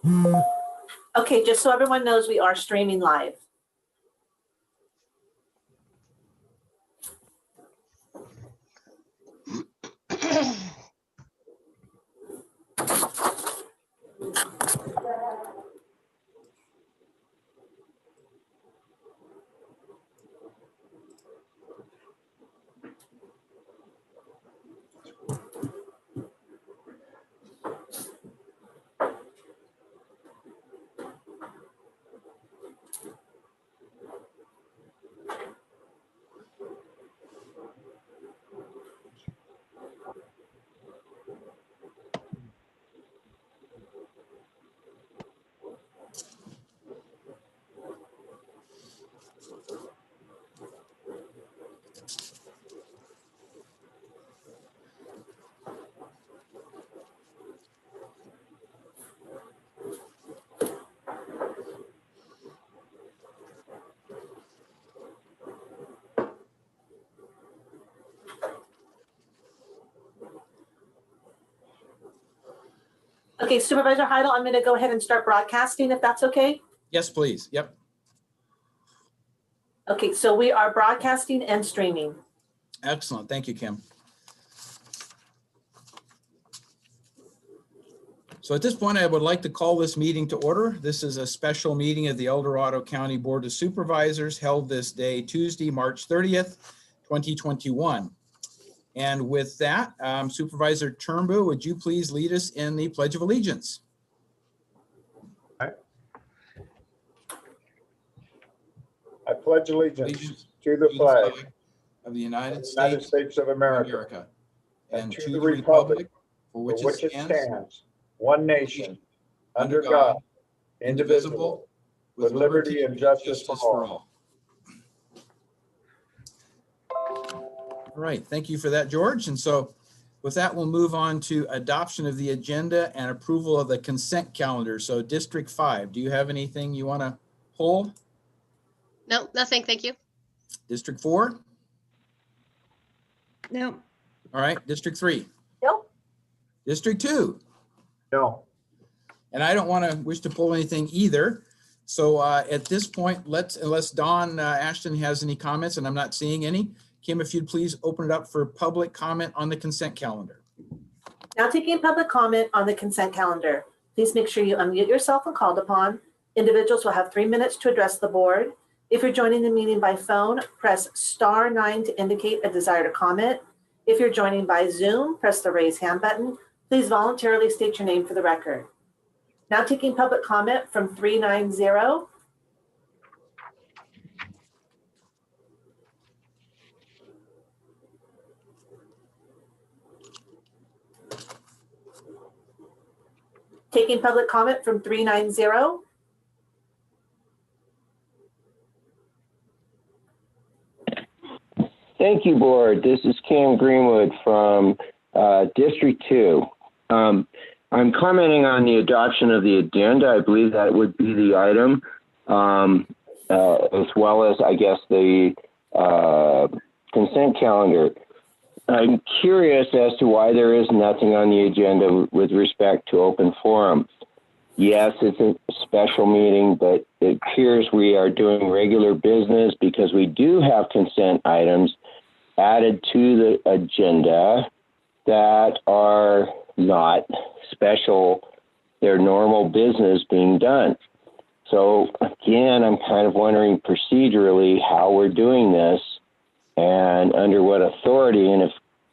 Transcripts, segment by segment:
Okay, just so everyone knows, we are streaming live. Okay, Supervisor Heidel, I'm going to go ahead and start broadcasting if that's okay. Yes, please. Yep. Okay, so we are broadcasting and streaming. Excellent. Thank you, Kim. So at this point, I would like to call this meeting to order. This is a special meeting of the El Dorado County Board of Supervisors held this day, Tuesday, March 30th, 2021. And with that, Supervisor Turnbull, would you please lead us in the Pledge of Allegiance? I pledge allegiance to the flag of the United States of America and to the republic for which it stands, one nation, under God, indivisible, with liberty and justice for all. All right, thank you for that, George. And so with that, we'll move on to adoption of the agenda and approval of the consent calendar. So District 5, do you have anything you want to pull? No, nothing. Thank you. District 4? No. All right, District 3? Nope. District 2? No. And I don't want to wish to pull anything either. So at this point, unless Dawn Ashton has any comments, and I'm not seeing any, Kim, if you'd please open it up for public comment on the consent calendar. Now taking public comment on the consent calendar. Please make sure you unmute yourself when called upon. Individuals will have 3 minutes to address the board. If you're joining the meeting by phone, press *9 to indicate a desire to comment. If you're joining by Zoom, press the raise hand button. Please voluntarily state your name for the record. Now taking public comment from 390. Taking public comment from 390. Thank you, board. This is Cam Greenwood from District 2. I'm commenting on the adoption of the agenda. I believe that would be the item, as well as, I guess, the consent calendar. I'm curious as to why there is nothing on the agenda with respect to open forum. Yes, it's a special meeting, but it appears we are doing regular business because we do have consent items added to the agenda that are not special. They're normal business being done. So again, I'm kind of wondering procedurally how we're doing this and under what authority. And if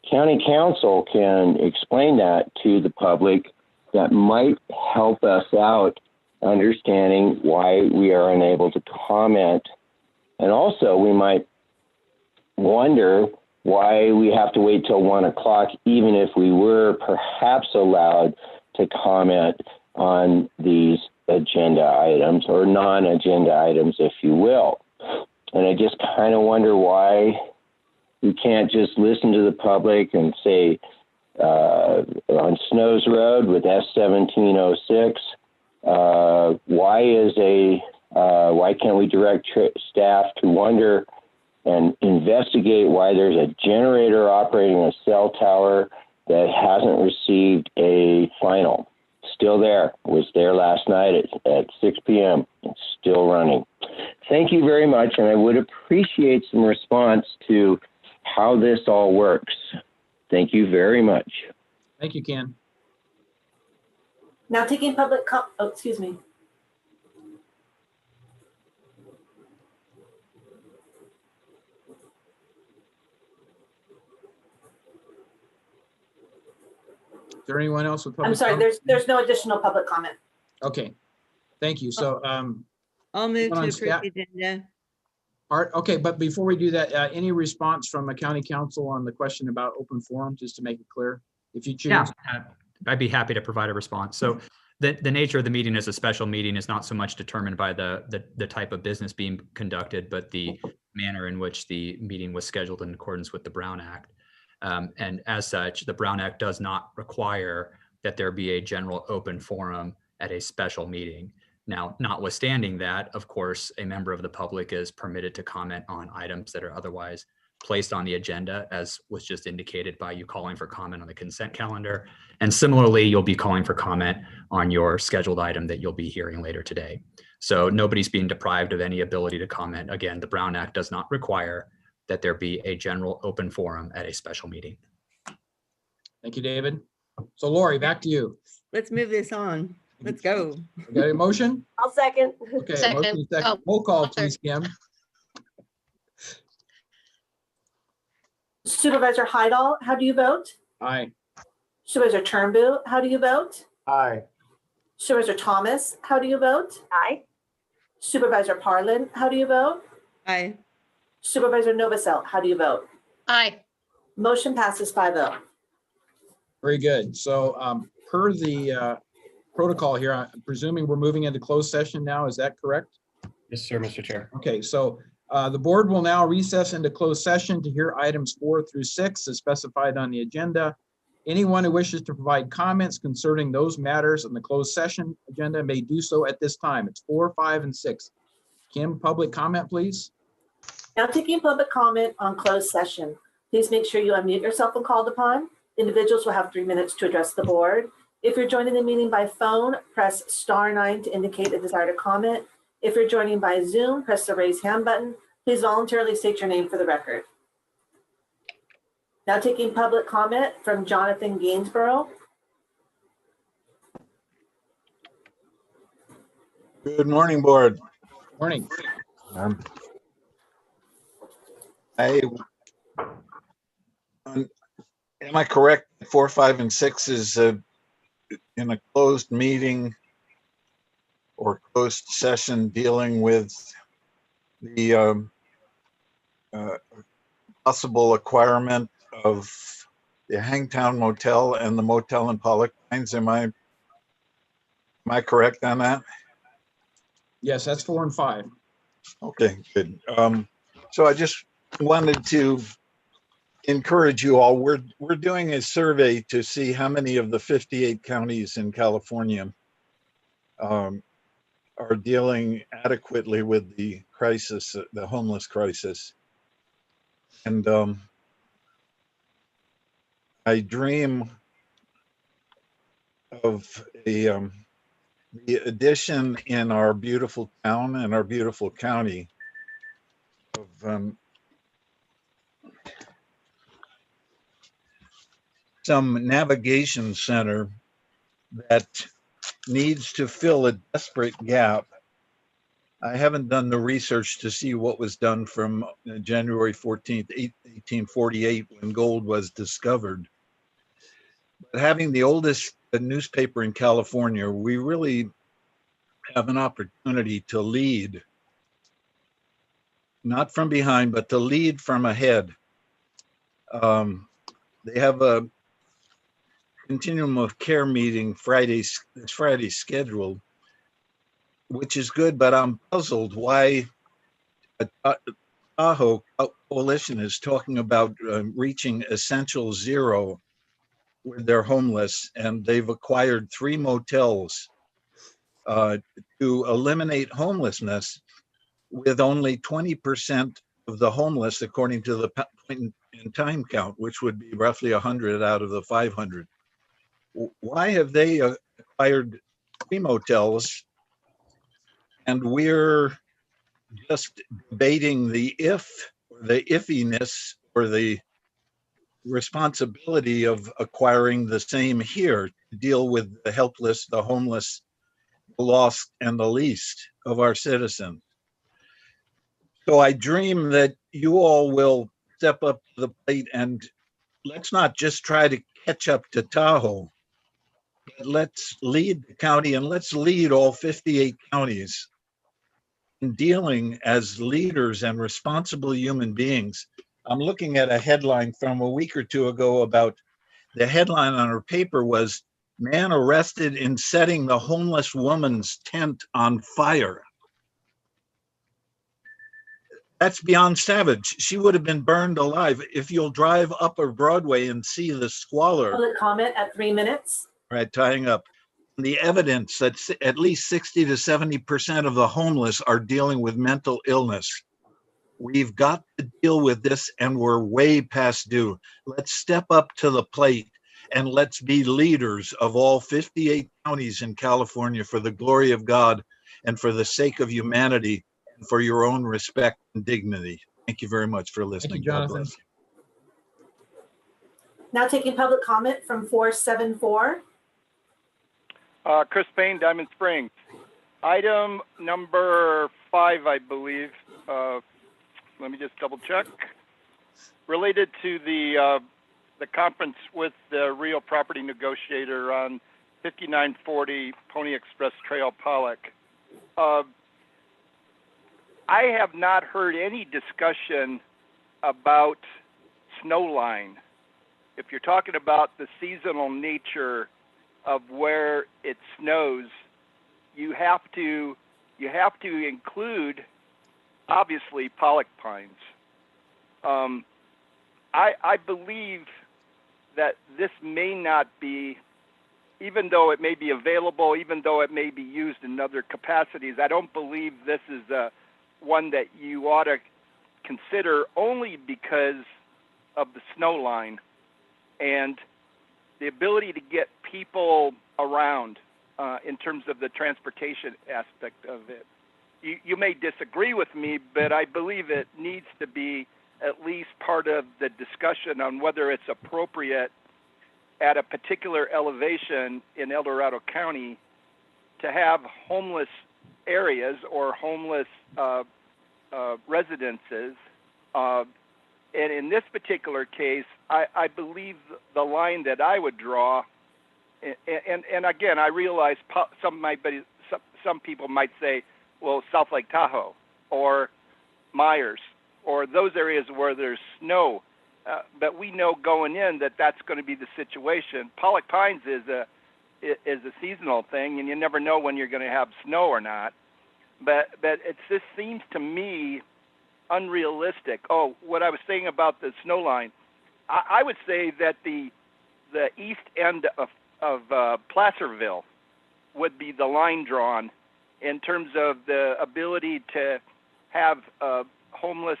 county council can explain that to the public, that might help us out understanding why we are unable to comment. And also we might wonder why we have to wait till 1 o'clock, even if we were perhaps allowed to comment on these agenda items or non-agenda items, if you will. And I just kind of wonder why we can't just listen to the public and say, on Snows Road with S1706, why can't we direct staff to wonder and investigate why there's a generator operating a cell tower that hasn't received a final still there. Was there last night at 6 p.m. It's still running. Thank you very much, and I would appreciate some response to how this all works. Thank you very much. Thank you, Ken. Now taking public excuse me. Is there anyone else with public I'm sorry, comment? there's no additional public comment. Okay, thank you. So, I'll move on to staff- approve the agenda. Art, okay, but before we do that, any response from the county council on the question about open forum, just to make it clear, if you choose? Yeah, I'd be happy to provide a response. So the nature of the meeting is a special meeting is not so much determined by the type of business being conducted, but the manner in which the meeting was scheduled in accordance with the Brown Act. And as such, the Brown Act does not require that there be a general open forum at a special meeting. Now, notwithstanding that, of course, a member of the public is permitted to comment on items that are otherwise placed on the agenda, as was just indicated by you calling for comment on the consent calendar. And similarly, you'll be calling for comment on your scheduled item that you'll be hearing later today. So nobody's being deprived of any ability to comment. Again, the Brown Act does not require that there be a general open forum at a special meeting. Thank you, David. So Lori, back to you. Let's move this on. Let's go. You got a motion? I'll second. Okay, Second. motion second. Oh, Roll call, sorry. please, Kim. Supervisor Heidel, how do you vote? Aye. Supervisor Turnbull, how do you vote? Aye. Supervisor Thomas, how do you vote? Aye. Supervisor Parlin, how do you vote? Aye. Supervisor Novosel, how do you vote? Aye. Motion passes 5-0. Very good. So per the protocol here, I'm presuming we're moving into closed session now. Is that correct? Yes, sir, Mr. Chair. Okay, so the board will now recess into closed session to hear items 4 through 6 as specified on the agenda. Anyone who wishes to provide comments concerning those matters on the closed session agenda may do so at this time. It's 4, 5, and 6. Kim, public comment, please. Now taking public comment on closed session. Please make sure you unmute yourself when called upon. Individuals will have 3 minutes to address the board. If you're joining the meeting by phone, press *9 to indicate a desire to comment. If you're joining by Zoom, press the raise hand button. Please voluntarily state your name for the record. Now taking public comment from Jonathan Gainesboro. Good morning, board. Morning. Am I correct? 4, 5, and 6 is in a closed meeting or closed session dealing with the possible acquirement of the Hangtown Motel and the motel in Pollock Pines. Am I correct on that? Yes, that's 4 and 5. Okay, good. So I just wanted to encourage you all. We're doing a survey to see how many of the 58 counties in California are dealing adequately with the crisis, the homeless crisis. And I dream of the addition in our beautiful town and our beautiful county of some navigation center that needs to fill a desperate gap. I haven't done the research to see what was done from January 14th, 1848, when gold was discovered. But having the oldest newspaper in California, we really have an opportunity to lead, not from behind, but to lead from ahead. They have a continuum of care meeting this Friday scheduled, which is good, but I'm puzzled why Tahoe Coalition is talking about reaching essential zero with their homeless, and they've acquired 3 motels to eliminate homelessness, with only 20% of the homeless, according to the point in time count, which would be roughly 100 out of the 500. Why have they acquired 3 motels, and we're just debating the iffiness or the responsibility of acquiring the same here to deal with the helpless, the homeless, the lost, and the least of our citizens. So I dream that you all will step up to the plate, and let's not just try to catch up to Tahoe, but let's lead the county, and let's lead all 58 counties in dealing as leaders and responsible human beings. I'm looking at a headline from a week or two ago about the headline on her paper was "Man arrested in setting the homeless woman's tent on fire." That's beyond savage. She would have been burned alive. If you'll drive Upper Broadway and see the squalor. Public comment at 3 minutes. Right, tying up. The evidence that at least 60 to 70% of the homeless are dealing with mental illness. We've got to deal with this, and we're way past due. Let's step up to the plate, and let's be leaders of all 58 counties in California for the glory of God and for the sake of humanity and for your own respect and dignity. Thank you very much for listening. Thank you, God Jonathan. bless. Now taking public comment from 474. Chris Payne, Diamond Springs. Item number 5, I believe. Let me just double check. Related to the conference with the real property negotiator on 5940 Pony Express Trail, Pollock. I have not heard any discussion about snow line. If you're talking about the seasonal nature of where it snows, you have to include obviously Pollock pines. I believe that this may not be, even though it may be available, even though it may be used in other capacities, I don't believe this is one that you ought to consider only because of the snow line and the ability to get people around in terms of the transportation aspect of it. You may disagree with me, but I believe it needs to be at least part of the discussion on whether it's appropriate at a particular elevation in El Dorado County to have homeless areas or homeless residences. And in this particular case, I believe the line that I would draw, and again, I realize some people might say, well, South Lake Tahoe or Myers or those areas where there's snow. But we know going in that that's going to be the situation. Pollock Pines is a seasonal thing, and you never know when you're going to have snow or not. But this seems to me unrealistic. Oh, what I was saying about the snow line, I would say that the east end of Placerville would be the line drawn in terms of the ability to have homeless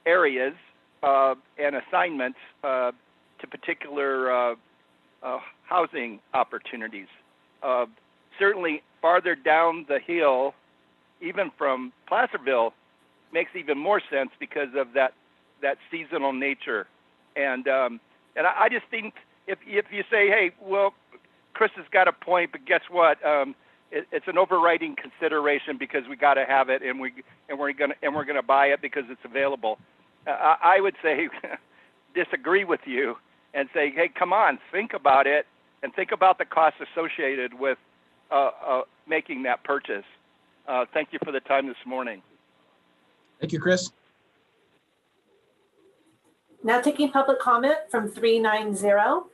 areas and assignments to particular housing opportunities. Certainly farther down the hill, even from Placerville, makes even more sense because of that seasonal nature. And I just think if you say, hey, well, Chris has got a point, but guess what? It's an overriding consideration because we got to have it, and we're gonna buy it because it's available. I would say disagree with you and say, hey, come on, think about it and think about the costs associated with making that purchase. Thank you for the time this morning. Thank you, Chris. Now taking public comment from 390.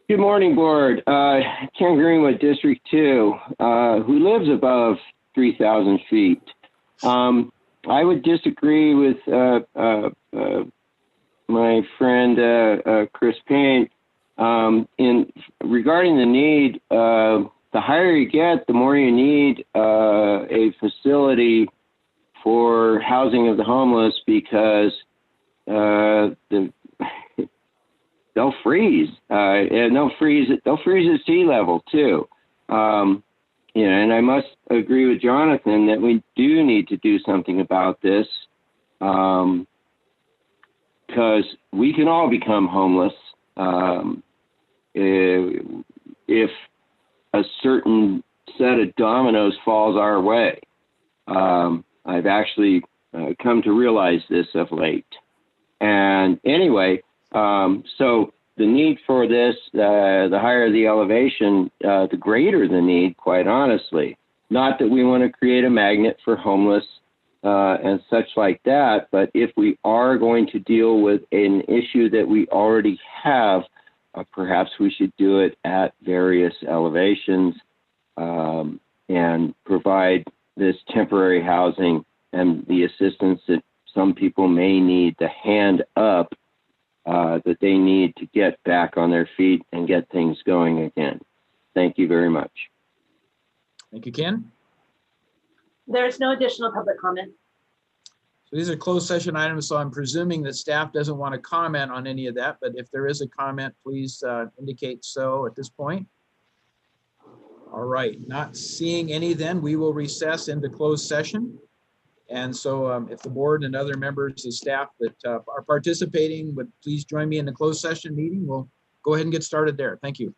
Good morning, Board. Ken Greenwood, District 2, who lives above 3,000 feet. I would disagree with my friend Chris Payne in regarding the need. The higher you get, the more you need a facility for housing of the homeless because they'll freeze. And they'll freeze at sea level too. And I must agree with Jonathan that we do need to do something about this, because we can all become homeless if a certain set of dominoes falls our way. I've actually come to realize this of late. And anyway, so the need for this, the higher the elevation, the greater the need, quite honestly. Not that we want to create a magnet for homeless and such like that, but if we are going to deal with an issue that we already have, perhaps we should do it at various elevations and provide this temporary housing and the assistance that some people may need, the hand up that they need to get back on their feet and get things going again. Thank you very much. Thank you, Ken. There is no additional public comment. So these are closed session items, so I'm presuming that staff doesn't want to comment on any of that, but if there is a comment, please indicate so at this point. All right, not seeing any then, we will recess into closed session. And so if the board and other members of staff that are participating would please join me in the closed session meeting, we'll go ahead and get started there. Thank you.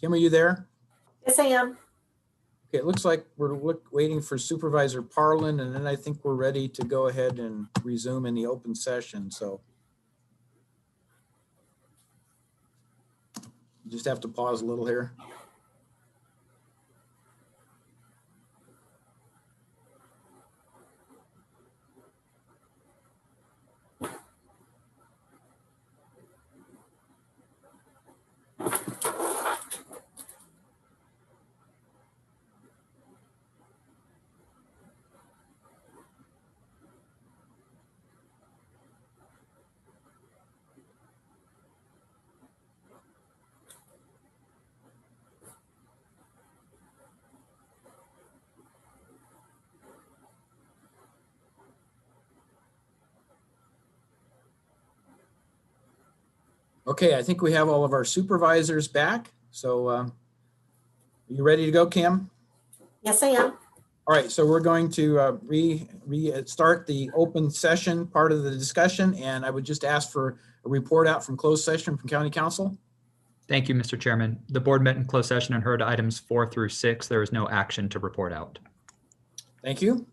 Kim, are you there? Yes, I am. Okay, it looks like we're waiting for Supervisor Parlin, and then I think we're ready to go ahead and resume in the open session. So you just have to pause a little here. Okay, I think we have all of our supervisors back. So are you ready to go, Kim? Yes, I am. All right, so we're going to restart the open session part of the discussion, and I would just ask for a report out from closed session from County Council. Thank you, Mr. Chairman. The board met in closed session and heard items 4 through 6. There is no action to report out. Thank you.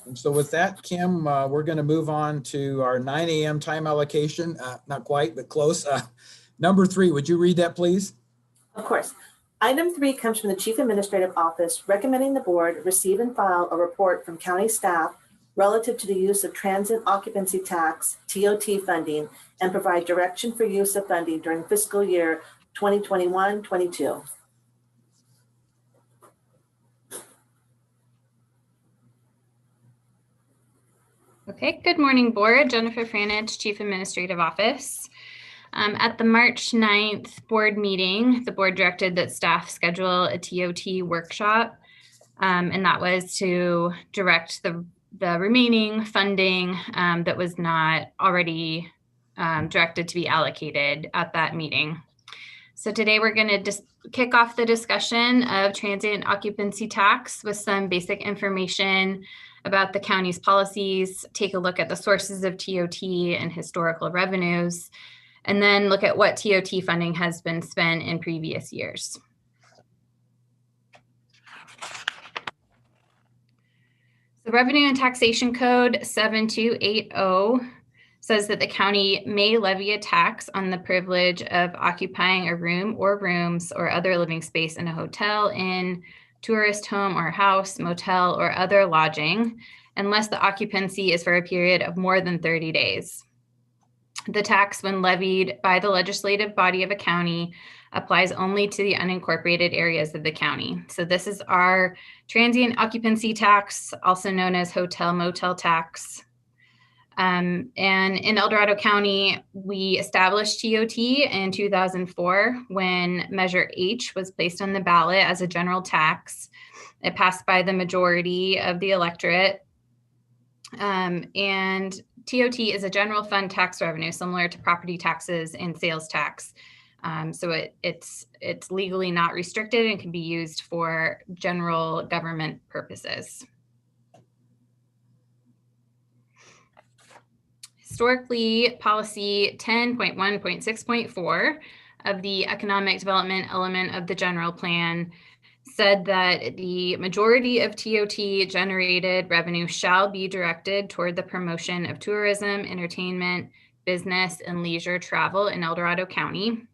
And so with that, Kim, we're going to move on to our 9 a.m. time allocation. Not quite, but close. Number 3, would you read that, please? Of course. Item 3 comes from the Chief Administrative Office recommending the board receive and file a report from county staff relative to the use of Transient Occupancy Tax, TOT funding, and provide direction for use of funding during fiscal year 2021-22. Okay, good morning, board. Jennifer Franich, Chief Administrative Office. At the March 9th board meeting, the board directed that staff schedule a TOT workshop, and that was to direct the remaining funding that was not already directed to be allocated at that meeting. So today we're going to just kick off the discussion of transient occupancy tax with some basic information about the county's policies, take a look at the sources of TOT and historical revenues, and then look at what TOT funding has been spent in previous years. The Revenue and Taxation Code 7280 says that the county may levy a tax on the privilege of occupying a room or rooms or other living space in a hotel, inn, tourist home or house, motel, or other lodging, unless the occupancy is for a period of more than 30 days. The tax, when levied by the legislative body of a county, applies only to the unincorporated areas of the county. So this is our transient occupancy tax, also known as hotel motel tax. And in El Dorado County, we established TOT in 2004 when Measure H was placed on the ballot as a general tax. It passed by the majority of the electorate. And TOT is a general fund tax revenue similar to property taxes and sales tax. So it's legally not restricted and can be used for general government purposes. Historically, policy 10.1.6.4 of the economic development element of the general plan said that the majority of TOT generated revenue shall be directed toward the promotion of tourism, entertainment, business, and leisure travel in El Dorado County.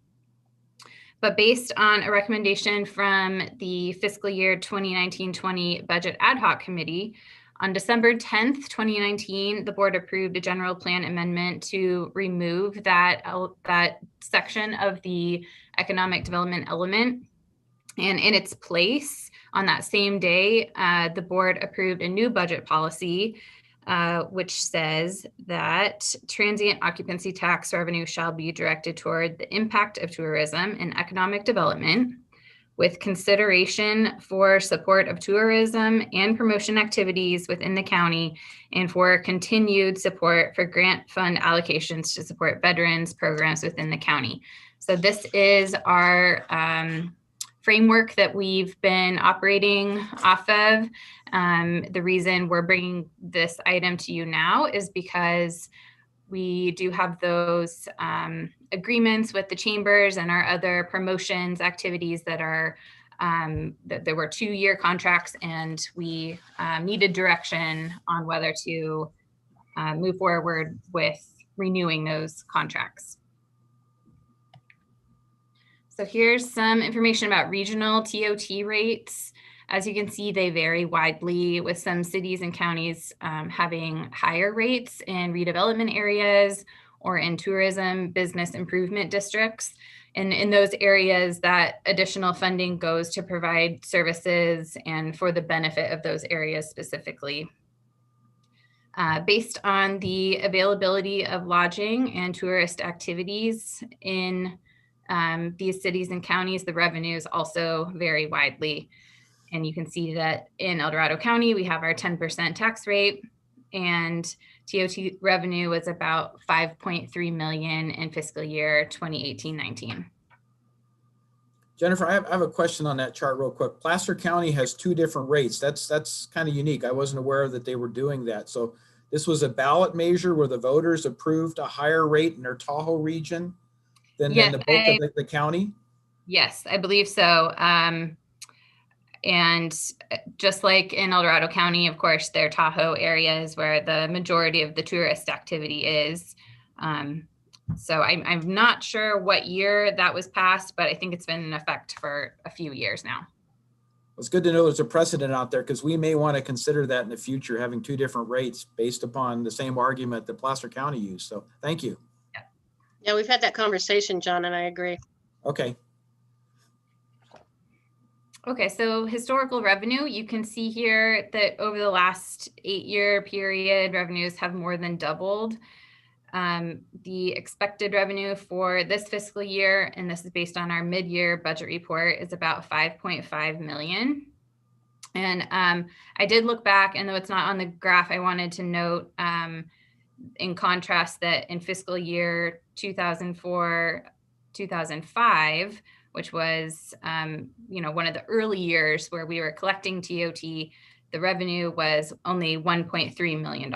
But based on a recommendation from the fiscal year 2019-20 Budget Ad Hoc Committee, on December 10th, 2019, the board approved a general plan amendment to remove that section of the economic development element. And in its place, on that same day, the board approved a new budget policy, which says that transient occupancy tax revenue shall be directed toward the impact of tourism and economic development, with consideration for support of tourism and promotion activities within the county, and for continued support for grant fund allocations to support veterans programs within the county. So this is our framework that we've been operating off of. The reason we're bringing this item to you now is because We do have those agreements with the chambers and our other promotions activities that are that there were 2-year contracts, and we needed direction on whether to move forward with renewing those contracts. So here's some information about regional TOT rates. As you can see, they vary widely, with some cities and counties having higher rates in redevelopment areas or in tourism business improvement districts. And in those areas, that additional funding goes to provide services and for the benefit of those areas specifically. Based on the availability of lodging and tourist activities in these cities and counties, the revenues also vary widely. And you can see that in El Dorado County, we have our 10% tax rate, and TOT revenue was about $5.3 million in fiscal year 2018-19. Jennifer, I have a question on that chart real quick. Placer County has 2 different rates. That's kind of unique. I wasn't aware that they were doing that. So this was a ballot measure where the voters approved a higher rate in their Tahoe region than Yes, the bulk of the county? Yes, I believe so. And just like in El Dorado County, of course, their Tahoe area is where the majority of the tourist activity is. So I'm not sure what year that was passed, but I think it's been in effect for a few years now. It's good to know there's a precedent out there, because we may want to consider that in the future, having 2 different rates based upon the same argument that Placer County used. So thank you. Yeah, we've had that conversation, John, and I agree. Okay. Okay, so historical revenue, you can see here that over the last 8-year period, revenues have more than doubled. The expected revenue for this fiscal year, and this is based on our mid-year budget report, is about $5.5 million. And I did look back, and though it's not on the graph, I wanted to note in contrast that in fiscal year 2004-2005, which was one of the early years where we were collecting TOT, the revenue was only $1.3 million.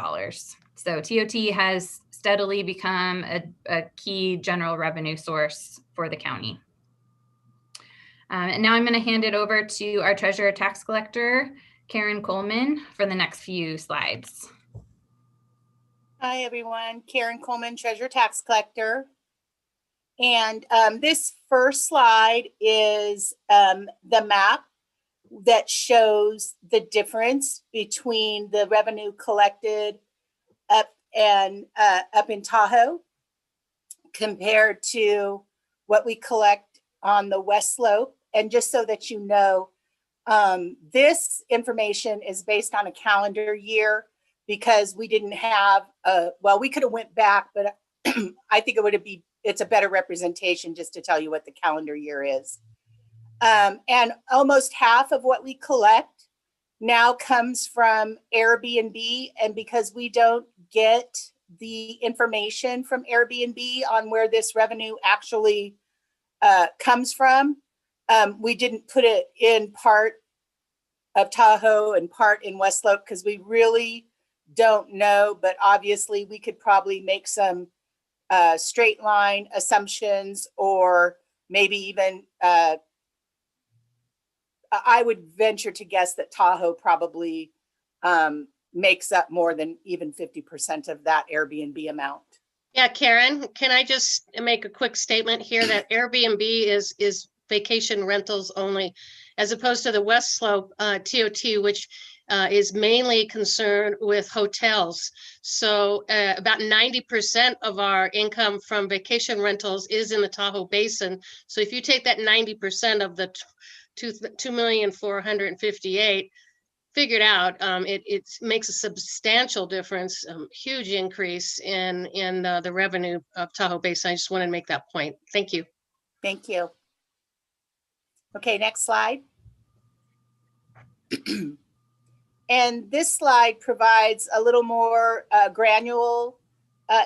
So TOT has steadily become a key general revenue source for the county. And now I'm going to hand it over to our treasurer tax collector, Karen Coleman, for the next few slides. Hi, everyone. Karen Coleman, treasurer tax collector. And this first slide is the map that shows the difference between the revenue collected up in Tahoe compared to what we collect on the West Slope. And just so that you know, this information is based on a calendar year, because we didn't have we could have went back, but I think it's a better representation just to tell you what the calendar year is. And almost half of what we collect now comes from Airbnb. And because we don't get the information from Airbnb on where this revenue actually comes from, we didn't put it in part of Tahoe and part in West Slope, because we really don't know. But obviously we could probably make some straight line assumptions, or maybe even I would venture to guess that Tahoe probably makes up more than even 50% of that Airbnb amount. Yeah, Karen, can I just make a quick statement here that Airbnb is vacation rentals only, as opposed to the West Slope TOT, which is mainly concerned with hotels. So about 90% of our income from vacation rentals is in the Tahoe Basin. So if you take that 90% of the 2,458,000 figured out, it makes a substantial difference, huge increase in the revenue of Tahoe Basin. I just wanted to make that point. Thank you. Thank you. Okay, next slide. And this slide provides a little more granular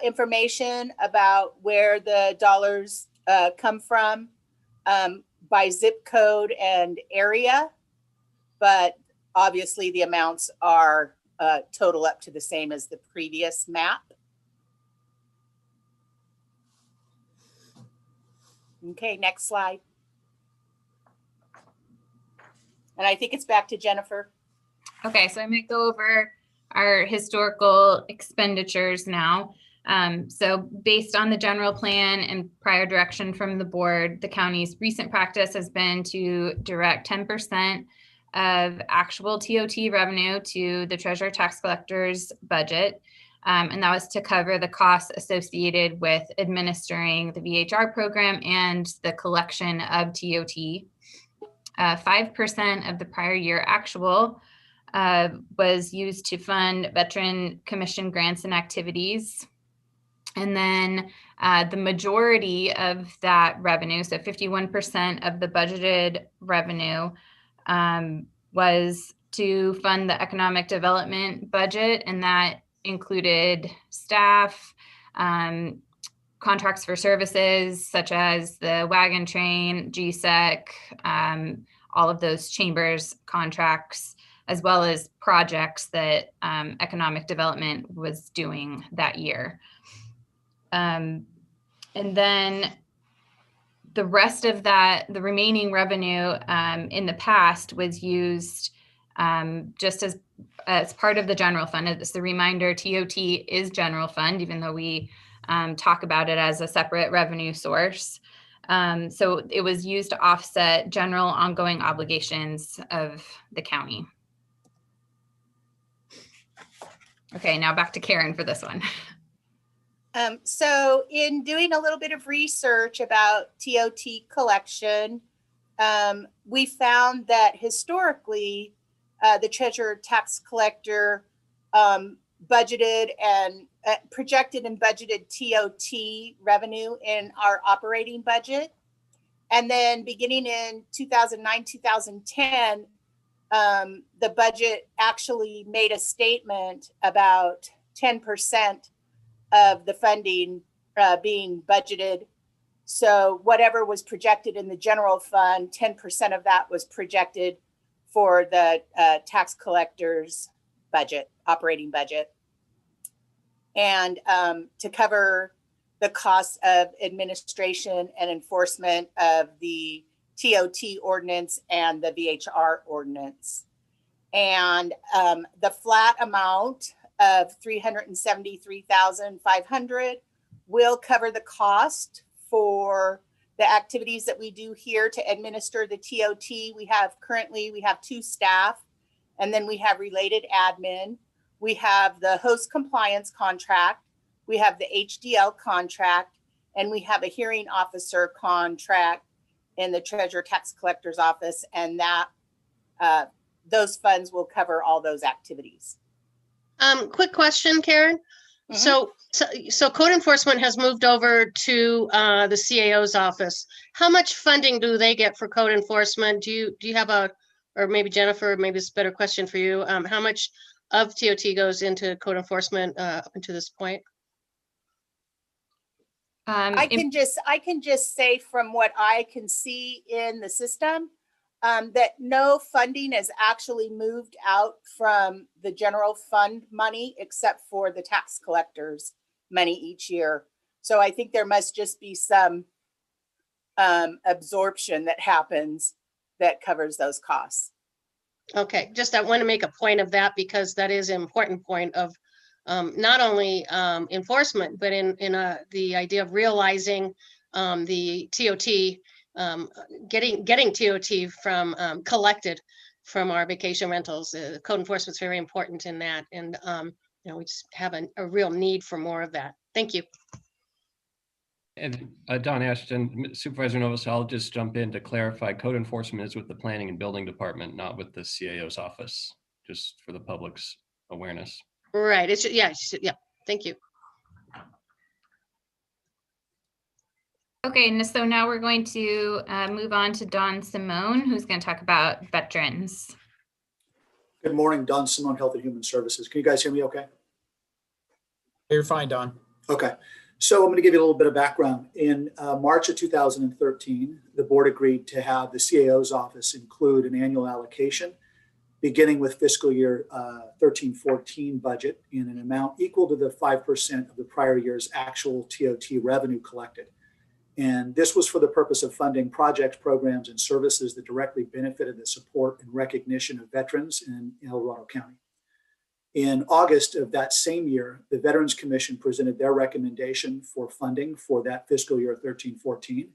information about where the dollars come from by zip code and area, but obviously the amounts are total up to the same as the previous map. Okay, next slide. And I think it's back to Jennifer. Okay, so I'm going to go over our historical expenditures now. So based on the general plan and prior direction from the board, the county's recent practice has been to direct 10% of actual TOT revenue to the treasurer tax collector's budget. And that was to cover the costs associated with administering the VHR program and the collection of TOT. 5% of the prior year actual was used to fund veteran commission grants and activities. And then the majority of that revenue, so 51% of the budgeted revenue, was to fund the economic development budget, and that included staff, contracts for services such as the wagon train, GSEC, all of those chambers contracts, as well as projects that economic development was doing that year. And then the rest of that, the remaining revenue in the past was used just as part of the general fund. As a reminder, TOT is general fund, even though we talk about it as a separate revenue source. So it was used to offset general ongoing obligations of the county. Okay, now back to Karen for this one. So in doing a little bit of research about TOT collection, we found that historically, the treasurer tax collector budgeted and projected and budgeted TOT revenue in our operating budget. And then beginning in 2009, 2010, the budget actually made a statement about 10% of the funding being budgeted. So whatever was projected in the general fund, 10% of that was projected for the tax collector's budget, operating budget. And to cover the costs of administration and enforcement of the TOT ordinance and the VHR ordinance. And the flat amount of $373,500 will cover the cost for the activities that we do here to administer the TOT. We have 2 staff, and then we have related admin. We have the host compliance contract. We have the HDL contract, and we have a hearing officer contract in the treasurer tax collector's office, and that those funds will cover all those activities. Quick question, Karen. Mm-hmm. So code enforcement has moved over to the CAO's office. How much funding do they get for code enforcement? Do you have or maybe Jennifer, maybe it's a better question for you. How much of TOT goes into code enforcement up until this point? I can just say from what I can see in the system, that no funding is actually moved out from the general fund money except for the tax collector's money each year. So I think there must just be some absorption that happens that covers those costs. Okay, just I want to make a point of that because that is an important point of not only enforcement, but in the idea of realizing the TOT, getting TOT from collected from our vacation rentals. Code enforcement is very important in that, and we just have a real need for more of that. Thank you. And Don Ashton, Supervisor Novus, I'll just jump in to clarify. Code enforcement is with the Planning and Building Department, not with the CAO's office, just for the public's awareness. Right. Yeah. Thank you. Okay, and so now we're going to move on to Don Simone, who's going to talk about veterans. Good morning, Don Simone, Health and Human Services. Can you guys hear me okay? You're fine, Don. Okay. So I'm going to give you a little bit of background. In March of 2013, the board agreed to have the CAO's office include an annual allocation beginning with fiscal year 13-14 budget in an amount equal to the 5% of the prior year's actual TOT revenue collected. And this was for the purpose of funding projects, programs, and services that directly benefited the support and recognition of veterans in El Dorado County. In August of that same year, the Veterans Commission presented their recommendation for funding for that fiscal year 13-14.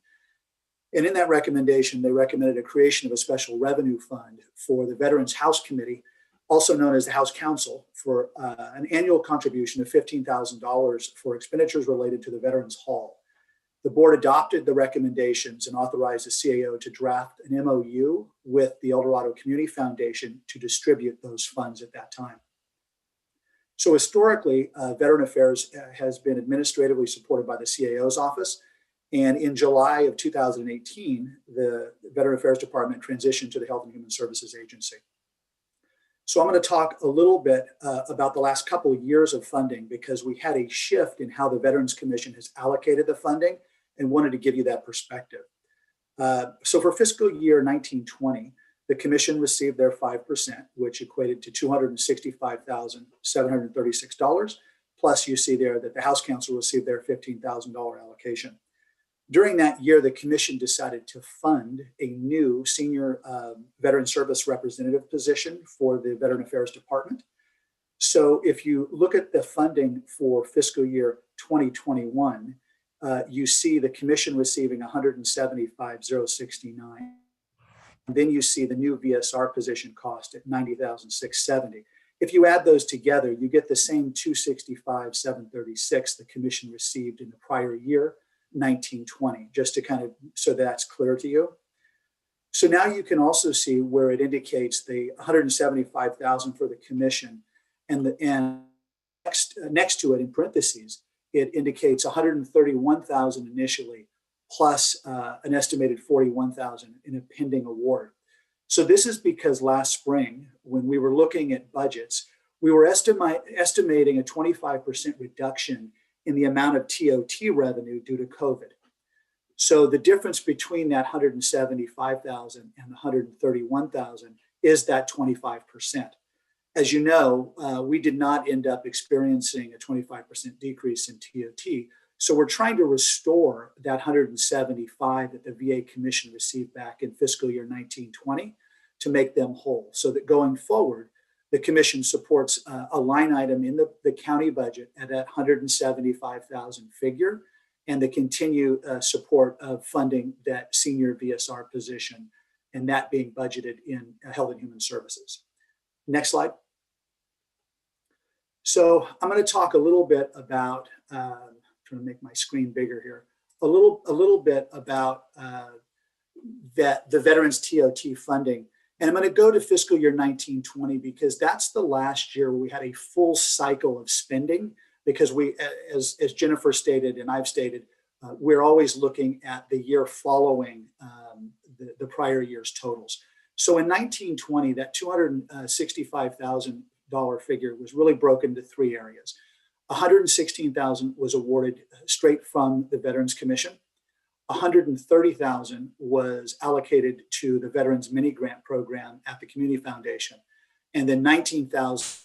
And in that recommendation, they recommended a creation of a special revenue fund for the Veterans House Committee, also known as the House Council, for an annual contribution of $15,000 for expenditures related to the Veterans Hall. The board adopted the recommendations and authorized the CAO to draft an MOU with the El Dorado Community Foundation to distribute those funds at that time. So historically, Veteran Affairs has been administratively supported by the CAO's office. And in July of 2018, the Veteran Affairs Department transitioned to the Health and Human Services Agency. So I'm going to talk a little bit about the last couple of years of funding, because we had a shift in how the Veterans Commission has allocated the funding, and wanted to give you that perspective. So for fiscal year 1920, the commission received their 5%, which equated to $265,736. Plus, you see there that the House Council received their $15,000 allocation. During that year, the commission decided to fund a new senior veteran service representative position for the Veteran Affairs Department. So if you look at the funding for fiscal year 2021, you see the commission receiving $175,069. Then you see the new VSR position cost at $90,670. If you add those together, you get the same $265,736 the commission received in the prior year, 1920, just to kind of, so that's clear to you. So now you can also see where it indicates the $175,000 for the commission, and next to it in parentheses, it indicates $131,000 initially, plus an estimated $41,000 in a pending award. So this is because last spring, when we were looking at budgets, we were estimating a 25% reduction in the amount of TOT revenue due to COVID. So the difference between that $175,000 and the $131,000 is that 25%. As you know, we did not end up experiencing a 25% decrease in TOT. So we're trying to restore that $175,000 that the VA Commission received back in fiscal year 1920 to make them whole, so that going forward, the Commission supports a line item in the county budget at that $175,000 figure, and the continued support of funding that senior VSR position, and that being budgeted in Health and Human Services. Next slide. So I'm going to talk a little bit about, trying to make my screen bigger here, a little bit about the Veterans TOT funding. And I'm going to go to fiscal year 1920, because that's the last year where we had a full cycle of spending, because we, as Jennifer stated and I've stated, we're always looking at the year following the prior year's totals. So in 1920, that $265,000 figure was really broken into three areas. $116,000 was awarded straight from the Veterans Commission. $130,000 was allocated to the Veterans Mini Grant Program at the Community Foundation. And then $19,000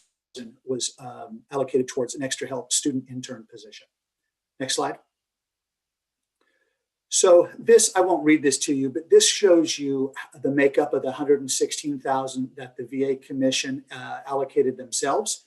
was allocated towards an extra help student intern position. Next slide. So this, I won't read this to you, but this shows you the makeup of the $116,000 that the VA Commission allocated themselves.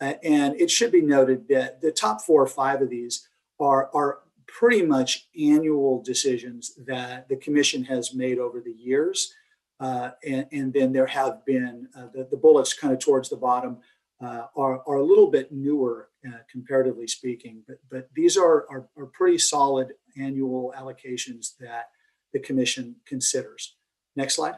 And it should be noted that the top 4 or 5 of these are pretty much annual decisions that the Commission has made over the years. And then there have been, the bullets kind of towards the bottom are a little bit newer, comparatively speaking, but these are pretty solid annual allocations that the Commission considers. Next slide.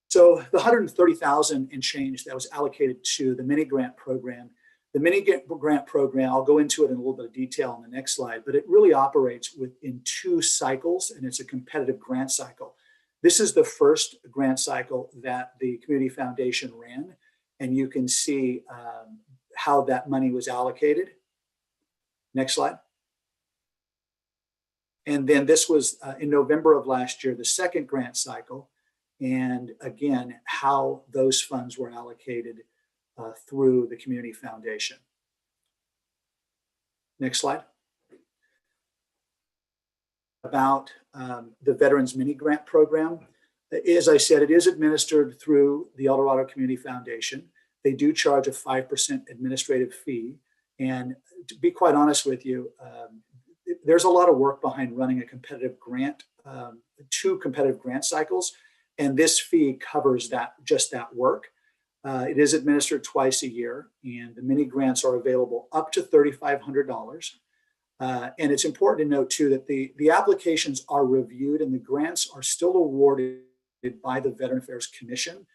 So the $130,000 and change that was allocated to the mini grant program, the mini grant program, I'll go into it in a little bit of detail on the next slide, but it really operates within 2 cycles, and it's a competitive grant cycle. This is the first grant cycle that the Community Foundation ran, and you can see how that money was allocated. Next slide. And then this was in November of last year, the second grant cycle, and again, how those funds were allocated through the Community Foundation. Next slide. about the Veterans Mini Grant Program. As I said, it is administered through the El Dorado Community Foundation. They do charge a 5% administrative fee. And to be quite honest with you, there's a lot of work behind running a competitive grant, 2 competitive grant cycles. And this fee covers just that work. It is administered twice a year, and the mini grants are available up to $3,500. And it's important to note too that the applications are reviewed and the grants are still awarded by the Veteran Affairs Commission.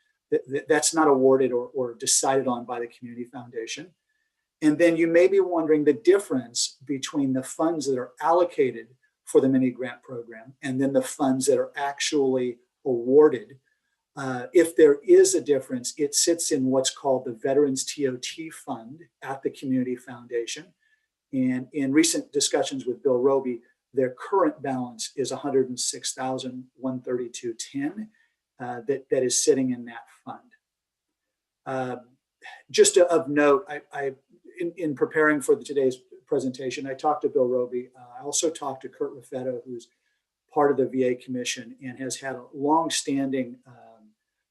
That's not awarded or decided on by the Community Foundation. And then you may be wondering the difference between the funds that are allocated for the mini grant program and then the funds that are actually awarded. If there is a difference, it sits in what's called the Veterans TOT Fund at the Community Foundation. And in recent discussions with Bill Roby, their current balance is $106,132.10 that is sitting in that fund. Just of note, in preparing for today's presentation, I talked to Bill Roby. I also talked to Kurt Raffetto, who's part of the VA Commission and has had a long-standing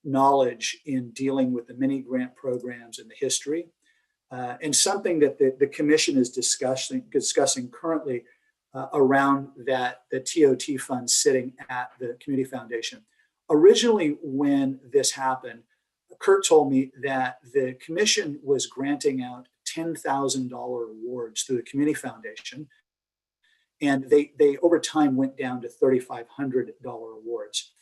knowledge in dealing with the mini grant programs and the history. And something that the Commission is discussing currently around the TOT fund sitting at the Community Foundation. Originally, when this happened, Kurt told me that the Commission was granting out $10,000 awards through the Community Foundation. And they over time went down to $3,500 awards.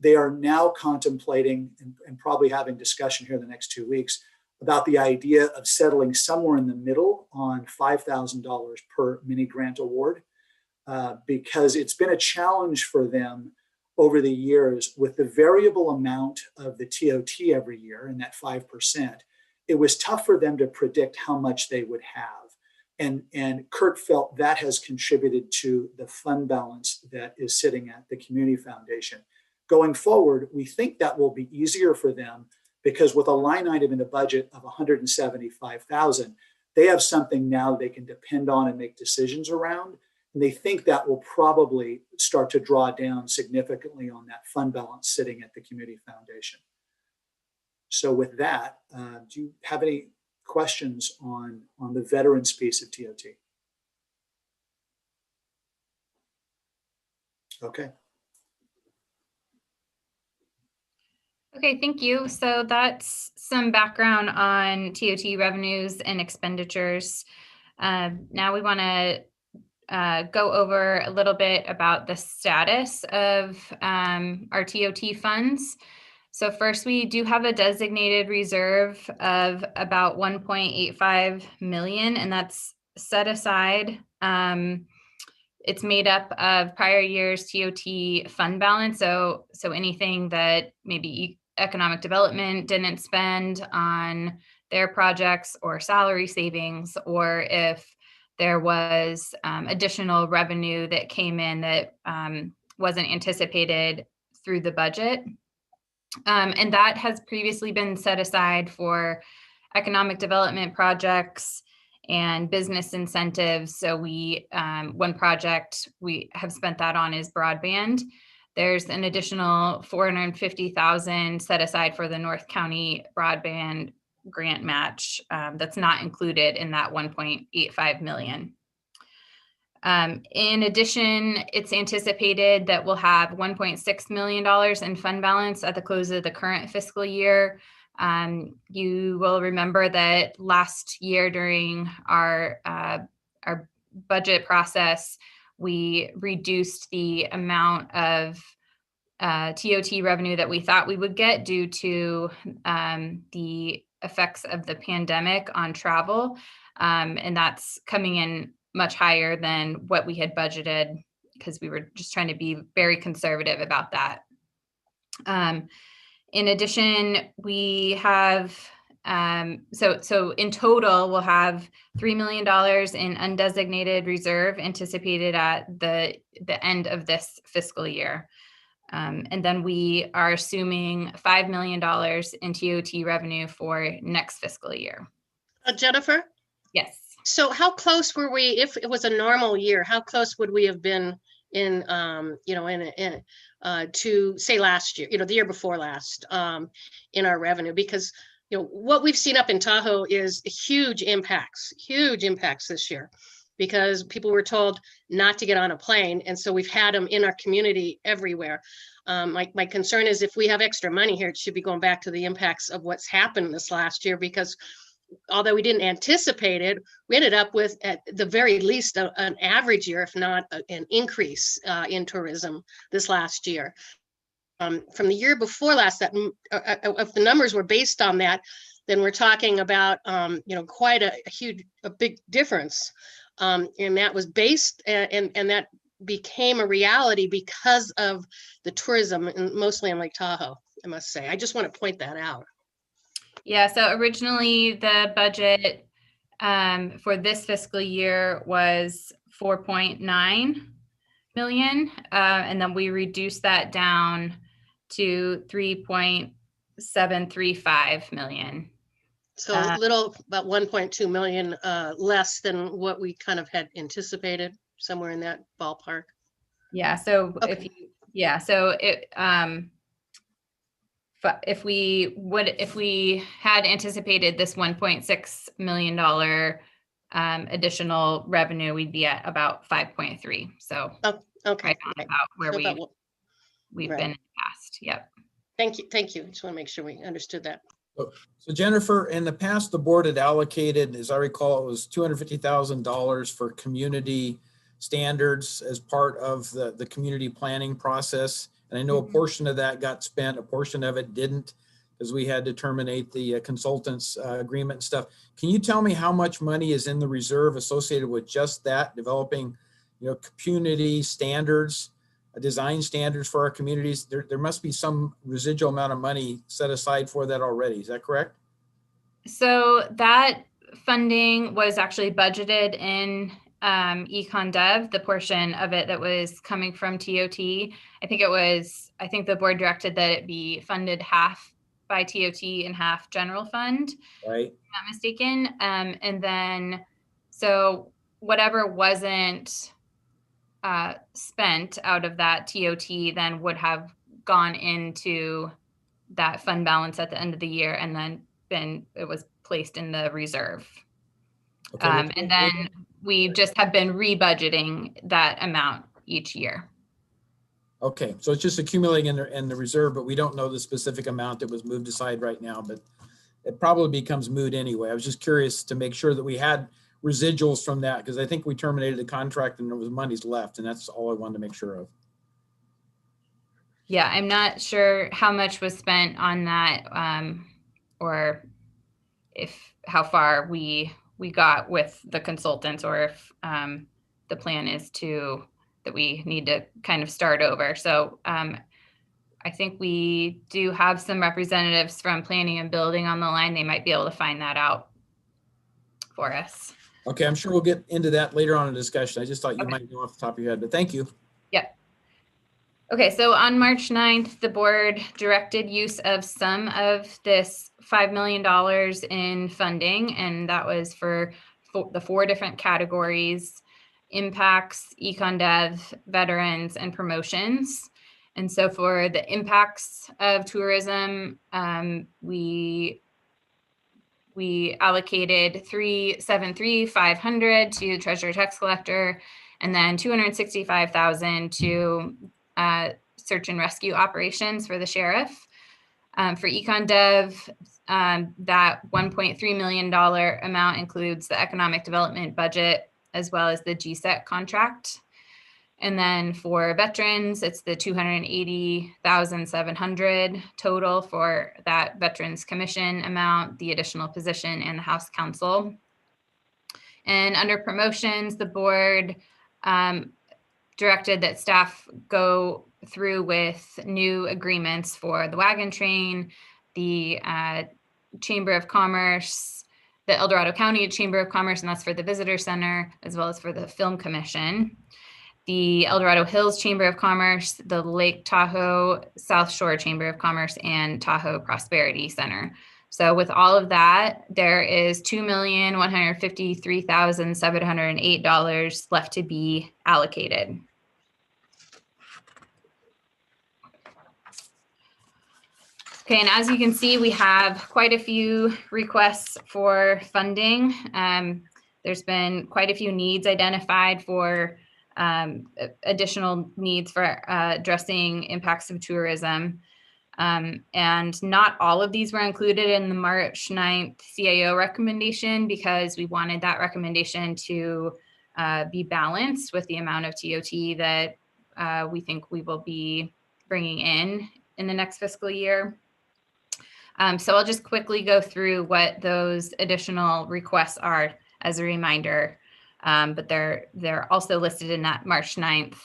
They are now contemplating and probably having discussion here in the next 2 weeks about the idea of settling somewhere in the middle on $5,000 per mini grant award, because it's been a challenge for them over the years with the variable amount of the TOT every year and that 5%. It was tough for them to predict how much they would have. And Kurt felt that has contributed to the fund balance that is sitting at the Community Foundation. Going forward, we think that will be easier for them because with a line item in the budget of $175,000, they have something now they can depend on and make decisions around. And they think that will probably start to draw down significantly on that fund balance sitting at the Community Foundation. So with that, do you have any questions on the veterans piece of TOT? Okay. Okay, thank you. So that's some background on TOT revenues and expenditures. Now we want to go over a little bit about the status of our TOT funds. So first, we do have a designated reserve of about 1.85 million, and that's set aside. It's made up of prior year's TOT fund balance. So anything that maybe economic development didn't spend on their projects or salary savings, or if there was additional revenue that came in that wasn't anticipated through the budget. And that has previously been set aside for economic development projects and business incentives. So one project we have spent that on is broadband. There's an additional $450,000 set aside for the North County broadband grant match that's not included in that 1.85 million. In addition, it's anticipated that we'll have $1.6 million in fund balance at the close of the current fiscal year. You will remember that last year during our budget process, we reduced the amount of TOT revenue that we thought we would get due to the effects of the pandemic on travel. And that's coming in much higher than what we had budgeted because we were just trying to be very conservative about that. In addition, we have, so in total, we'll have $3 million in undesignated reserve anticipated at the end of this fiscal year. And then we are assuming $5 million in TOT revenue for next fiscal year. Jennifer? Yes. So how close were we, if it was a normal year, how close would we have been in, to say last year, the year before last, in our revenue, because, what we've seen up in Tahoe is huge impacts this year, because people were told not to get on a plane. And so we've had them in our community everywhere. My concern is if we have extra money here, it should be going back to the impacts of what's happened this last year, because although we didn't anticipate it, we ended up with, at the very least, an average year, if not an increase in tourism this last year. From the year before last, that if the numbers were based on that, then we're talking about quite a big difference. And that was based, and that became a reality because of the tourism, and mostly in Lake Tahoe, I must say. I just want to point that out. Yeah, so originally the budget for this fiscal year was 4.9 million, and then we reduced that down to 3.735 million. So a little, about 1.2 million less than what we kind of had anticipated, somewhere in that ballpark. Yeah, so Okay. if we had anticipated this $1.6 million additional revenue, we'd be at about 5.3. So okay, right on about where So we've right. been in the past. Yep. Thank you. Just want to make sure we understood that. So Jennifer, in the past, the board had allocated, as I recall, it was $250,000 for community standards as part of the community planning process. And I know a portion of that got spent, a portion of it didn't, because we had to terminate the consultants agreement and stuff. Can you tell me how much money is in the reserve associated with just that, developing, community standards, design standards for our communities? There must be some residual amount of money set aside for that already. Is that correct? So that funding was actually budgeted in Econ Dev, the portion of it that was coming from TOT. I think the board directed that it be funded half by TOT and half general fund. Right. If I'm not mistaken. And then, so whatever wasn't spent out of that TOT then would have gone into that fund balance at the end of the year, and then it was placed in the reserve. Okay. And then we just have been rebudgeting that amount each year. Okay, so it's just accumulating in the reserve, but we don't know the specific amount that was moved aside right now, but it probably becomes moot anyway. I was just curious to make sure that we had residuals from that, because I think we terminated the contract and there was monies left, and that's all I wanted to make sure of. Yeah, I'm not sure how much was spent on that, or how far we got with the consultants, or if the plan is that we need to kind of start over. So I think we do have some representatives from planning and building on the line. They might be able to find that out for us. Okay, I'm sure we'll get into that later on in the discussion. I just thought you might know off the top of your head, but thank you. Yep. Okay, so on March 9th, the board directed use of some of this $5 million in funding, and that was for the 4 different categories: impacts, econ dev, veterans, and promotions. And so for the impacts of tourism, we allocated $373,500 to treasurer tax collector, and then $265,000 to search and rescue operations for the sheriff. For econ dev, that $1.3 million amount includes the economic development budget as well as the GSEC contract. And then for veterans, it's the $280,700 total for that Veterans Commission amount, the additional position, and the House Counsel. And under promotions, the board directed that staff go through with new agreements for the wagon train, the Chamber of Commerce, the El Dorado County Chamber of Commerce, and that's for the Visitor Center, as well as for the Film Commission, the El Dorado Hills Chamber of Commerce, the Lake Tahoe South Shore Chamber of Commerce, and Tahoe Prosperity Center. So with all of that, there is $2,153,708 left to be allocated. Okay, and as you can see, we have quite a few requests for funding. There's been quite a few needs identified for additional needs for addressing impacts of tourism. And not all of these were included in the March 9th CAO recommendation because we wanted that recommendation to be balanced with the amount of TOT that we think we will be bringing in the next fiscal year. So I'll just quickly go through what those additional requests are as a reminder, but they're also listed in that March 9th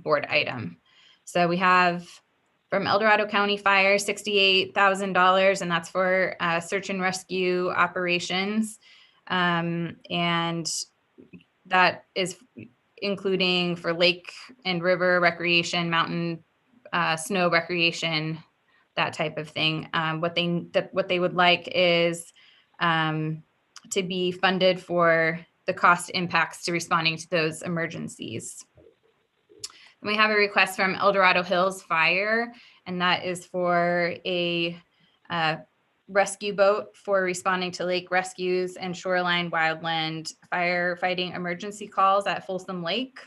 board item. So we have from El Dorado County Fire, $68,000, and that's for search and rescue operations. And that is including for lake and river recreation, mountain snow recreation, that type of thing. What they would like is to be funded for the cost impacts to responding to those emergencies. And we have a request from El Dorado Hills Fire, and that is for a rescue boat for responding to lake rescues and shoreline wildland firefighting emergency calls at Folsom Lake.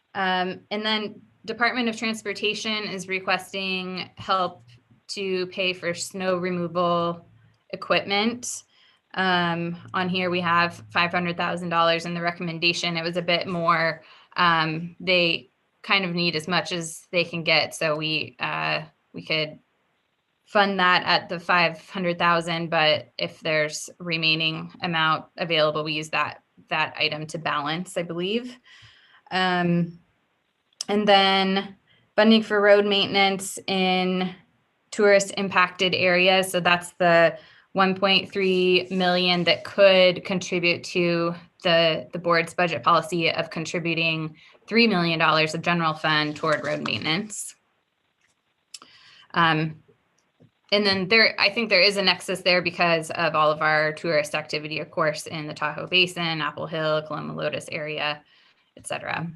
And then Department of Transportation is requesting help to pay for snow removal equipment. On here we have $500,000 in the recommendation. It was a bit more. They kind of need as much as they can get, so we could fund that at the $500,000. But if there's remaining amount available, we use that item to balance, I believe. And then funding for road maintenance in tourist impacted areas. So that's the 1.3 million that could contribute to the board's budget policy of contributing $3 million of general fund toward road maintenance. And then I think there is a nexus there because of all of our tourist activity, of course, in the Tahoe Basin, Apple Hill, Coloma Lotus area, et cetera.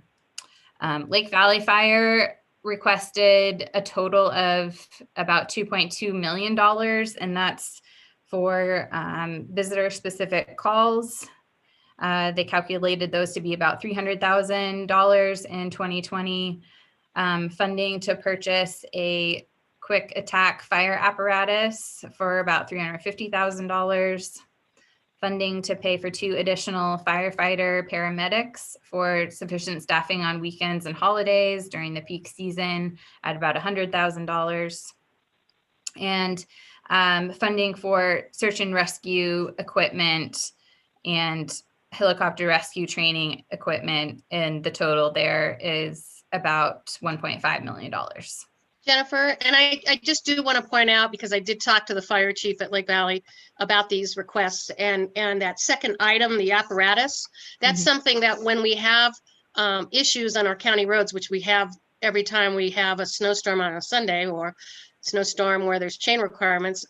Lake Valley Fire requested a total of about $2.2 million, and that's for visitor-specific calls. They calculated those to be about $300,000 in 2020. Funding to purchase a quick attack fire apparatus for about $350,000. Funding to pay for 2 additional firefighter paramedics for sufficient staffing on weekends and holidays during the peak season at about $100,000. And funding for search and rescue equipment and helicopter rescue training equipment, and the total there is about $1.5 million. Jennifer, and I just do want to point out, because I did talk to the fire chief at Lake Valley about these requests, and that second item, the apparatus, that's something that when we have issues on our county roads, which we have every time we have a snowstorm on a Sunday or snowstorm where there's chain requirements,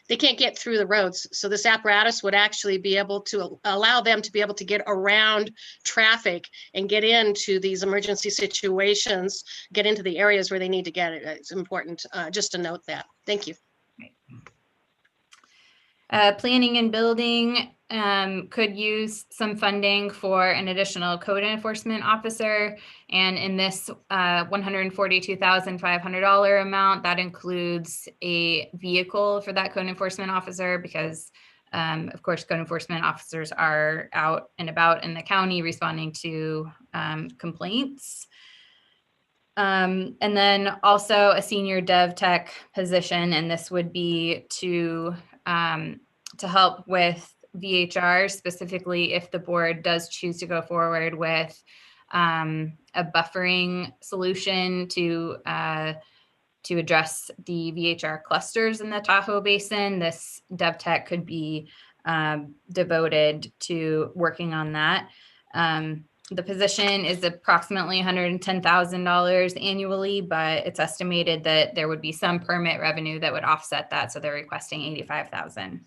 they can't get through the roads. So this apparatus would actually be able to allow them to be able to get around traffic and get into these emergency situations, get into the areas where they need to get it. It's important just to note that. Thank you. Planning and building could use some funding for an additional code enforcement officer. And in this $142,500 amount, that includes a vehicle for that code enforcement officer because, of course, code enforcement officers are out and about in the county responding to complaints. And then also a senior dev tech position, and this would be to help with VHR, specifically if the board does choose to go forward with a buffering solution to address the VHR clusters in the Tahoe Basin. This dev tech could be devoted to working on that. The position is approximately $110,000 annually, but it's estimated that there would be some permit revenue that would offset that. So they're requesting $85,000.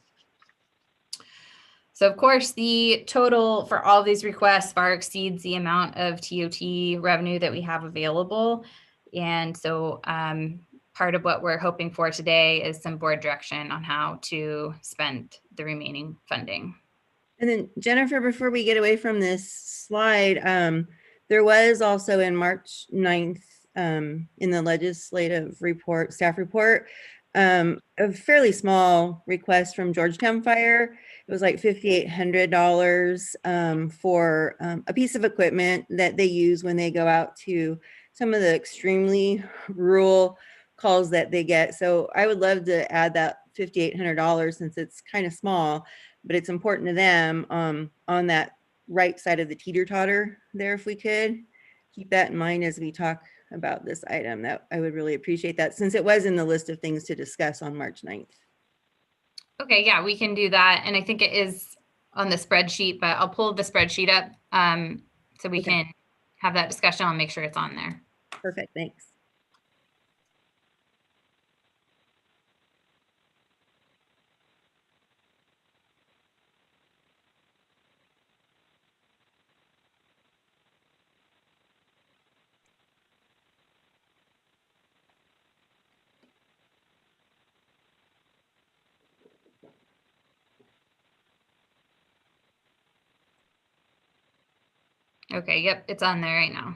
So of course, the total for all of these requests far exceeds the amount of TOT revenue that we have available. And so part of what we're hoping for today is some board direction on how to spend the remaining funding. And then Jennifer, before we get away from this slide, there was also in March 9th in the legislative report, staff report, a fairly small request from Georgetown Fire. It was like $5,800 for a piece of equipment that they use when they go out to some of the extremely rural calls that they get. So I would love to add that $5,800 since it's kind of small, but it's important to them on that right side of the teeter-totter there. If we could keep that in mind as we talk about this item, that I would really appreciate that, since it was in the list of things to discuss on March 9th. Okay, yeah, we can do that. And I think it is on the spreadsheet, but I'll pull the spreadsheet up so we can have that discussion. I'll make sure it's on there. Perfect, thanks. Okay, yep, it's on there right now.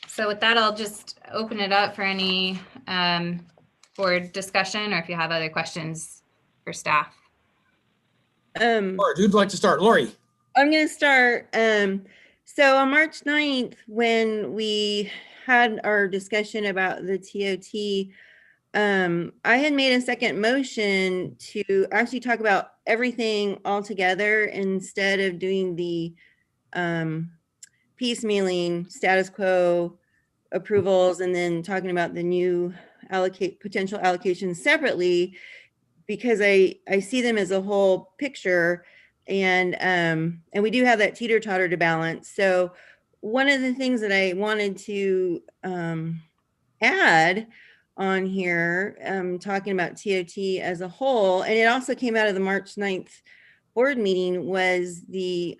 So with that, I'll just open it up for any board discussion, or if you have other questions for staff. Lori, who'd like to start? Lori. I'm going to start. So on March 9th, when we had our discussion about the TOT, I had made a second motion to actually talk about everything all together instead of doing the piecemealing status quo approvals and then talking about the new potential allocations separately, because I see them as a whole picture, and we do have that teeter-totter to balance. So one of the things that I wanted to add on here, talking about TOT as a whole, and it also came out of the March 9th board meeting, was the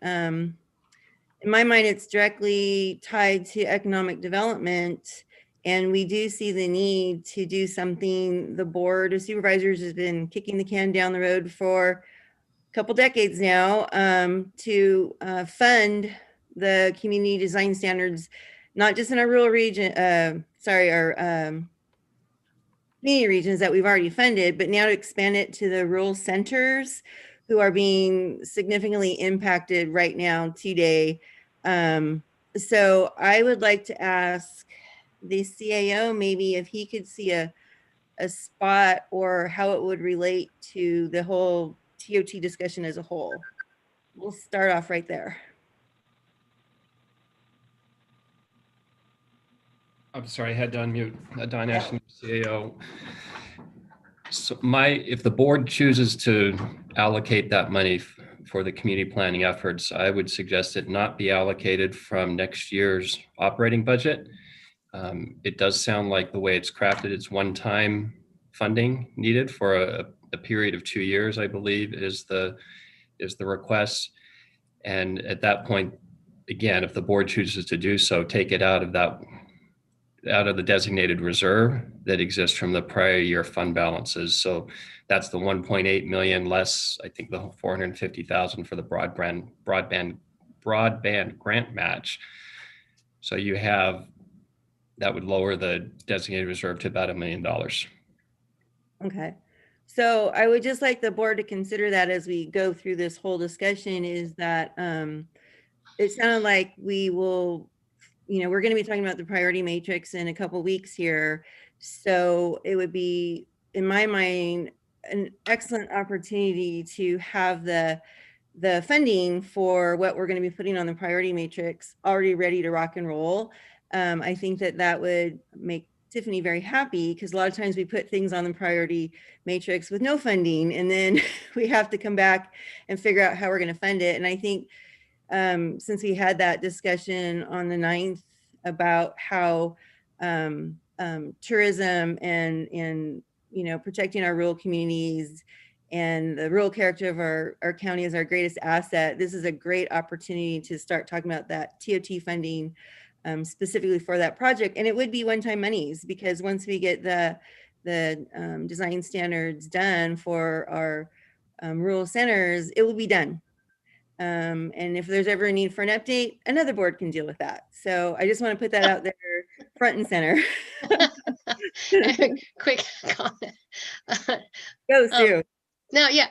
in my mind, it's directly tied to economic development. And we do see the need to do something. The Board of Supervisors has been kicking the can down the road for a couple decades now, to fund the community design standards, not just in our rural region, our community regions that we've already funded, but now to expand it to the rural centers who are being significantly impacted right now today. So I would like to ask the CAO maybe if he could see a spot or how it would relate to the whole TOT discussion as a whole. We'll start off right there. I'm sorry, I had to unmute. Don Ashton, CAO. So if the board chooses to allocate that money for the community planning efforts, I would suggest it not be allocated from next year's operating budget. It does sound like the way it's crafted, it's one-time funding needed for a period of 2 years, I believe, is the request. And at that point, again, if the board chooses to do so, take it out of the designated reserve that exists from the prior year fund balances. So that's the 1.8 million less, I think, the 450,000 for the broadband grant match. So that would lower the designated reserve to about $1 million. Okay. So I would just like the board to consider that as we go through this whole discussion, is that it sounded like we will, we're going to be talking about the priority matrix in a couple of weeks here. So it would be, in my mind, an excellent opportunity to have the funding for what we're going to be putting on the priority matrix already ready to rock and roll. I think that would make Tiffany very happy, because a lot of times we put things on the priority matrix with no funding, and then we have to come back and figure out how we're going to fund it. And I think since we had that discussion on the 9th about how tourism and protecting our rural communities and the rural character of our county is our greatest asset, this is a great opportunity to start talking about that TOT funding specifically for that project. And it would be one-time monies, because once we get the design standards done for our rural centers, it will be done. And if there's ever a need for an update, another board can deal with that. So I just want to put that out there front and center. Quick comment. Go, Sue. No, yeah,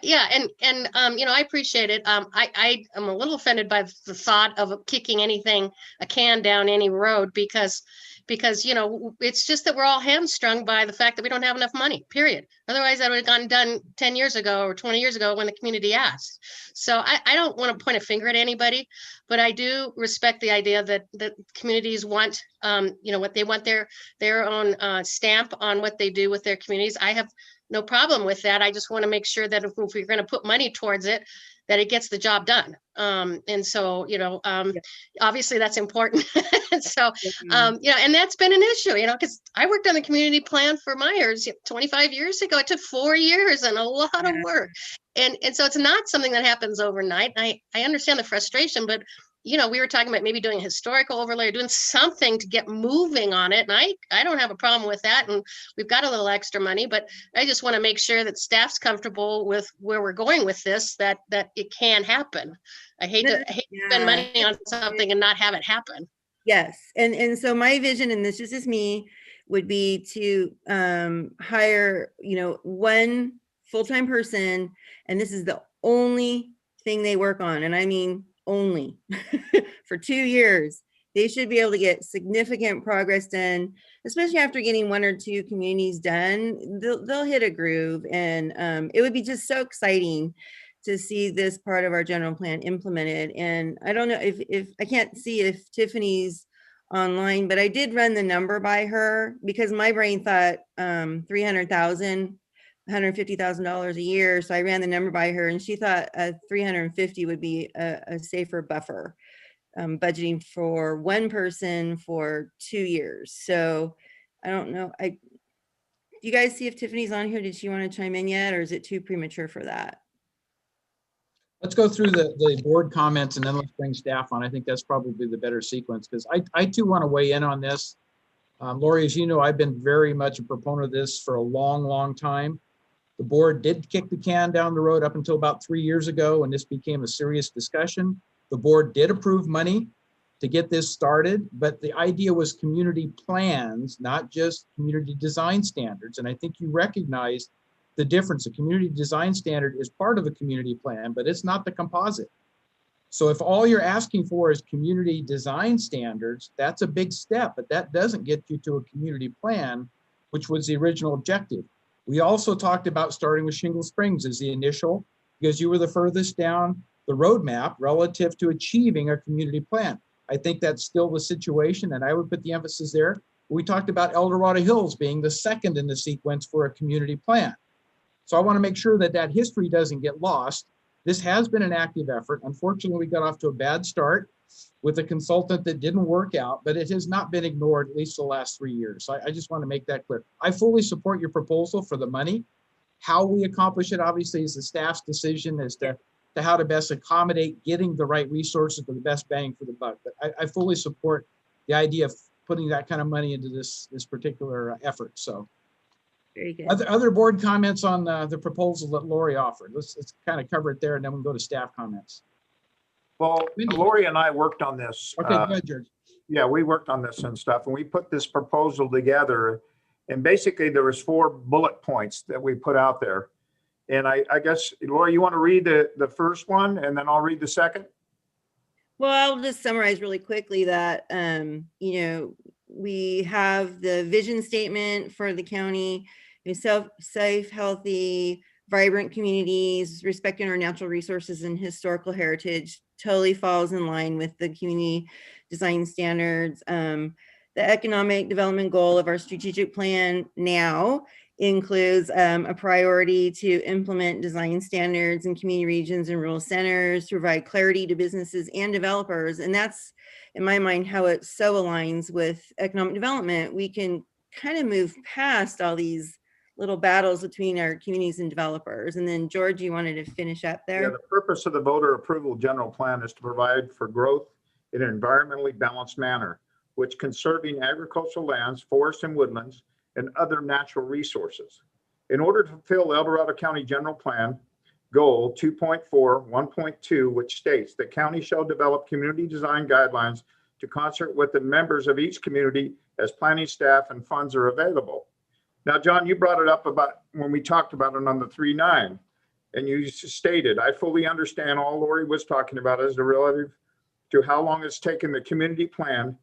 and I appreciate it. I am a little offended by the thought of kicking a can down any road, because it's just that we're all hamstrung by the fact that we don't have enough money, period. Otherwise, that would have gotten done 10 years ago or 20 years ago when the community asked. So I don't want to point a finger at anybody, but I do respect the idea that communities want, what they want, their own stamp on what they do with their communities. I have no problem with that. I just want to make sure that if we're going to put money towards it, that it gets the job done. And so, obviously that's important. So, and that's been an issue, because I worked on the community plan for Myers 25 years ago. It took 4 years and a lot of work. And so it's not something that happens overnight. I understand the frustration, but we were talking about maybe doing a historical overlay, or doing something to get moving on it. And I don't have a problem with that. And we've got a little extra money, but I just want to make sure that staff's comfortable with where we're going with this, that it can happen. I hate to spend money on something and not have it happen. Yes. And so my vision, and this is just me, would be to hire, one full-time person. And this is the only thing they work on. And I mean, only for 2 years. They should be able to get significant progress done, especially after getting 1 or 2 communities done. They'll hit a groove, and it would be just so exciting to see this part of our general plan implemented. And I don't know if I can't see if Tiffany's online, but I did run the number by her, because my brain thought $150,000 a year. So I ran the number by her, and she thought 350 would be a safer buffer, budgeting for one person for 2 years. So I don't know. You guys see if Tiffany's on here? Did she want to chime in yet, or is it too premature for that? Let's go through the board comments, and then let's bring staff on. I think that's probably the better sequence, because I too want to weigh in on this. Lori, as you know, I've been very much a proponent of this for a long, long time. The board did kick the can down the road up until about 3 years ago, when this became a serious discussion. The board did approve money to get this started, but the idea was community plans, not just community design standards. And I think you recognize the difference. A community design standard is part of a community plan, but it's not the composite. So if all you're asking for is community design standards, that's a big step, but that doesn't get you to a community plan, which was the original objective. We also talked about starting with Shingle Springs as the initial, because you were the furthest down the roadmap relative to achieving a community plan. I think that's still the situation, and I would put the emphasis there. We talked about El Dorado Hills being the second in the sequence for a community plan. So I want to make sure that that history doesn't get lost. This has been an active effort. Unfortunately, we got off to a bad start with a consultant that didn't work out, but it has not been ignored at least the last 3 years. So I just want to make that clear. I fully support your proposal for the money. How we accomplish it, obviously, is the staff's decision as to how to best accommodate getting the right resources for the best bang for the buck. But I fully support the idea of putting that kind of money into this particular effort. So. Very good. Other board comments on the proposal that Lori offered. Let's kind of cover it there, and then we'll go to staff comments. Well, Lori and I worked on this. Okay, go ahead, George. Yeah, we worked on this and stuff, and we put this proposal together. And basically, there was 4 bullet points that we put out there. And I guess, Lori, you want to read the first one, and then I'll read the second? Well, I'll just summarize really quickly that, we have the vision statement for the county, safe, healthy, vibrant communities, respecting our natural resources and historical heritage, totally falls in line with the community design standards. The economic development goal of our strategic plan now includes a priority to implement design standards in community regions and rural centers to provide clarity to businesses and developers. And that's, in my mind, how it so aligns with economic development. We can kind of move past all these little battles between our communities and developers. And then George, you wanted to finish up there? Yeah, the purpose of the voter approval general plan is to provide for growth in an environmentally balanced manner which conserving agricultural lands, forests and woodlands, and other natural resources. In order to fulfill the El Dorado County General Plan Goal 2.4, 1.2, which states the county shall develop community design guidelines to concert with the members of each community as planning staff and funds are available. Now, John, you brought it up about when we talked about it on the 3.9, and you stated, I fully understand all Lori was talking about as the relative to how long it's taken the community plan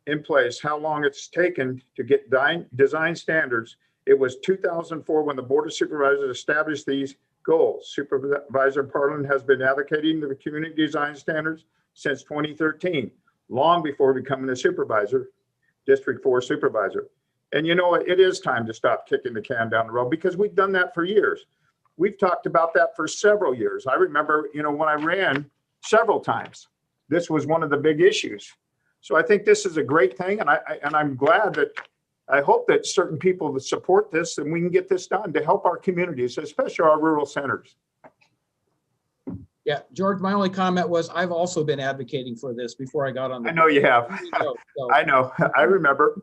in place, how long it's taken to get design standards. It was 2004 when the Board of Supervisors established these goals. Supervisor Parlin has been advocating the community design standards since 2013, long before becoming a supervisor, District 4 supervisor. And you know, it is time to stop kicking the can down the road because we've done that for years. We've talked about that for several years. I remember, you know, when I ran several times, this was one of the big issues. So I think this is a great thing. And I'm glad that I hope that certain people that support this and we can get this done to help our communities, especially our rural centers. Yeah, George, my only comment was I've also been advocating for this before I got on. I know you have. I know. I remember.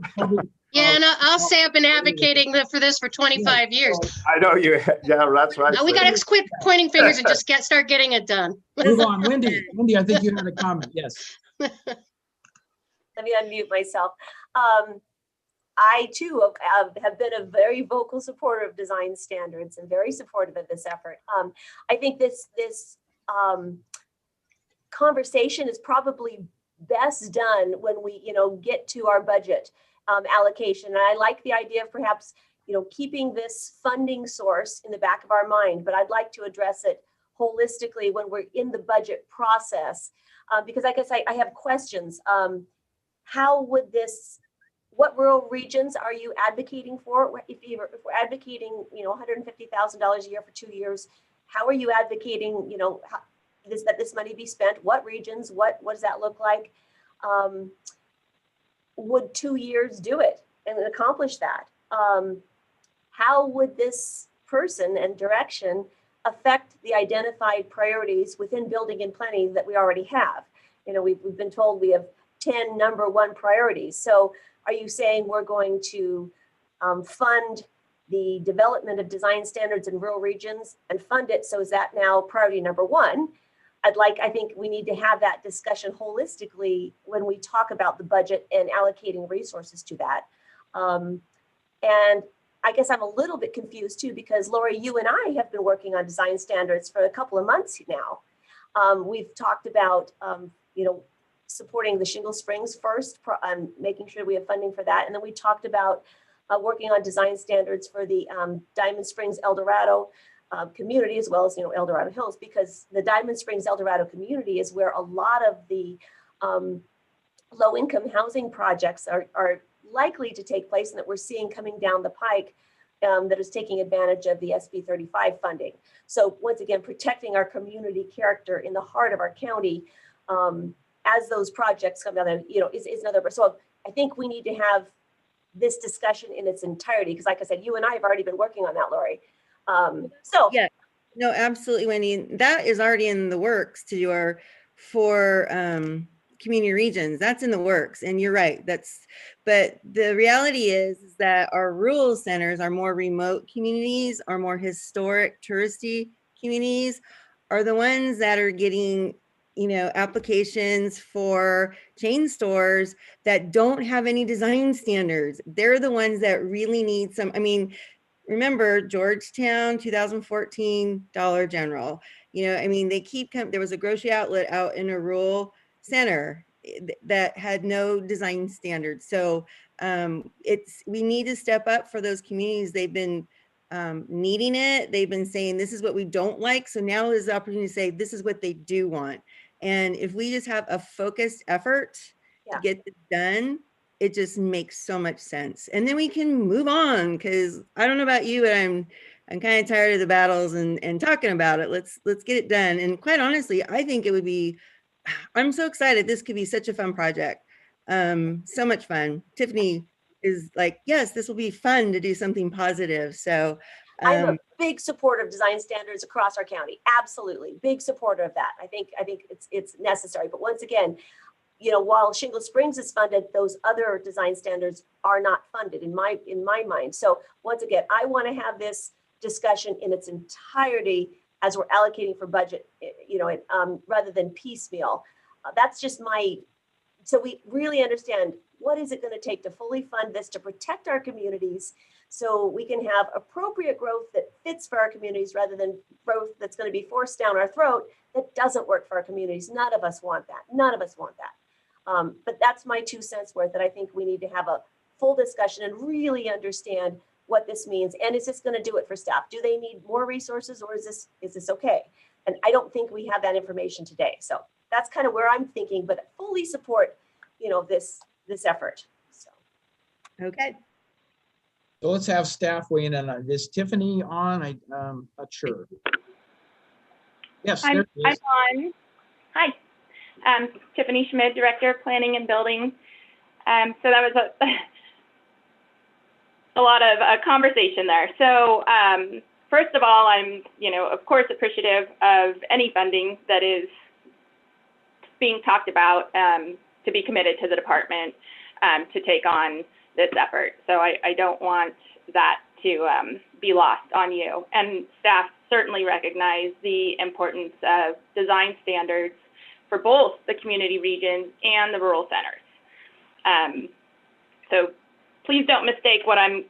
Yeah, and I'll say I've been advocating for this for 25 years. I know you. Yeah, that's right. We got to quit pointing fingers and just start getting it done. Move on, Wendy. Wendy, I think you had a comment. Yes. Let me unmute myself. I too have been a very vocal supporter of design standards and very supportive of this effort. I think this conversation is probably best done when we, get to our budget allocation. And I like the idea of perhaps, keeping this funding source in the back of our mind, but I'd like to address it holistically when we're in the budget process, because I guess I have questions. How would what rural regions are you advocating for? If we're advocating, $150,000 a year for 2 years, how are you advocating, that this money be spent? What regions? What does that look like? Would 2 years do it and accomplish that? How would this person and direction affect the identified priorities within building and planning that we already have? We've been told we have 10 number one priorities. So are you saying we're going to fund the development of design standards in rural regions and fund it? So is that now priority number one? I think we need to have that discussion holistically when we talk about the budget and allocating resources to that. And I guess I'm a little bit confused too, because Lori, you and I have been working on design standards for a couple of months now. We've talked about, supporting the Shingle Springs first, making sure we have funding for that. And then we talked about working on design standards for the Diamond Springs, El Dorado community, as well as, El Dorado Hills, because the Diamond Springs, El Dorado community is where a lot of the low-income housing projects are likely to take place, and that we're seeing coming down the pike that is taking advantage of the SB 35 funding. So once again, protecting our community character in the heart of our county as those projects come down, is another. So I think we need to have this discussion in its entirety, because like I said, you and I have already been working on that, Lori. Yeah, no, absolutely, Wendy. That is already in the works to do for community regions. That's in the works, and you're right. But the reality is that our rural centers, our more remote communities, our more historic touristy communities, are the ones that are getting applications for chain stores that don't have any design standards. They're the ones that really need some. Remember Georgetown, 2014, Dollar General. They keep coming. There was a grocery outlet out in a rural center that had no design standards. So we need to step up for those communities. They've been needing it. They've been saying, this is what we don't like. So now is the opportunity to say, this is what they do want. And if we just have a focused effort to get this done, it just makes so much sense. And then we can move on, because I don't know about you, but I'm kind of tired of the battles and talking about it. Let's get it done. And quite honestly, I think it would be, I'm so excited. This could be such a fun project. So much fun. Tiffany is like, yes, this will be fun to do something positive. So I'm a big supporter of design standards across our county. Absolutely. Big supporter of that. I think it's necessary. But once again, while Shingle Springs is funded, those other design standards are not funded in my mind. So once again, I want to have this discussion in its entirety as we're allocating for budget, rather than piecemeal. That's just so we really understand what is it going to take to fully fund this to protect our communities so we can have appropriate growth that fits for our communities rather than growth that's going to be forced down our throat that doesn't work for our communities. None of us want that. None of us want that. But that's my 2 cents worth, that I think we need to have a full discussion and really understand what this means. And is this going to do it for staff? Do they need more resources, or is this okay? And I don't think we have that information today. So that's kind of where I'm thinking, but fully support, this effort. So. Okay. So let's have staff weigh in on. Is Tiffany on? I'm not sure. Yes, there I'm on. Hi, Tiffany Schmid, Director of Planning and Building. So that was a lot of conversation there. So first of all, I'm, of course, appreciative of any funding that is being talked about to be committed to the department to take on this effort. So I don't want that to be lost on you. And staff certainly recognize the importance of design standards for both the community regions and the rural centers. So please don't mistake what I'm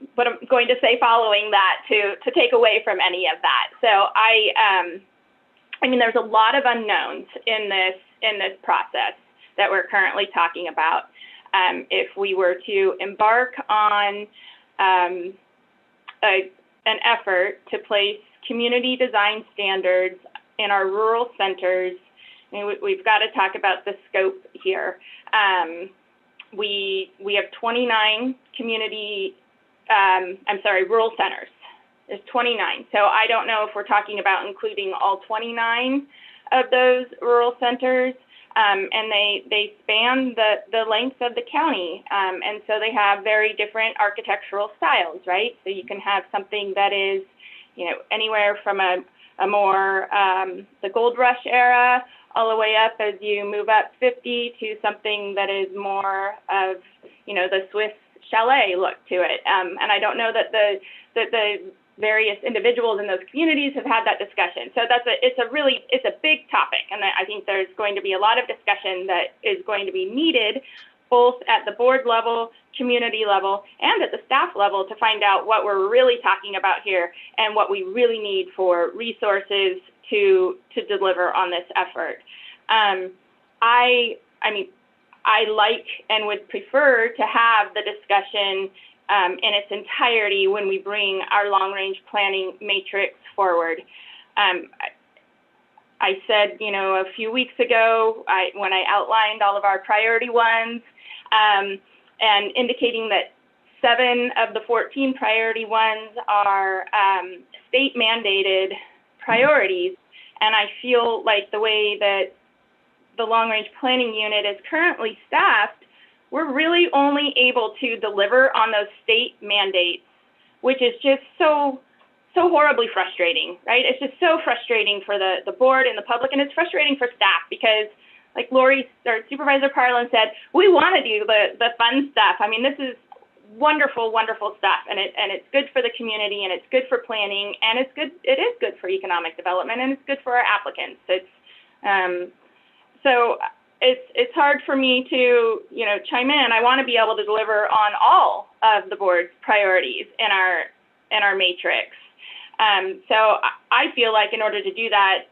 going to say following that to take away from any of that. So I mean, there's a lot of unknowns in this process that we're currently talking about. If we were to embark on an effort to place community design standards in our rural centers, I mean, we've got to talk about the scope here. We have 29 rural centers. There's 29. So I don't know if we're talking about including all 29 of those rural centers. And they span the length of the county. And so they have very different architectural styles, right? So you can have something that is, anywhere from a more, the Gold Rush era, all the way up as you move up 50 to something that is more of, the Swiss chalet look to it. And I don't know that the various individuals in those communities have had that discussion. So it's a big topic. And I think there's going to be a lot of discussion that is going to be needed both at the board level, community level, and at the staff level to find out what we're really talking about here and what we really need for resources to deliver on this effort. I like and would prefer to have the discussion in its entirety when we bring our long-range planning matrix forward. I said, a few weeks ago, when I outlined all of our priority ones, and indicating that 7 of the 14 priority ones are state mandated priorities. And I feel like the way that the long-range planning unit is currently staffed, we're really only able to deliver on those state mandates, which is just so horribly frustrating, right? It's just so frustrating for the board and the public, and it's frustrating for staff because, like Lori or Supervisor Parlin said, we want to do the fun stuff. I mean, this is wonderful, wonderful stuff, and it's good for the community, and it's good for planning, and it is good for economic development, and it's good for our applicants. So it's hard for me to, chime in. I want to be able to deliver on all of the board's priorities in our matrix. So I feel like in order to do that,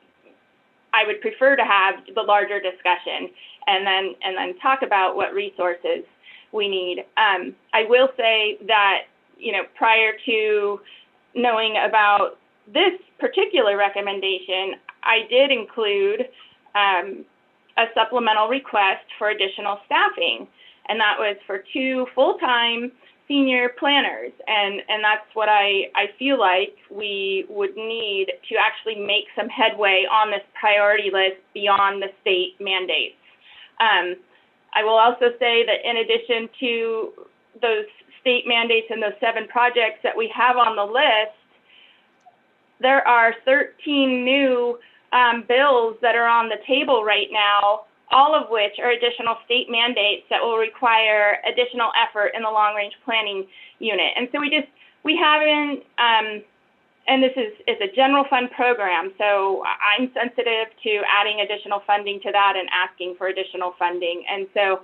I would prefer to have the larger discussion and then talk about what resources we need. I will say that, prior to knowing about this particular recommendation, I did include a supplemental request for additional staffing, and that was for 2 full-time senior planners, and that's what I feel like we would need to actually make some headway on this priority list beyond the state mandates. I will also say that in addition to those state mandates and those 7 projects that we have on the list, there are 13 new bills that are on the table right now, all of which are additional state mandates that will require additional effort in the long range planning unit. And so we haven't, and this is a general fund program, so I'm sensitive to adding additional funding to that and asking for additional funding. And so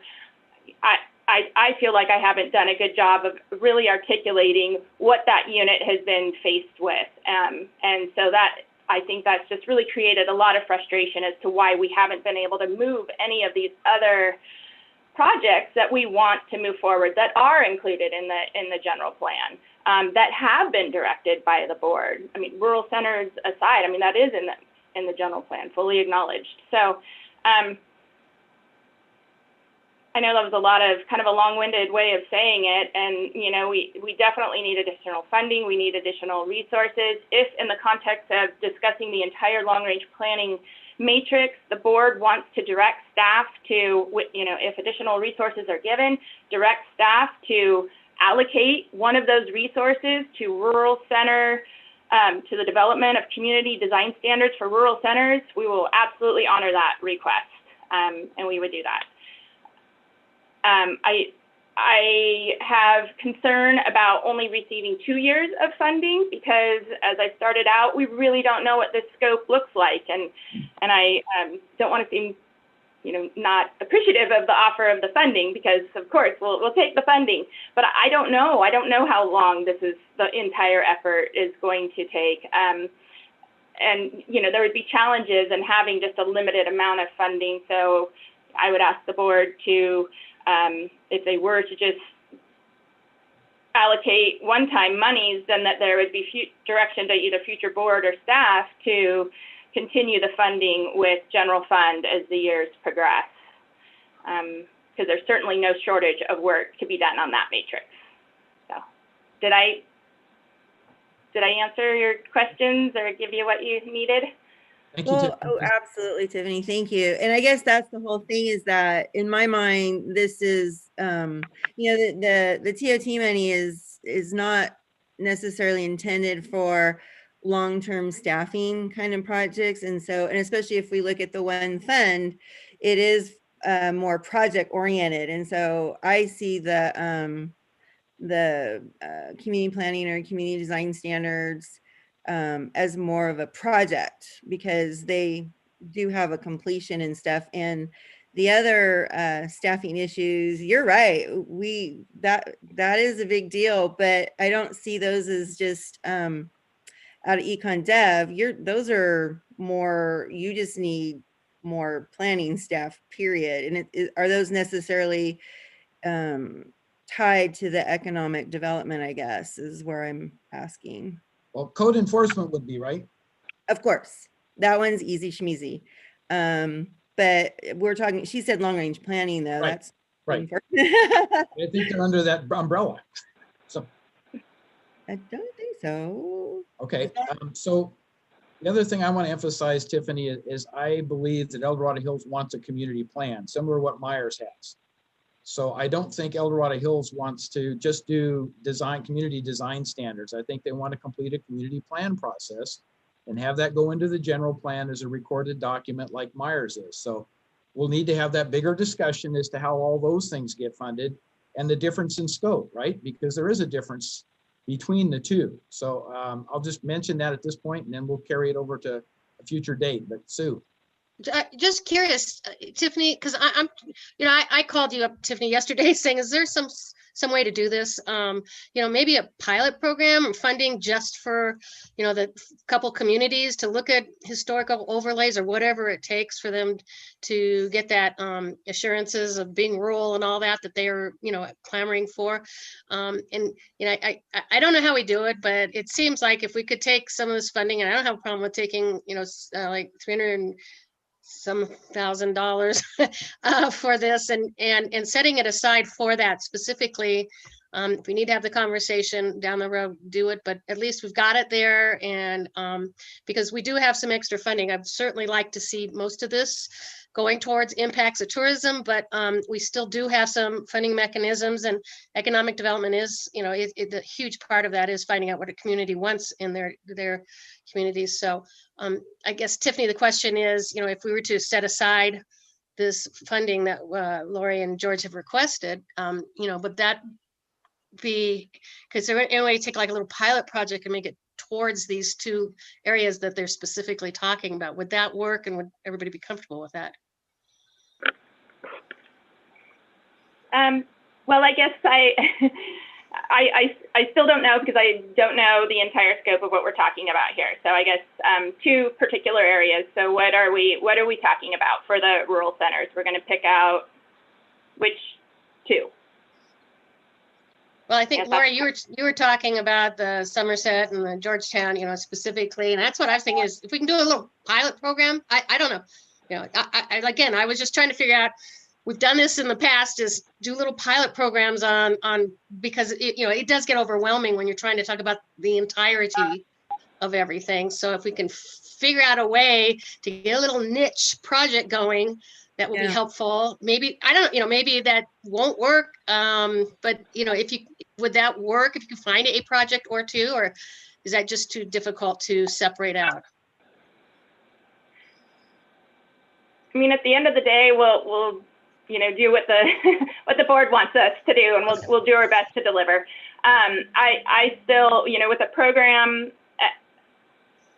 I feel like I haven't done a good job of really articulating what that unit has been faced with. And so that, I think that's just really created a lot of frustration as to why we haven't been able to move any of these other projects that we want to move forward that are included in the general plan, that have been directed by the board. I mean, rural centers aside, I mean, that is in the general plan, fully acknowledged. So I know that was a lot of kind of a long-winded way of saying it, and you know, we definitely need additional funding. We need additional resources. If in the context of discussing the entire long-range planning matrix, the board wants to direct staff to, you know, if additional resources are given, direct staff to allocate one of those resources to rural center, to the development of community design standards for rural centers, we will absolutely honor that request, and we would do that. I have concern about only receiving 2 years of funding because, as I started out, we really don't know what this scope looks like, and I don't want to seem, you know, not appreciative of the offer of the funding, because of course we'll take the funding, but I don't know how long the entire effort is going to take, and you know, there would be challenges in having just a limited amount of funding. So I would ask the board to, if they were to just allocate one-time monies, then that there would be direction to either future board or staff to continue the funding with general fund as the years progress. Because there's certainly no shortage of work to be done on that matrix. So did I answer your questions or give you what you needed? Thank you, Well, Tiffany. oh, absolutely, Tiffany. Thank you. And I guess that's the whole thing, is that in my mind, this is, you know, the TOT money is not necessarily intended for long-term staffing kind of projects. And so, and especially if we look at the one fund, it is more project oriented. And so I see the community planning or community design standards as more of a project, because they do have a completion and stuff. And the other staffing issues, you're right, that is a big deal, but I don't see those as just out of econ dev. Those are more, you just need more planning staff, period. And are those necessarily tied to the economic development, I guess, is where I'm asking. Well, code enforcement would be, right? Of course, that one's easy schmeezy. But we're talking, she said long range planning though. Right. That's Right. I think they're under that umbrella. So I don't think so. okay, so the other thing I want to emphasize, Tiffany, is I believe that El Dorado Hills wants a community plan, similar to what Myers has. So I don't think El Dorado Hills wants to just do community design standards. I think they want to complete a community plan process and have that go into the general plan as a recorded document like Myers is. So we'll need to have that bigger discussion as to how all those things get funded and the difference in scope, right? Because there is a difference between the two. So I'll just mention that at this point, and then we'll carry it over to a future date. But Sue. Just curious, Tiffany, because I'm, you know, I called you up, Tiffany, yesterday saying, is there some way to do this? You know, maybe a pilot program or funding just for, you know, the couple communities to look at historical overlays or whatever it takes for them to get that assurances of being rural and all that they are, you know, clamoring for. And, you know, I don't know how we do it, but it seems like if we could take some of this funding, and I don't have a problem with taking, you know, like $300,000 for this and setting it aside for that specifically. If we need to have the conversation down the road, do it, but at least we've got it there. And because we do have some extra funding, I'd certainly like to see most of this going towards impacts of tourism, but we still do have some funding mechanisms, and economic development is, you know, the huge part of that is finding out what a community wants in their communities. So I guess, Tiffany, the question is, you know, if we were to set aside this funding that Lori and George have requested, but that be, because they're going to take like a little pilot project and make it towards these two areas that they're specifically talking about. Would that work, and would everybody be comfortable with that? Well, I guess I still don't know, because I don't know the entire scope of what we're talking about here. So I guess two particular areas. So what are we talking about for the rural centers? We're going to pick out which two? Well, I think, Laura, you were talking about the Somerset and the Georgetown, specifically, and that's what I was thinking is if we can do a little pilot program. I don't know, again, I was just trying to figure out. We've done this in the past, is do little pilot programs on because it does get overwhelming when you're trying to talk about the entirety of everything. So if we can figure out a way to get a little niche project going, that would be helpful. Maybe, I don't, maybe that won't work. But would that work if you could find a project or two, or is that just too difficult to separate out? I mean, at the end of the day, we'll do what the what the board wants us to do, and we'll do our best to deliver. I still, with a program,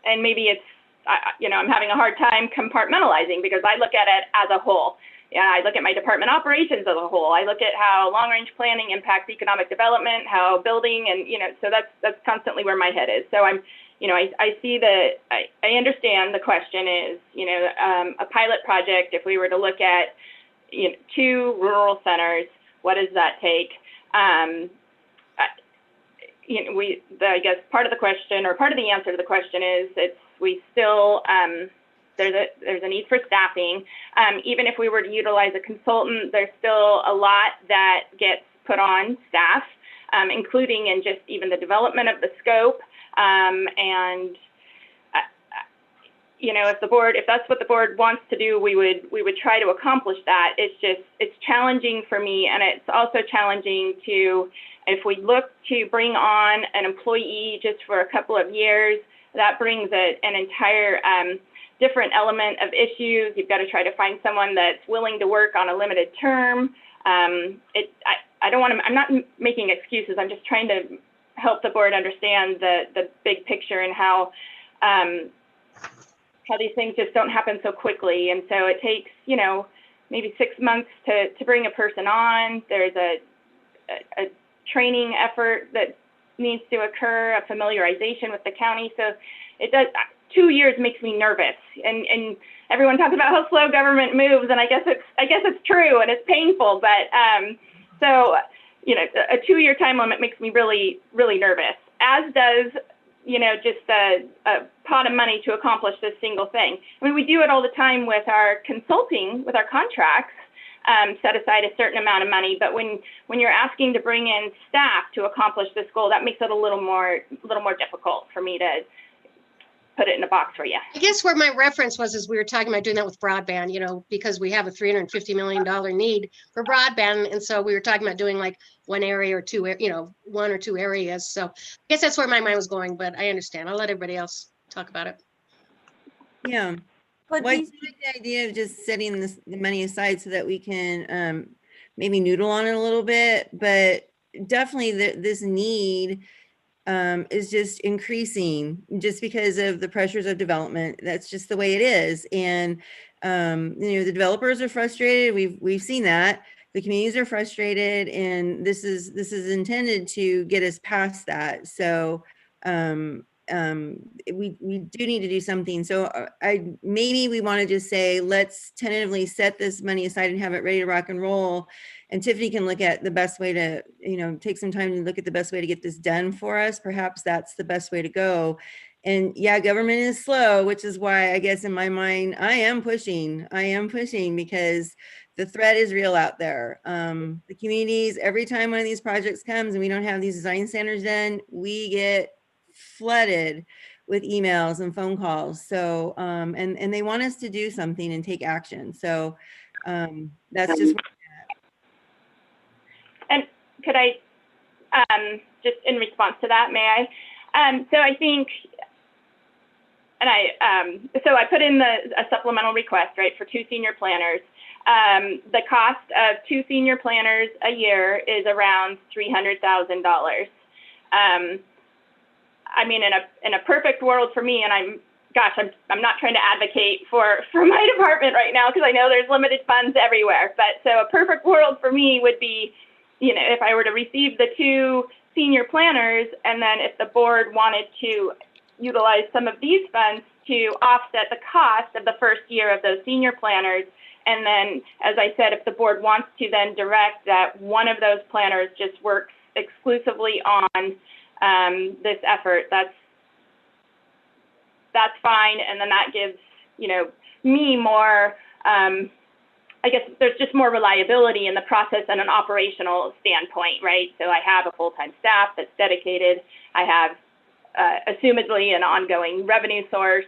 and maybe it's, I'm having a hard time compartmentalizing, because I look at it as a whole. I look at my department operations as a whole. I look at how long-range planning impacts economic development, how building, and so that's constantly where my head is. So I'm, I see I understand the question is, a pilot project. If we were to look at, two rural centers, what does that take? I guess part of the question, or part of the answer to the question is we still, there's a need for staffing. Even if we were to utilize a consultant, there's still a lot that gets put on staff, including in just even the development of the scope. And if that's what the board wants to do, we would try to accomplish that. It's challenging for me, and it's also challenging if we look to bring on an employee just for a couple of years, that brings an entire different element of issues. You've got to try to find someone that's willing to work on a limited term. I'm not making excuses. I'm just trying to help the board understand the big picture and how these things just don't happen so quickly. And so it takes, maybe 6 months to bring a person on. There's a training effort that needs to occur, a familiarization with the county. So it does. 2 years makes me nervous, and everyone talks about how slow government moves, and I guess it's true, and it's painful, but so a 2-year time limit makes me really, really nervous, as does just a pot of money to accomplish this single thing. I mean, we do it all the time with our consulting, with our contracts, set aside a certain amount of money, but when you're asking to bring in staff to accomplish this goal, that makes it a little more difficult for me to put it in a box for you. I guess where my reference was is we were talking about doing that with broadband, because we have a $350 million need for broadband. And so we were talking about doing like one area or two, one or two areas. So I guess that's where my mind was going, but I understand. I'll let everybody else talk about it. Yeah. But I like the idea of just setting the money aside so that we can maybe noodle on it a little bit, but definitely this need is just increasing just because of the pressures of development. That's just the way it is. And, the developers are frustrated. We've seen that. The communities are frustrated, and this is intended to get us past that. So we do need to do something. So maybe we want to just say, let's tentatively set this money aside and have it ready to rock and roll. And Tiffany can look at the best way to, take some time to look at the best way to get this done for us. Perhaps that's the best way to go. And yeah, government is slow, which is why I guess in my mind, I am pushing because the threat is real out there. The communities, every time one of these projects comes and we don't have these design standards done, we get flooded with emails and phone calls. So, and they want us to do something and take action. So that's just. And could I, just in response to that, may I? So I think, and so I put in a supplemental request, right, for 2 senior planners. The cost of 2 senior planners a year is around $300,000. I mean, in a perfect world for me, and I'm not trying to advocate for my department right now because I know there's limited funds everywhere. But so a perfect world for me would be, you know, if I were to receive the 2 senior planners, and then if the board wanted to utilize some of these funds to offset the cost of the first year of those senior planners. And then, as I said, if the board wants to then direct that one of those planners just works exclusively on this effort, that's fine. And then that gives, you know, me more, I guess there's just more reliability in the process and an operational standpoint, right? So I have a full-time staff that's dedicated. I have assumedly an ongoing revenue source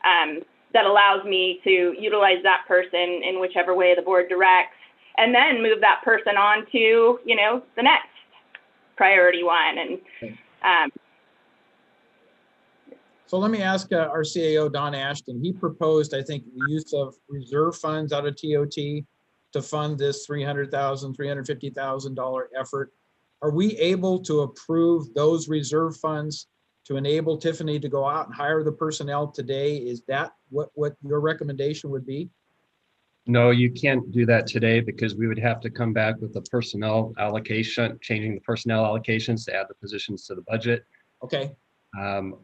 that allows me to utilize that person in whichever way the board directs, and then move that person on to, you know, the next priority one. And so let me ask our CAO, Don Ashton. He proposed, I think, the use of reserve funds out of TOT to fund this $300,000, $350,000 effort. Are we able to approve those reserve funds to enable Tiffany to go out and hire the personnel today? Is that what your recommendation would be? No, you can't do that today because we would have to come back with a personnel allocation, changing the personnel allocations to add the positions to the budget. Okay.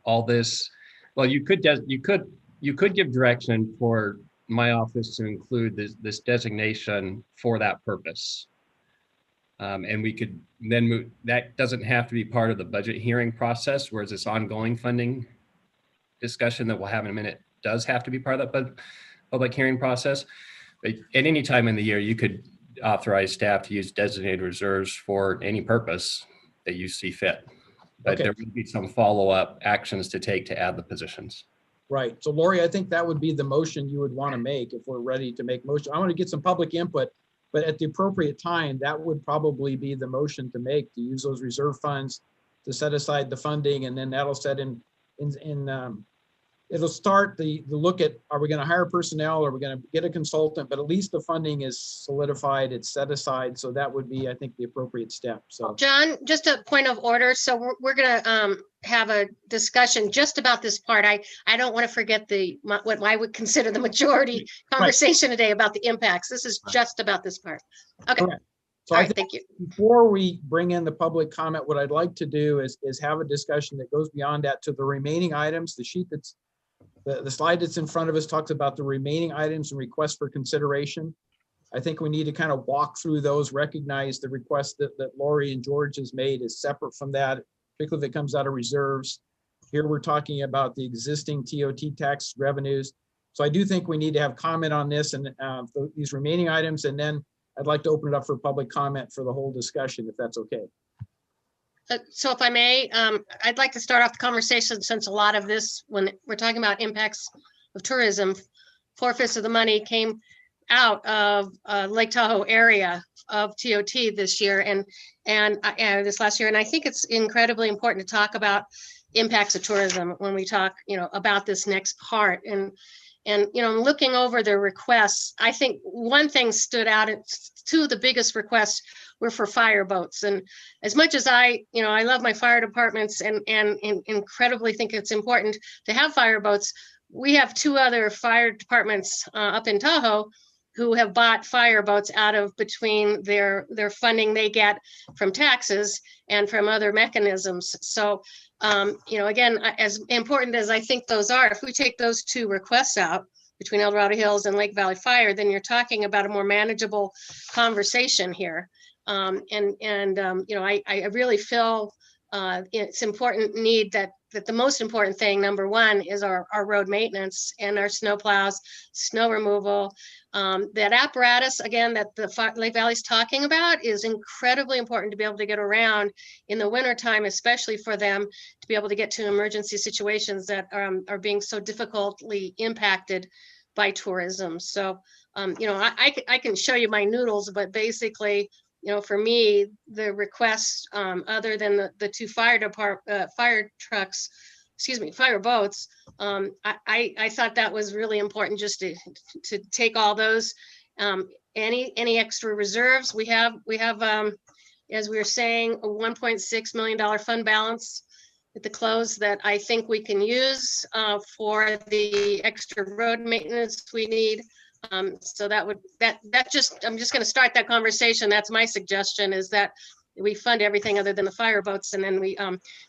All this, well, you could give direction for my office to include this designation for that purpose. And we could then move, that doesn't have to be part of the budget hearing process, whereas this ongoing funding discussion that we'll have in a minute does have to be part of that public hearing process. But at any time in the year, you could authorize staff to use designated reserves for any purpose that you see fit. But there would be some follow-up actions to take to add the positions. Right. So Lori, I think that would be the motion you would want to make if we're ready to make motion. I want to get some public input, but at the appropriate time, that would probably be the motion to make, to use those reserve funds to set aside the funding, and then that'll set it'll start the look at, are we going to hire personnel? Are we going to get a consultant? But at least the funding is solidified, it's set aside. So that would be, I think, the appropriate step. So John, just a point of order. So we're going to have a discussion just about this part. I don't want to forget what I would consider the majority conversation today about the impacts. This is just about this part. Okay. Correct. So all I right, think thank you. before we bring in the public comment, what I'd like to do is have a discussion that goes beyond that to the remaining items. The sheet that's the slide that's in front of us talks about the remaining items and requests for consideration. I think we need to kind of walk through those, recognize the request that Lori and George has made is separate from that, particularly if it comes out of reserves. Here we're talking about the existing TOT tax revenues. So I do think we need to have comment on this and these remaining items, and then I'd like to open it up for public comment for the whole discussion, if that's okay. So if I may, I'd like to start off the conversation, since a lot of this, when we're talking about impacts of tourism, 4/5 of the money came out of Lake Tahoe area of TOT this year and this last year. And I think it's incredibly important to talk about impacts of tourism when we talk, you know, about this next part. And you know, looking over the requests, I think one thing stood out. Two of the biggest requests were for fire boats. And as much as I love my fire departments and incredibly think it's important to have fire boats, we have 2 other fire departments up in Tahoe who have bought fire boats out of between their funding they get from taxes and from other mechanisms. So, you know, again, as important as I think those are, if we take those 2 requests out between El Dorado Hills and Lake Valley Fire, then you're talking about a more manageable conversation here. You know, I really feel it's important need that the most important thing, number one, is our road maintenance and our snow plows, snow removal. That apparatus, again, that the Lake Valley's talking about is incredibly important to be able to get around in the wintertime, especially for them to be able to get to emergency situations that are being so difficultly impacted by tourism. So, you know, I can show you my noodles, but basically, you know, for me, the requests, other than the 2 fire trucks, fire boats, I thought that was really important, just to take all those Any extra reserves, we have, as we were saying, a $1.6 million fund balance at the close that I think we can use for the extra road maintenance we need. So I'm just going to start that conversation. That's my suggestion, is that we fund everything other than the fire boats, and then we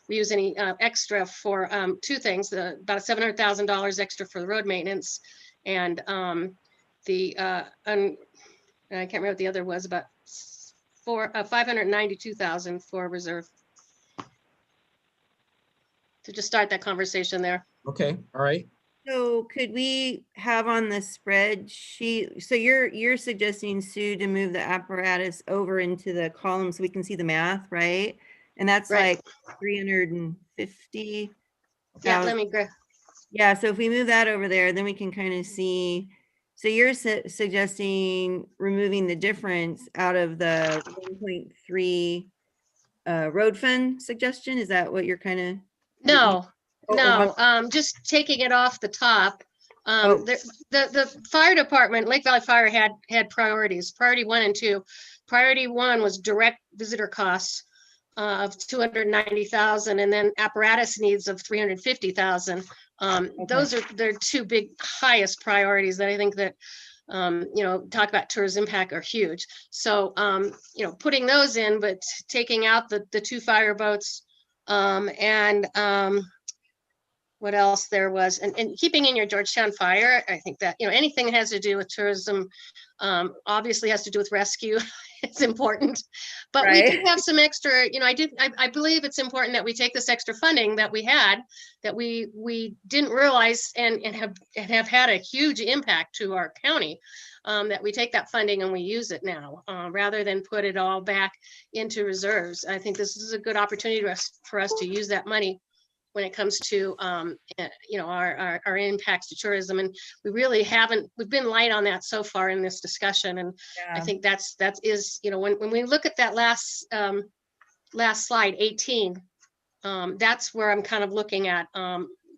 use any extra for two things: about $700,000 extra for the road maintenance, and I can't remember what the other was, about $592,000 for reserve. To just start that conversation there. Okay, all right. So could we have on the spreadsheet, so you're suggesting, Sue, to move the apparatus over into the column so we can see the math, right? And that's Right. like 350. Yeah, let me grab. Yeah, so if we move that over there, then we can kind of see. So you're suggesting removing the difference out of the 1.3 road fund suggestion? Is that what you're kind of? No, just taking it off the top. The fire department, Lake Valley Fire had priorities, priority 1 and 2. Priority 1 was direct visitor costs of 290,000, and then apparatus needs of 350,000. Those are their two big highest priorities that I think that talk about tourism impact are huge. So putting those in, but taking out the 2 fire boats, and what else there was, and keeping in your Georgetown fire. I think that anything that has to do with tourism obviously has to do with rescue. It's important, but right. We did have some extra, I believe it's important that we take this extra funding that we had, that we didn't realize and have had a huge impact to our county, that we take that funding and we use it now, rather than put it all back into reserves. I think this is a good opportunity for us to use that money when it comes to our impacts to tourism. And we really we've been light on that so far in this discussion. And I think that is when we look at that last slide 18, that's where I'm kind of looking at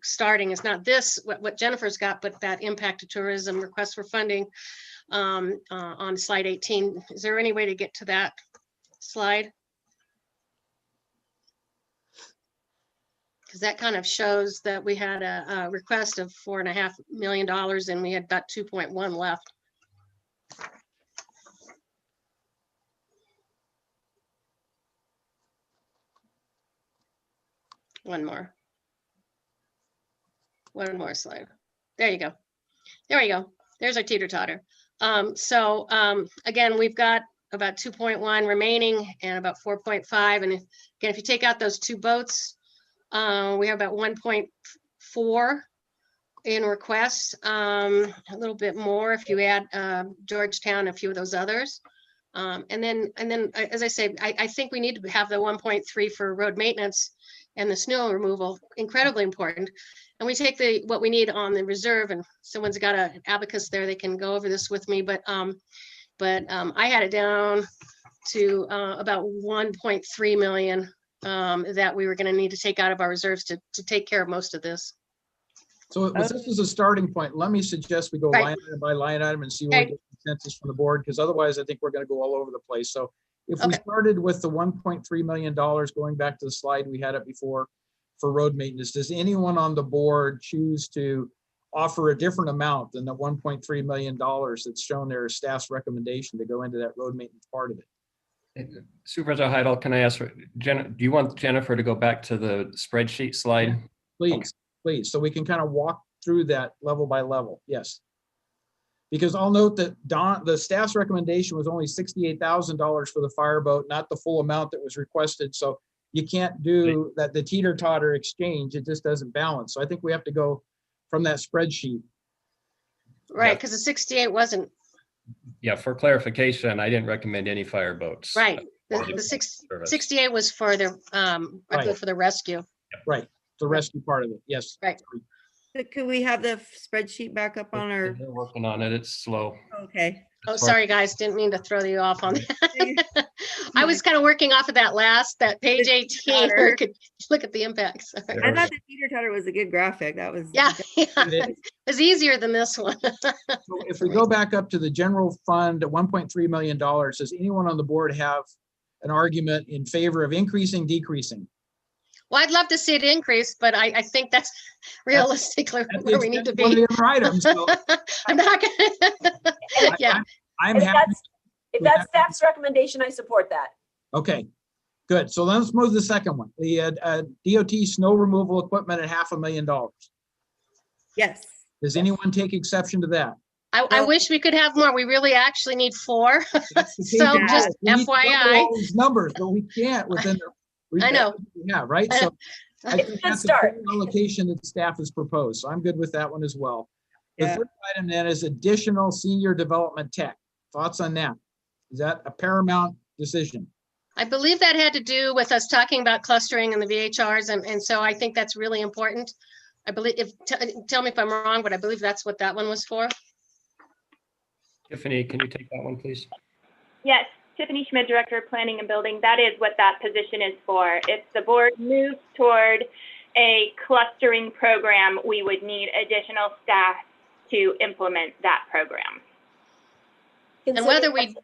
starting. It's not this what Jennifer's got, but that impact to tourism request for funding on slide 18. Is there any way to get to that slide? Because that kind of shows that we had a request of $4.5 million and we had about 2.1 left. One more slide. There you go. There we go. There's our teeter-totter. Again, we've got about 2.1 remaining and about 4.5. And again, if you take out those 2 boats, we have about 1.4 in requests, a little bit more if you add Georgetown, a few of those others. And then, as I say, I think we need to have the 1.3 for road maintenance and the snow removal, incredibly important. And we take what we need on the reserve, and someone's got an abacus there, they can go over this with me, but I had it down to about 1.3 million that we were going to need to take out of our reserves to take care of most of this. So this is a starting point. Let me suggest we go line item by line item and see where we get consensus from the board, because otherwise I think we're going to go all over the place. So if we started with the $1.3 million, going back to the slide we had it before for road maintenance, does anyone on the board choose to offer a different amount than the $1.3 million that's shown there as staff's recommendation to go into that road maintenance part of it? Supervisor Heidel, can I ask, do you want Jennifer to go back to the spreadsheet slide? Please, please, so we can kind of walk through that level by level. Yes. Because I'll note that the staff's recommendation was only $68,000 for the fireboat, not the full amount that was requested. So you can't do that, the teeter-totter exchange, it just doesn't balance. So I think we have to go from that spreadsheet. Right, because the 68 wasn't. Yeah, for clarification, I didn't recommend any fireboats. Right, the 68 was for the for the rescue. Right, the rescue part of it, yes. Right. Could we have the spreadsheet back up on our? They're working on it, it's slow. Okay. Oh, sorry, guys. Didn't mean to throw you off on that. I was kind of working off of that page 18. Where we could look at the impacts. Sorry. I thought the teeter-totter was a good graphic. That was Yeah, it was easier than this one. So if we go back up to the general fund at $1.3 million, does anyone on the board have an argument in favor of increasing, decreasing? Well, I'd love to see it increase, but I think that's realistically where we need to be. One of the other items. So I'm not gonna. Yeah. I'm And happy. if that's staff's recommendation, I support that. Okay, good. So let's move to the second one. The DOT snow removal equipment at $500,000. Yes. Does anyone take exception to that? I wish we could have more. We really actually need 4. So just We need to double FYI. all these numbers, but we can't within the. I know. Yeah, right. So I It's a think good that's the start. total allocation that staff has proposed. So I'm good with that one as well. The Yeah. third item then is additional senior development tech. Thoughts on that? Is that a paramount decision? I believe that had to do with us talking about clustering and the VHRs. And so I think that's really important. I believe tell me if I'm wrong, but I believe that's what that one was for. Tiffany, can you take that one, please? Yes, Tiffany Schmidt, Director of Planning and Building. That is what that position is for. If the board moves toward a clustering program, we would need additional staff to implement that program. And whether we,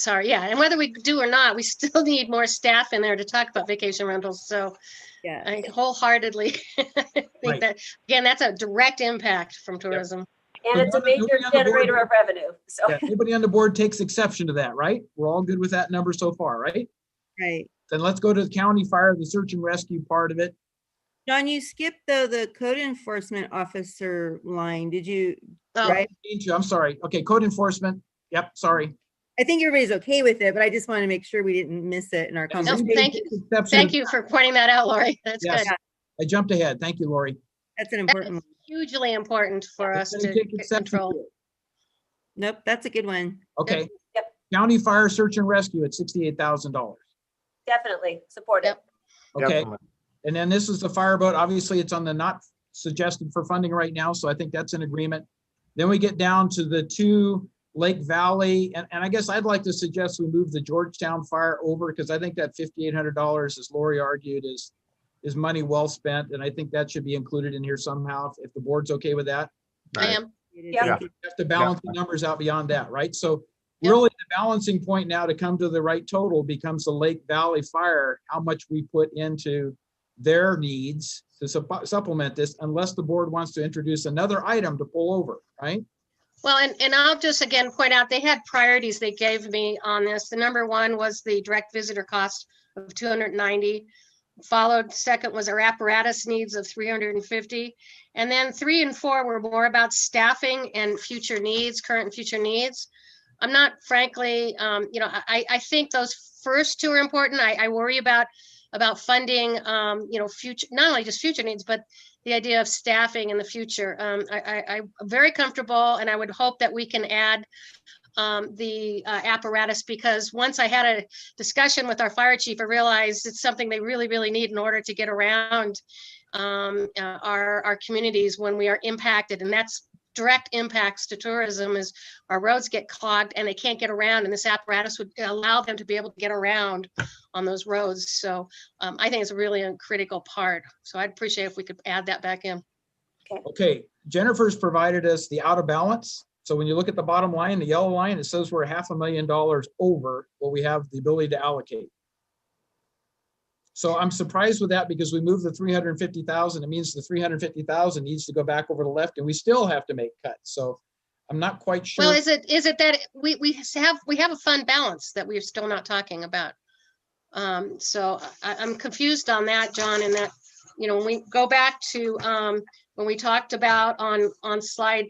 and whether we do or not, we still need more staff in there to talk about vacation rentals. So Yeah. I wholeheartedly think that, again, that's a direct impact from tourism. And it's a major generator of revenue. So Yeah, nobody on the board takes exception to that, right? We're all good with that number so far, right? Right. Then let's go to the county fire, the search and rescue part of it. John, you skipped though the code enforcement officer line. Did you? Oh. Right. I'm sorry. Okay, code enforcement. Yep, sorry. I think everybody's okay with it, but I just want to make sure we didn't miss it in our No, conversation. thank you for pointing that out, Lori. That's Yes. good. I jumped ahead. Thank you, Lori. That's an important one. Hugely important for us Let's to take get exception to control. it. Nope, that's a good one. Okay. Yep. County fire search and rescue at $68,000. definitely support it. Yep. Okay. Definitely. And then this is the fireboat. Obviously, it's on the not suggested for funding right now, so I think that's an agreement. Then we get down to the 2 Lake Valley, and I guess I'd like to suggest we move the Georgetown fire over because I think that $5,800, as Lori argued, is money well spent, and I think that should be included in here somehow if the board's okay with that. I am. Yeah. You have to balance the numbers out beyond that, right? So Yep. really the balancing point now to come to the right total becomes the Lake Valley Fire, how much we put into their needs to supplement this, unless the board wants to introduce another item to pull over, right? Well, and I'll just again point out, they had priorities they gave me on this. The number 1 was the direct visitor cost of 290. Followed, second was our apparatus needs of 350. And then 3 and 4 were more about staffing and future needs, current and future needs. I'm not, frankly, I think those first 2 are important. I worry about funding, future, not only just future needs, but the idea of staffing in the future. I'm very comfortable, and I would hope that we can add the apparatus, because once I had a discussion with our fire chief, I realized it's something they really, really need in order to get around our communities when we are impacted. And that's direct impacts to tourism, is our roads get clogged and they can't get around, and this apparatus would allow them to be able to get around on those roads. So I think it's really a critical part. So I'd appreciate if we could add that back in. Okay, Jennifer's provided us the out of balance. So when you look at the bottom line, the yellow line, it says we're $500,000 over what we have the ability to allocate. So I'm surprised with that because we moved the 350,000. It means the 350,000 needs to go back over to the left, and we still have to make cuts. So I'm not quite sure. Well, is it that we have a fund balance that we're still not talking about? So I'm confused on that, John, and that, when we go back to when we talked about on slide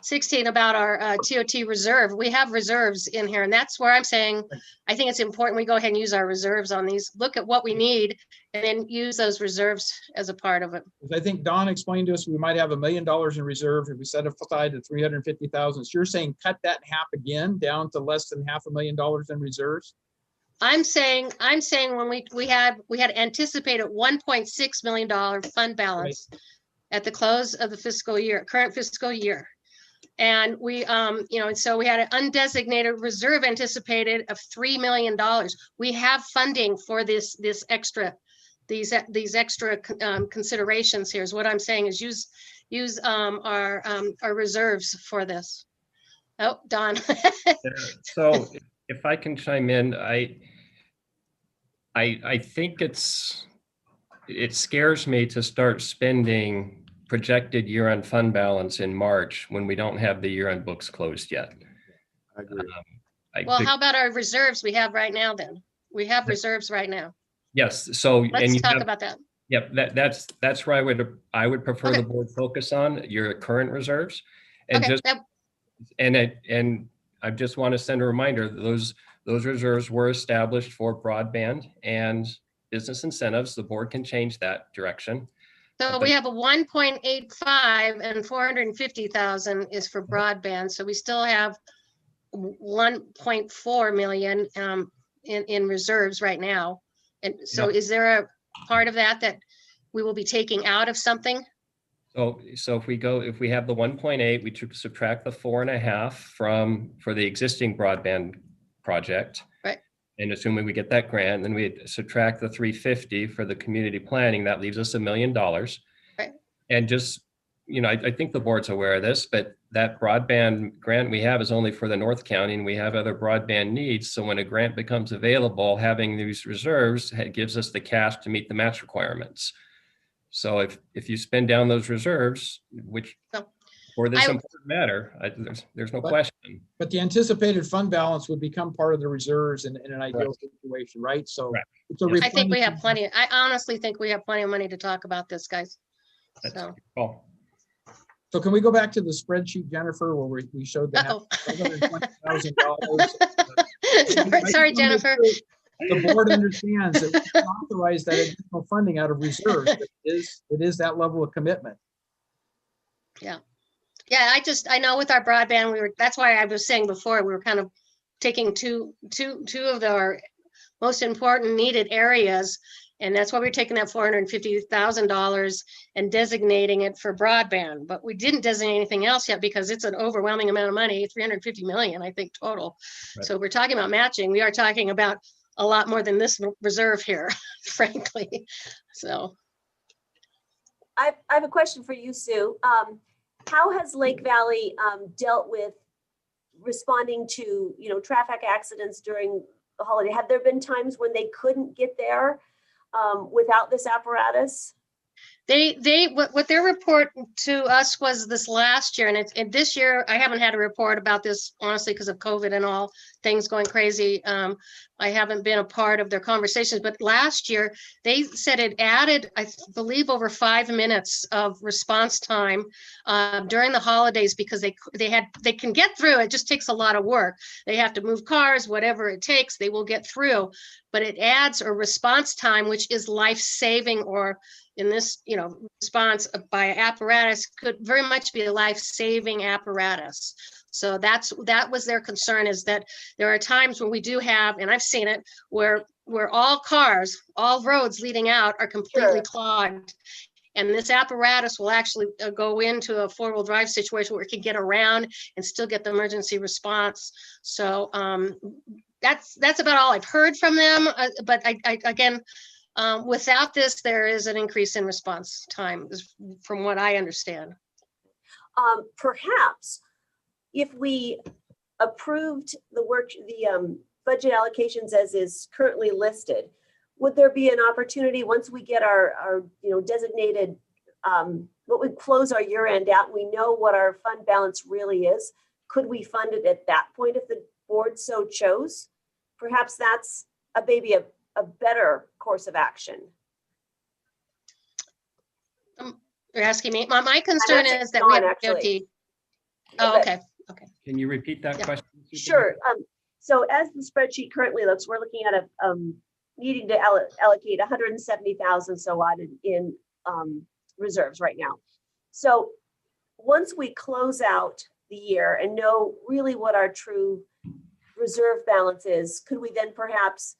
16 about our TOT reserve, we have reserves in here, and that's where I'm saying I think it's important we go ahead and use our reserves on these, look at what we need, and then use those reserves as a part of it. I think Don explained to us we might have $1 million in reserve if we set aside the 350,000. So you're saying cut that in half again, down to less than $500,000 in reserves? I'm saying when we had anticipated $1.6 million fund balance at the close of the fiscal year, current fiscal year. And we, so we had an undesignated reserve anticipated of $3 million. We have funding for these extra considerations here is what I'm saying is use our reserves for this. Oh, Don. So if I can chime in, I think it scares me to start spending projected year-end fund balance in March when we don't have the year-end books closed yet. I agree. Well, how about our reserves we have right now then? We have reserves right now. Yes, so Let's talk about that. Yep, that's where I would prefer the board focus on your current reserves. And and I just want to send a reminder that those reserves were established for broadband and business incentives. The board can change that direction. So we have a 1.85 and 450,000 is for broadband. So we still have 1.4 million in reserves right now. And so is there a part of that we will be taking out of something? So if we have the 1.8, we subtract the 4.5 for the existing broadband project. Right. And assuming we get that grant, then we subtract the 350 for the community planning, that leaves us $1 million. Right. And just, I think the board's aware of this, but that broadband grant we have is only for the North County, and we have other broadband needs. So when a grant becomes available, having these reserves gives us the cash to meet the match requirements. So if you spend down those reserves, which for this important matter, there's no question. But the anticipated fund balance would become part of the reserves in an ideal situation, right? So it's I think we have plenty. I honestly think we have plenty of money to talk about this, guys. That's cool. So can we go back to the spreadsheet, Jennifer, where we showed that $520,000? Sorry, Jennifer. The board understands that we can authorize that additional funding out of reserves. It is that level of commitment. Yeah. I know with our broadband, that's why I was saying before, we were kind of taking two of our most important needed areas. And that's why we're taking that $450,000 and designating it for broadband. But we didn't designate anything else yet because it's an overwhelming amount of money, 350 million, I think, total. Right. So we're talking about matching. We are talking about a lot more than this reserve here, frankly. So I have a question for you, Sue. How has Lake Valley dealt with responding to traffic accidents during the holiday? Have there been times when they couldn't get there without this apparatus? What their report to us was this last year, and this year I haven't had a report about this honestly because of COVID and all things going crazy. I haven't been a part of their conversations, but last year they said it added, I believe, over 5 minutes of response time during the holidays because they can get through. It just takes a lot of work. They have to move cars, whatever it takes, they will get through. But it adds a response time, which is life-saving, or in this, response by apparatus could very much be a life-saving apparatus. So that was their concern, is that there are times when we do have, and I've seen it, where all roads leading out are completely clogged. And this apparatus will actually go into a four-wheel drive situation where it can get around and still get the emergency response. So that's about all I've heard from them. But I again, without this, there is an increase in response time, from what I understand. Perhaps if we approved the budget allocations as is currently listed, would there be an opportunity once we get our designated, what would close our year end out, we know what our fund balance really is, could we fund it at that point if the board so chose? Perhaps that's maybe a better course of action. You're asking me? My concern is that we have DOT. Oh, okay. Okay. Can you repeat that question? Sure. So as the spreadsheet currently looks, we're looking at a needing to allocate 170,000 so odd in reserves right now. So once we close out the year and know really what our true reserve balance is, could we then perhaps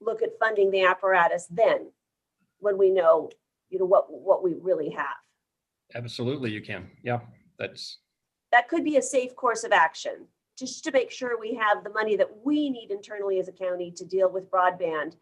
look at funding the apparatus then, when we know what we really have? Absolutely, you can. Yeah, that could be a safe course of action, just to make sure we have the money that we need internally as a county to deal with broadband.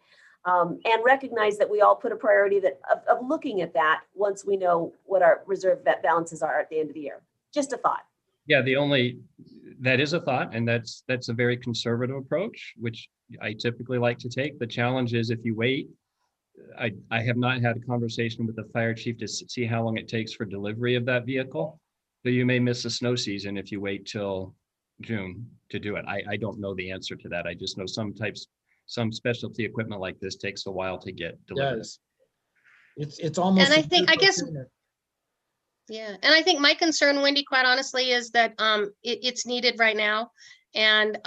And recognize that we all put a priority of looking at that once we know what our reserve balances are at the end of the year. Just a thought. Yeah, that is a thought, and that's a very conservative approach, which I typically like to take. The challenge is if you wait, I have not had a conversation with the fire chief to see how long it takes for delivery of that vehicle. So you may miss a snow season if you wait till June to do it. I don't know the answer to that. I just know some specialty equipment like this takes a while to get delivered. It's almost. And I think my concern, Wendy, quite honestly, is that it's needed right now. And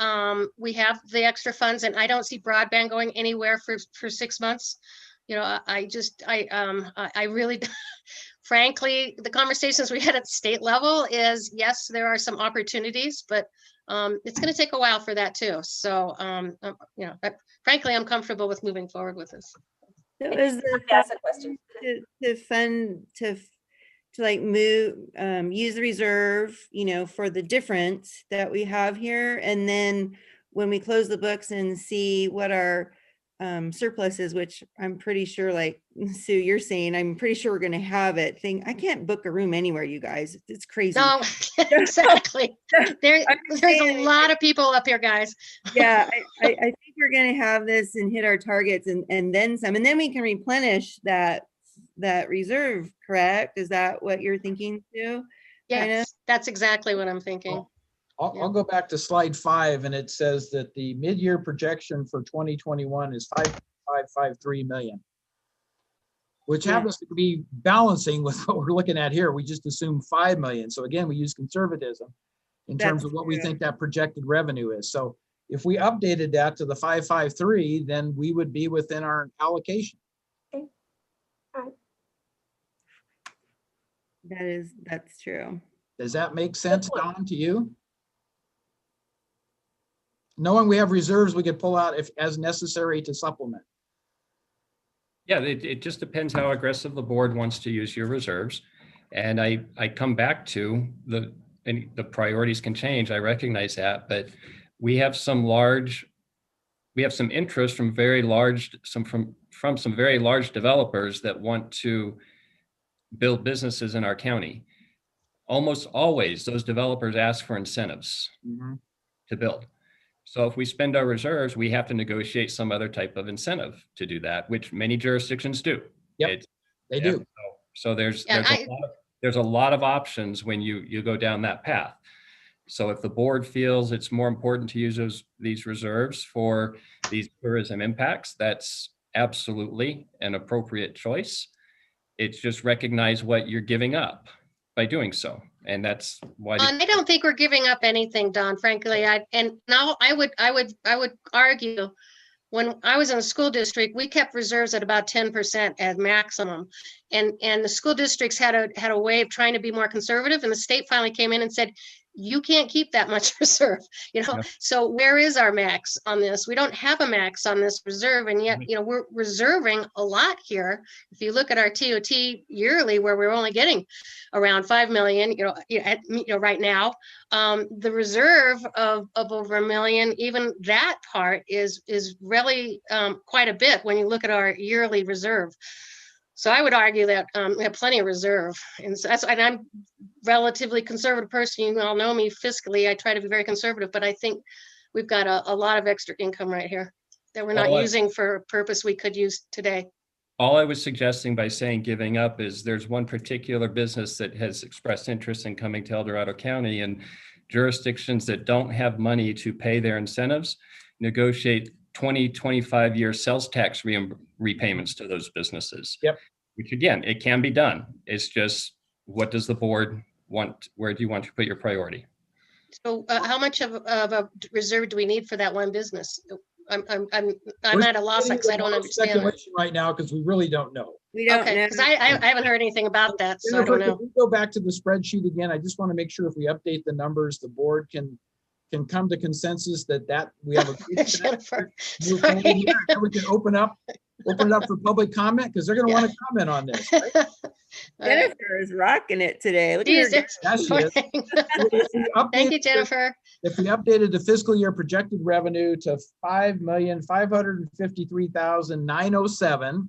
we have the extra funds, and I don't see broadband going anywhere for 6 months. You know, I really, frankly, the conversations we had at the state level is, yes, there are some opportunities, but it's going to take a while for that too. So, you know, frankly, I'm comfortable with moving forward with this. So is the Ask a question. to fund to like move use the reserve, you know, for the difference that we have here, and then when we close the books and see what our surpluses, which I'm pretty sure, like Sue, you're saying, I'm pretty sure we're going to have it. I can't book a room anywhere, you guys. It's crazy. No, exactly. There's a lot of people up here, guys. Yeah, I think we're going to have this and hit our targets and then some, and then we can replenish that reserve, correct? Is that what you're thinking, Sue? Yes, that's exactly what I'm thinking. I'll go back to slide 5, and it says that the mid-year projection for 2021 is 5.553 million, which happens to be balancing with what we're looking at here. We just assume 5 million. So again, we use conservatism in terms of what we think that projected revenue is. So if we updated that to the 553, then we would be within our allocation. Okay. All right. That's true. Does that make sense, Don, to you? Knowing we have reserves, we could pull out if as necessary to supplement. Yeah, it just depends how aggressive the board wants to use your reserves. And I come back to the priorities can change. I recognize that, but we have some interest from some very large developers that want to build businesses in our county. Almost always those developers ask for incentives to build. So if we spend our reserves, we have to negotiate some other type of incentive to do that, which many jurisdictions do. Yep, they do. So there's a lot of options when you go down that path. So if the board feels it's more important to use these reserves for these tourism impacts, that's absolutely an appropriate choice. It's just recognize what you're giving up by doing so. And that's why I don't think we're giving up anything, Don, frankly. I would argue when I was in the school district, we kept reserves at about 10% at maximum. And the school districts had a way of trying to be more conservative, and the state finally came in and said, you can't keep that much reserve, you know? Yep. So where is our max on this? We don't have a max on this reserve, and yet, you know, we're reserving a lot here. If you look at our TOT yearly, where we're only getting around 5 million, right now, the reserve of over $1 million, even that part is really quite a bit when you look at our yearly reserve. So I would argue that we have plenty of reserve, and I'm relatively conservative person. You all know me fiscally. I try to be very conservative, but I think we've got a lot of extra income right here that we're not using for a purpose we could use today. All I was suggesting by saying giving up is there's one particular business that has expressed interest in coming to El Dorado County, and jurisdictions that don't have money to pay their incentives negotiate 20-25-year sales tax repayments to those businesses. Yep. Which again, it can be done. It's just, what does the board want? Where do you want to put your priority? So how much of a reserve do we need for that one business? I'm at a loss because I don't understand speculation right now, because we really don't know. We don't know. Because I haven't heard anything about that, so I don't know. If we go back to the spreadsheet again, I just want to make sure if we update the numbers, the board can come to consensus that we have a Jennifer, we can open up open it up for public comment because they're going to want to comment on this. Right? Jennifer is rocking it today. Look Geez, at her. Yeah, she is. Thank you, Jennifer. If we updated the fiscal year projected revenue to $5,553,907,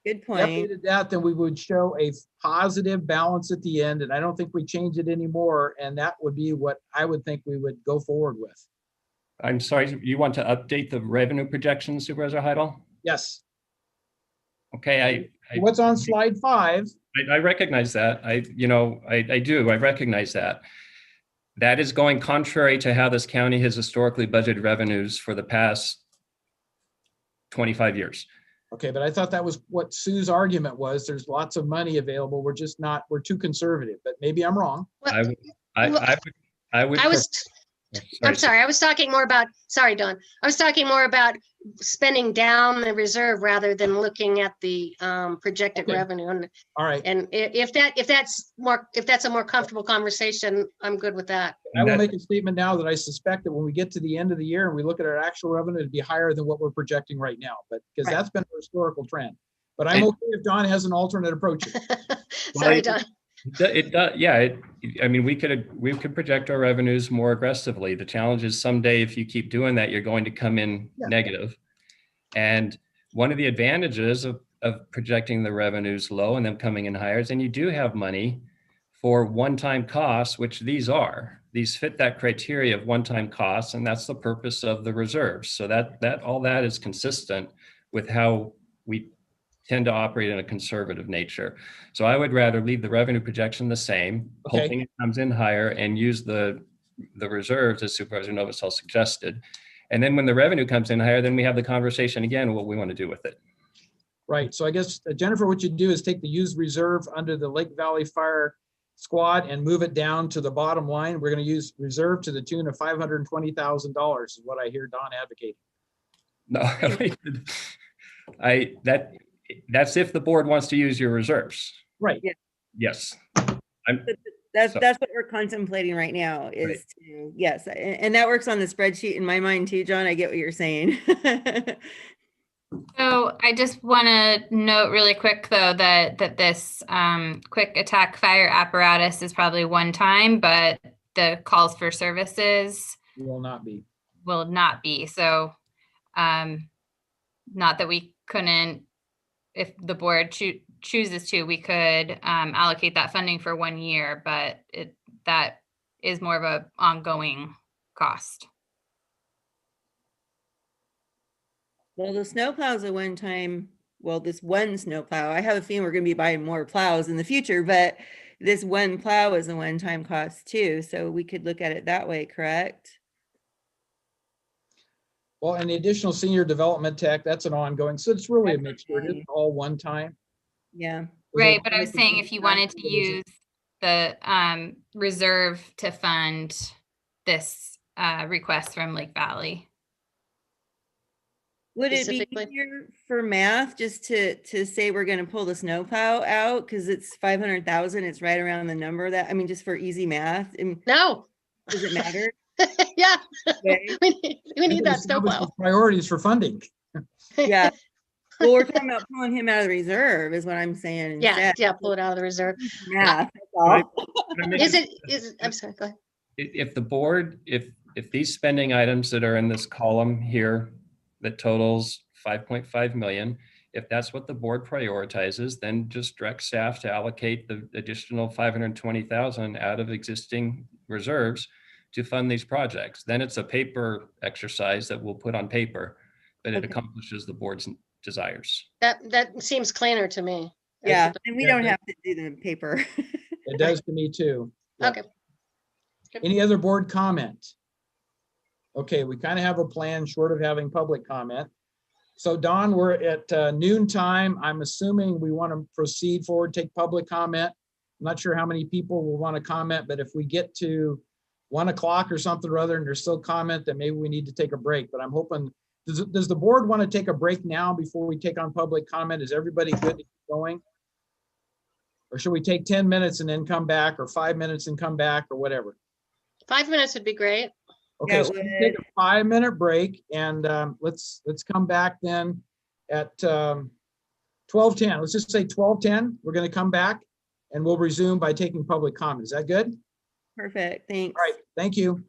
Good we point. updated that, then we would show a positive balance at the end, and I don't think we change it anymore, and that would be what I would think we would go forward with. I'm sorry, you want to update the revenue projection, Supervisor Heidel? Yes. Okay, What's on slide 5? I recognize that. I do. I recognize that. That is going contrary to how this county has historically budgeted revenues for the past 25 years. Okay, but I thought that was what Sue's argument was. There's lots of money available. We're too conservative, but maybe I'm wrong. Well, I would. I'm sorry. I was talking more about, sorry, Don. I was talking more about spending down the reserve rather than looking at the projected Okay. revenue. And, All right. and if that's a more comfortable conversation, I'm good with that. I will make a statement now that I suspect that when we get to the end of the year and we look at our actual revenue, it'd be higher than what we're projecting right now, but because Right. that's been a historical trend. But I'm okay if Don has an alternate approach. Sorry, Don. It does, yeah. I mean, we could project our revenues more aggressively. The challenge is someday, if you keep doing that, you're going to come in negative. And one of the advantages of projecting the revenues low and them coming in higher is then you do have money for one-time costs, which these fit that criteria of one-time costs, and that's the purpose of the reserves. So that all that is consistent with how we tend to operate in a conservative nature. So I would rather leave the revenue projection the same, Okay. hoping it comes in higher, and use the reserves as Supervisor Novosel suggested. And then when the revenue comes in higher, then we have the conversation again, what we want to do with it. Right. So I guess, Jennifer, what you do is take the used reserve under the Lake Valley Fire Squad and move it down to the bottom line. We're going to use reserve to the tune of $520,000 is what I hear Don advocating. No, that's if the board wants to use your reserves. Right. Yeah. Yes. That's what we're contemplating right now is Right. to, yes. And that works on the spreadsheet in my mind too, John. I get what you're saying. So I just want to note really quick, though, that this quick attack fire apparatus is probably one time, but the calls for services Will not be. So not that we couldn't, if the board chooses to, we could allocate that funding for 1 year, but that is more of a ongoing cost. Well, the snowplow is a one-time, this one snowplow. I have a feeling we're going to be buying more plows in the future, but this one plow is a one-time cost too. So we could look at it that way, correct? Well, and the additional senior development tech, that's an ongoing. So it's really a mixture. It isn't all one time. Yeah. Right, but I was saying if you wanted to use the reserve to fund this request from Lake Valley. Would it be easier for math just to say we're going to pull the snowplow out because it's 500,000? It's right around the number that, I mean, just for easy math. No. Does it matter? Yeah. Okay. We need that snowplow. Priorities for funding. Yeah. Well, we're talking about pulling him out of the reserve is what I'm saying. Yeah, pull it out of the reserve. Math. I'm sorry, go ahead. If the board, if these spending items that are in this column here that totals 5.5 million, if that's what the board prioritizes, then just direct staff to allocate the additional 520,000 out of existing reserves to fund these projects. Then it's a paper exercise that we'll put on paper, but it accomplishes the board's desires. That seems cleaner to me. Yeah, and we don't have to do the paper. It does to me too. Yeah. Okay. Any other board comment? Okay, we kind of have a plan short of having public comment. So Don, we're at noon time. I'm assuming we want to proceed forward, take public comment. I'm not sure how many people will want to comment, but if we get to 1 o'clock or something or other and there's still comment, then maybe we need to take a break. But I'm hoping, does the board want to take a break now before we take on public comment? Is everybody good to keep going? Or should we take 10 minutes and then come back, or 5 minutes and come back, or whatever? 5 minutes would be great. Okay, so we take a 5-minute break and let's come back then at 12:10. Let's just say 12:10. We're going to come back and we'll resume by taking public comment. Is that good? Perfect. Thanks. All right. Thank you.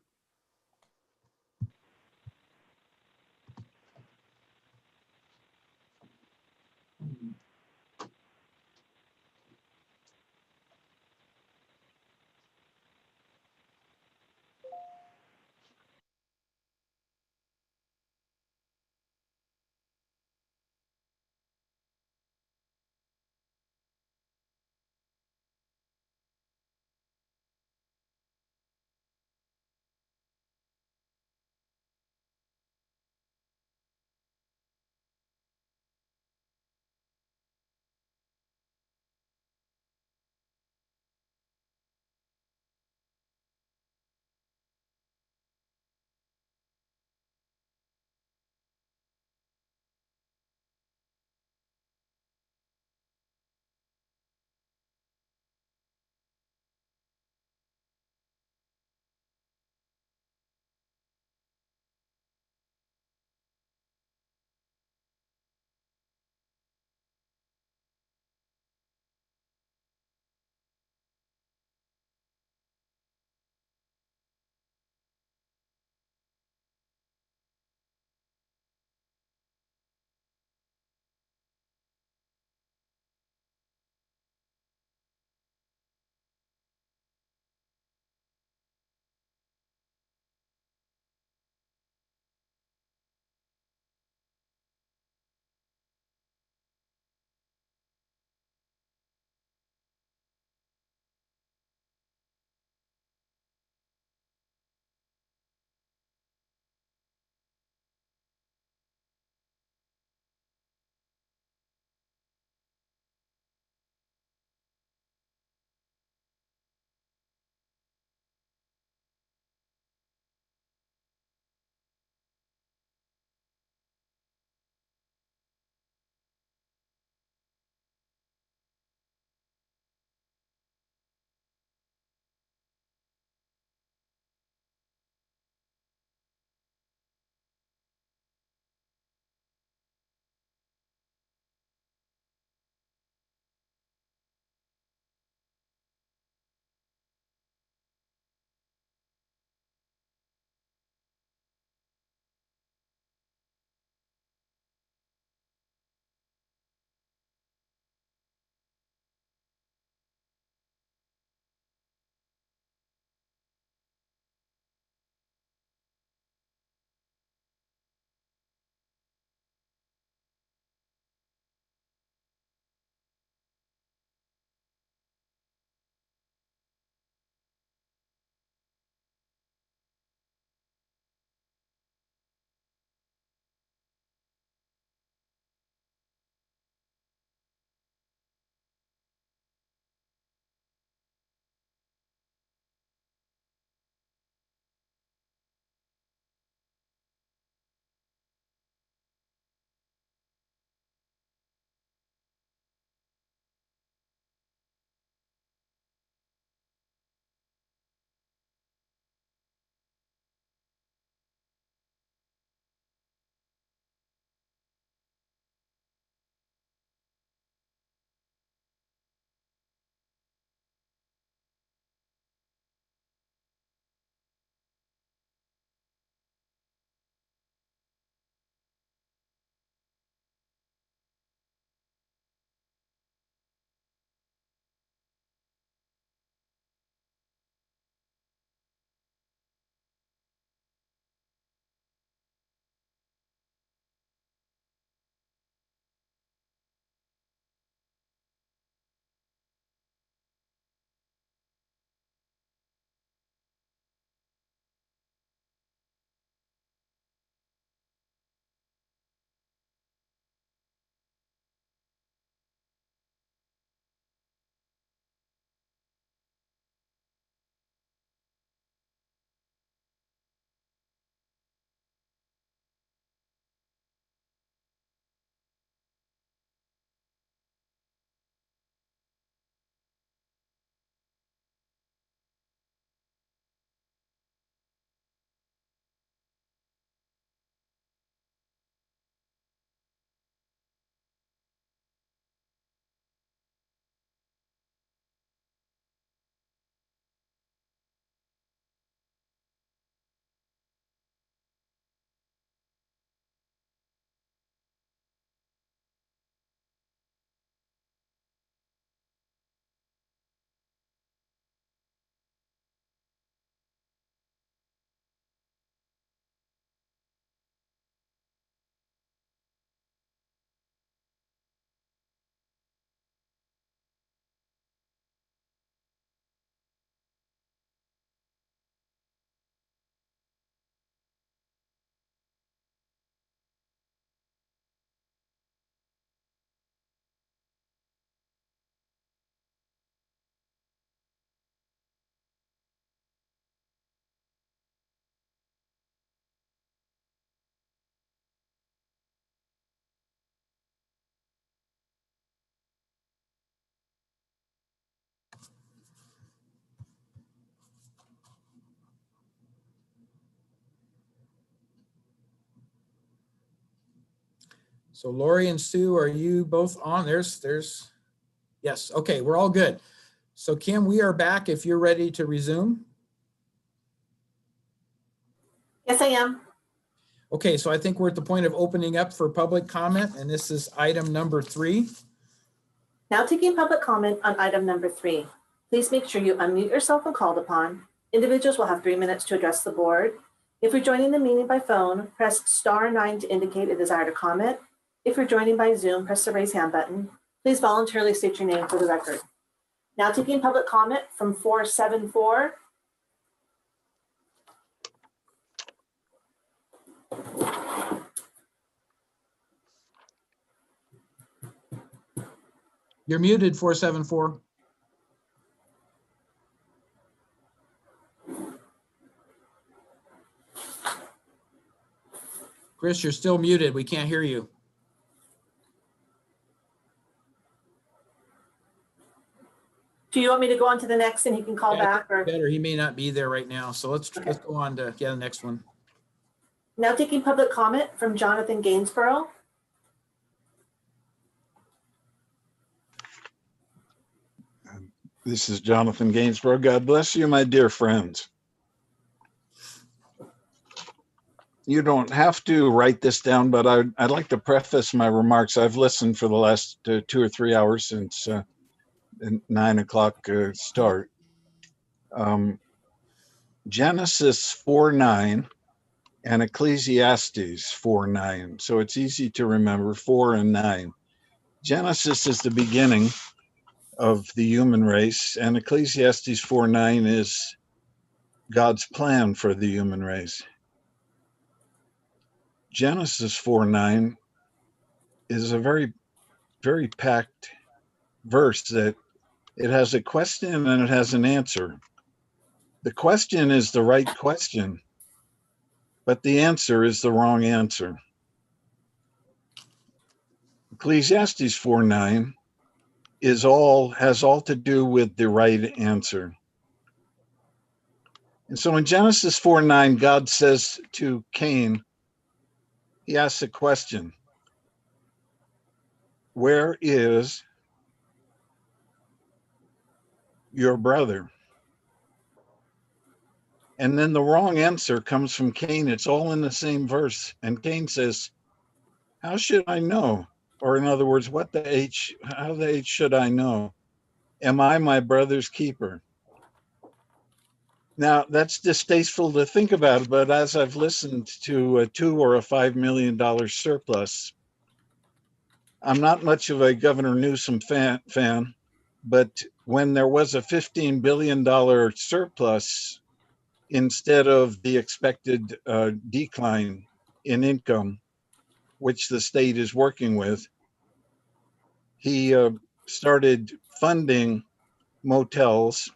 So Lori and Sue, are you both on? Yes, okay, we're all good. So Kim, we are back if you're ready to resume. Yes, I am. Okay, so I think we're at the point of opening up for public comment, and this is item number 3. Now taking public comment on item number 3. Please make sure you unmute yourself when called upon. Individuals will have 3 minutes to address the board. If you're joining the meeting by phone, press *9 to indicate a desire to comment. If you're joining by Zoom, press the raise hand button. Please voluntarily state your name for the record. Now taking public comment from 474. You're muted, 474. Chris, you're still muted. We can't hear you. Do you want me to go on to the next and he can call back? Or better? He may not be there right now. So let's go on to the next one. Now taking public comment from Jonathan Gainesboro. This is Jonathan Gainesboro. God bless you, my dear friends. You don't have to write this down, but I'd like to preface my remarks. I've listened for the last 2 or 3 hours since 9 o'clock start. Genesis 4:9 and Ecclesiastes 4:9. So it's easy to remember 4 and 9. Genesis is the beginning of the human race, and Ecclesiastes 4:9 is God's plan for the human race. Genesis 4:9 is a very, very packed verse that it has a question and it has an answer. The question is the right question, but the answer is the wrong answer. Ecclesiastes 4:9 has all to do with the right answer. And so in Genesis 4:9, God says to Cain, he asks a question: where is your brother? And then the wrong answer comes from Cain. It's all in the same verse. And Cain says, how should I know? Or in other words, how the H should I know? Am I my brother's keeper? Now, that's distasteful to think about, but as I've listened to a $2 or a $5 million surplus, I'm not much of a Governor Newsom fan, but when there was a $15 billion surplus instead of the expected decline in income, which the state is working with, he started funding motels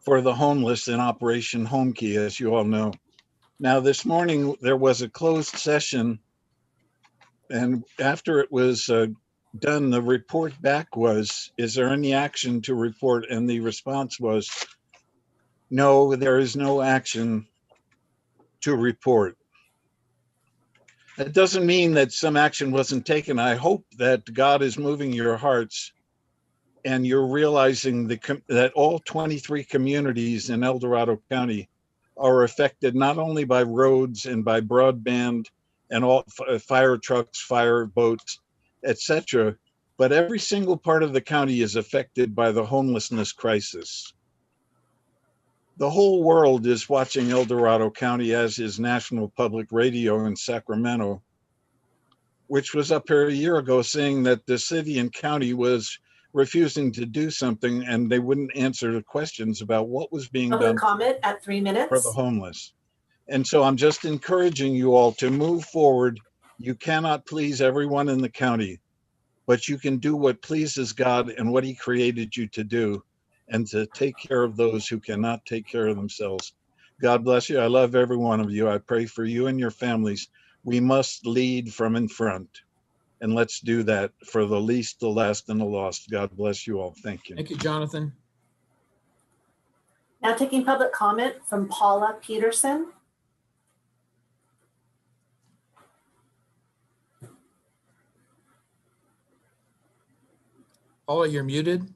for the homeless in Operation Home Key, as you all know. Now, this morning, there was a closed session, and after it was done, the report back was, is there any action to report? And the response was, no, there is no action to report. That doesn't mean that some action wasn't taken. I hope that God is moving your hearts and you're realizing that all 23 communities in El Dorado County are affected not only by roads and by broadband and all fire trucks, fire boats, etc., but every single part of the county is affected by the homelessness crisis. The whole world is watching El Dorado County, as is National Public Radio in Sacramento, which was up here a year ago saying that the city and county was refusing to do something and they wouldn't answer the questions about what was being done comment at 3 minutes for the homeless. And so I'm just encouraging you all to move forward. You cannot please everyone in the county, but you can do what pleases God and what he created you to do, and to take care of those who cannot take care of themselves. God bless you. I love every one of you. I pray for you and your families. We must lead from in front. And let's do that for the least, the last, and the lost. God bless you all. Thank you. Thank you, Jonathan. Now taking public comment from Paula Peterson. Paula, you're muted.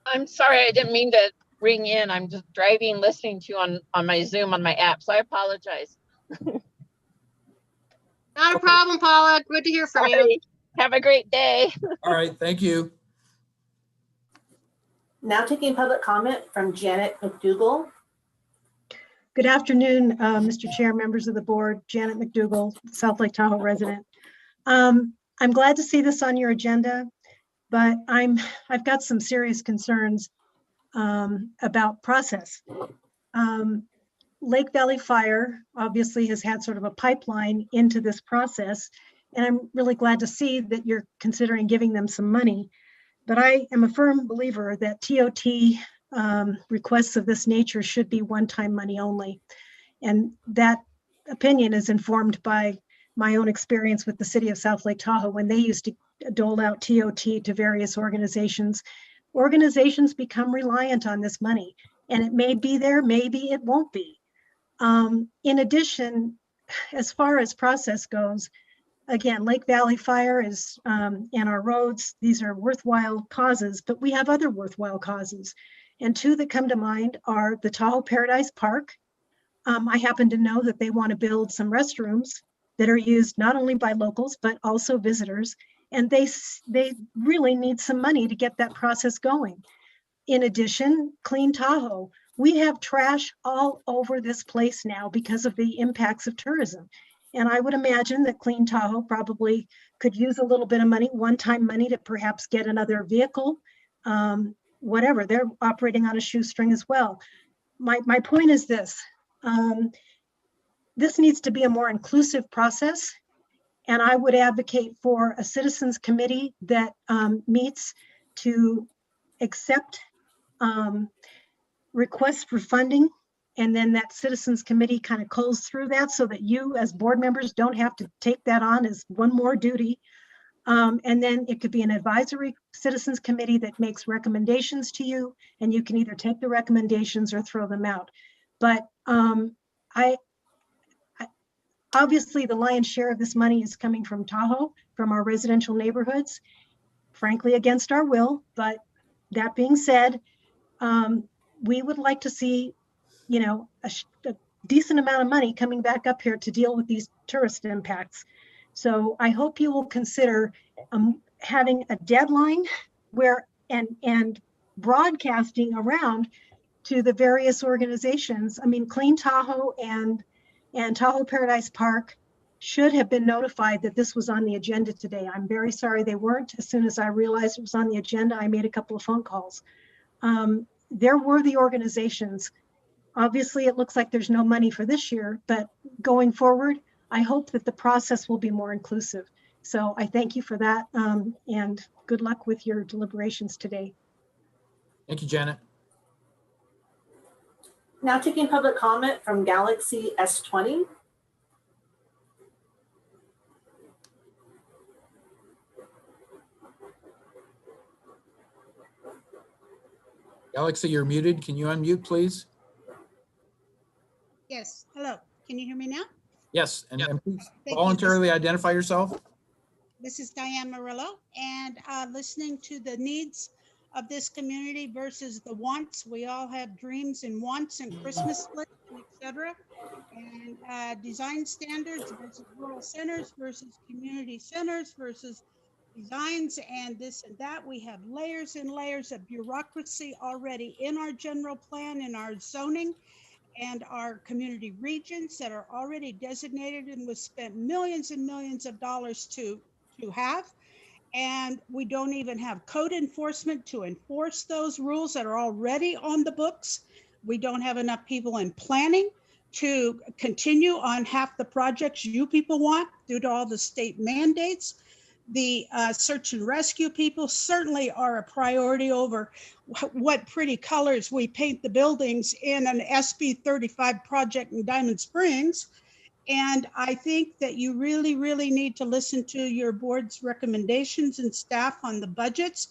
I'm sorry, I didn't mean to ring in. I'm just driving, listening to you on my Zoom on my app, so I apologize. Not a problem, Paula. Good to hear from you. Sorry. Have a great day. All right, thank you. Now taking public comment from Janet Mcdougall. Good afternoon, Mr. Chair, members of the board. Janet Mcdougall, South Lake Tahoe resident. I'm glad to see this on your agenda, but I've got some serious concerns about process. Lake Valley Fire obviously has had sort of a pipeline into this process, and I'm really glad to see that you're considering giving them some money. But I am a firm believer that TOT requests of this nature should be one-time money only. And that opinion is informed by my own experience with the city of South Lake Tahoe when they used to dole out TOT to various organizations. Organizations become reliant on this money, and it may be there, maybe it won't be. In addition, as far as process goes, again, Lake Valley Fire is, and our roads, these are worthwhile causes, but we have other worthwhile causes. And two that come to mind are the Tahoe Paradise Park. I happen to know that they want to build some restrooms that are used not only by locals, but also visitors. And they really need some money to get that process going. In addition, Clean Tahoe. We have trash all over this place now because of the impacts of tourism. And I would imagine that Clean Tahoe probably could use a little bit of money, one-time money, to perhaps get another vehicle, whatever. They're operating on a shoestring as well. My point is this. This needs to be a more inclusive process. And I would advocate for a citizens committee that meets to accept requests for funding, and then that citizens committee kind of culls through that so that you as board members don't have to take that on as one more duty. And then it could be an advisory citizens committee that makes recommendations to you, and you can either take the recommendations or throw them out. But obviously the lion's share of this money is coming from Tahoe, from our residential neighborhoods, frankly against our will. But that being said, we would like to see, a decent amount of money coming back up here to deal with these tourist impacts. So I hope you will consider having a deadline where and broadcasting around to the various organizations. I mean, Clean Tahoe and Tahoe Paradise Park should have been notified that this was on the agenda today. I'm very sorry they weren't. As soon as I realized it was on the agenda, I made a couple of phone calls. They're worthy organizations. Obviously, it looks like there's no money for this year, but going forward, I hope that the process will be more inclusive. So I thank you for that, and good luck with your deliberations today. Thank you, Janet. Now taking public comment from Galaxy S20. Galaxy, you're muted. Can you unmute, please? Yes, hello. Can you hear me now? Yes, and please Thank voluntarily identify yourself. This is Diane Murillo, and listening to the needs of this community versus the wants. We all have dreams and wants and Christmas lists, etc. And design standards versus rural centers versus community centers versus designs and this and that. We have layers and layers of bureaucracy already in our general plan, in our zoning, and our community regions that are already designated and was spent millions and millions of dollars to have. And we don't even have code enforcement to enforce those rules that are already on the books. We don't have enough people in planning to continue on half the projects you people want due to all the state mandates. The search and rescue people certainly are a priority over what pretty colors we paint the buildings in an SB 35 project in Diamond Springs. And I think that you really, really need to listen to your board's recommendations and staff on the budgets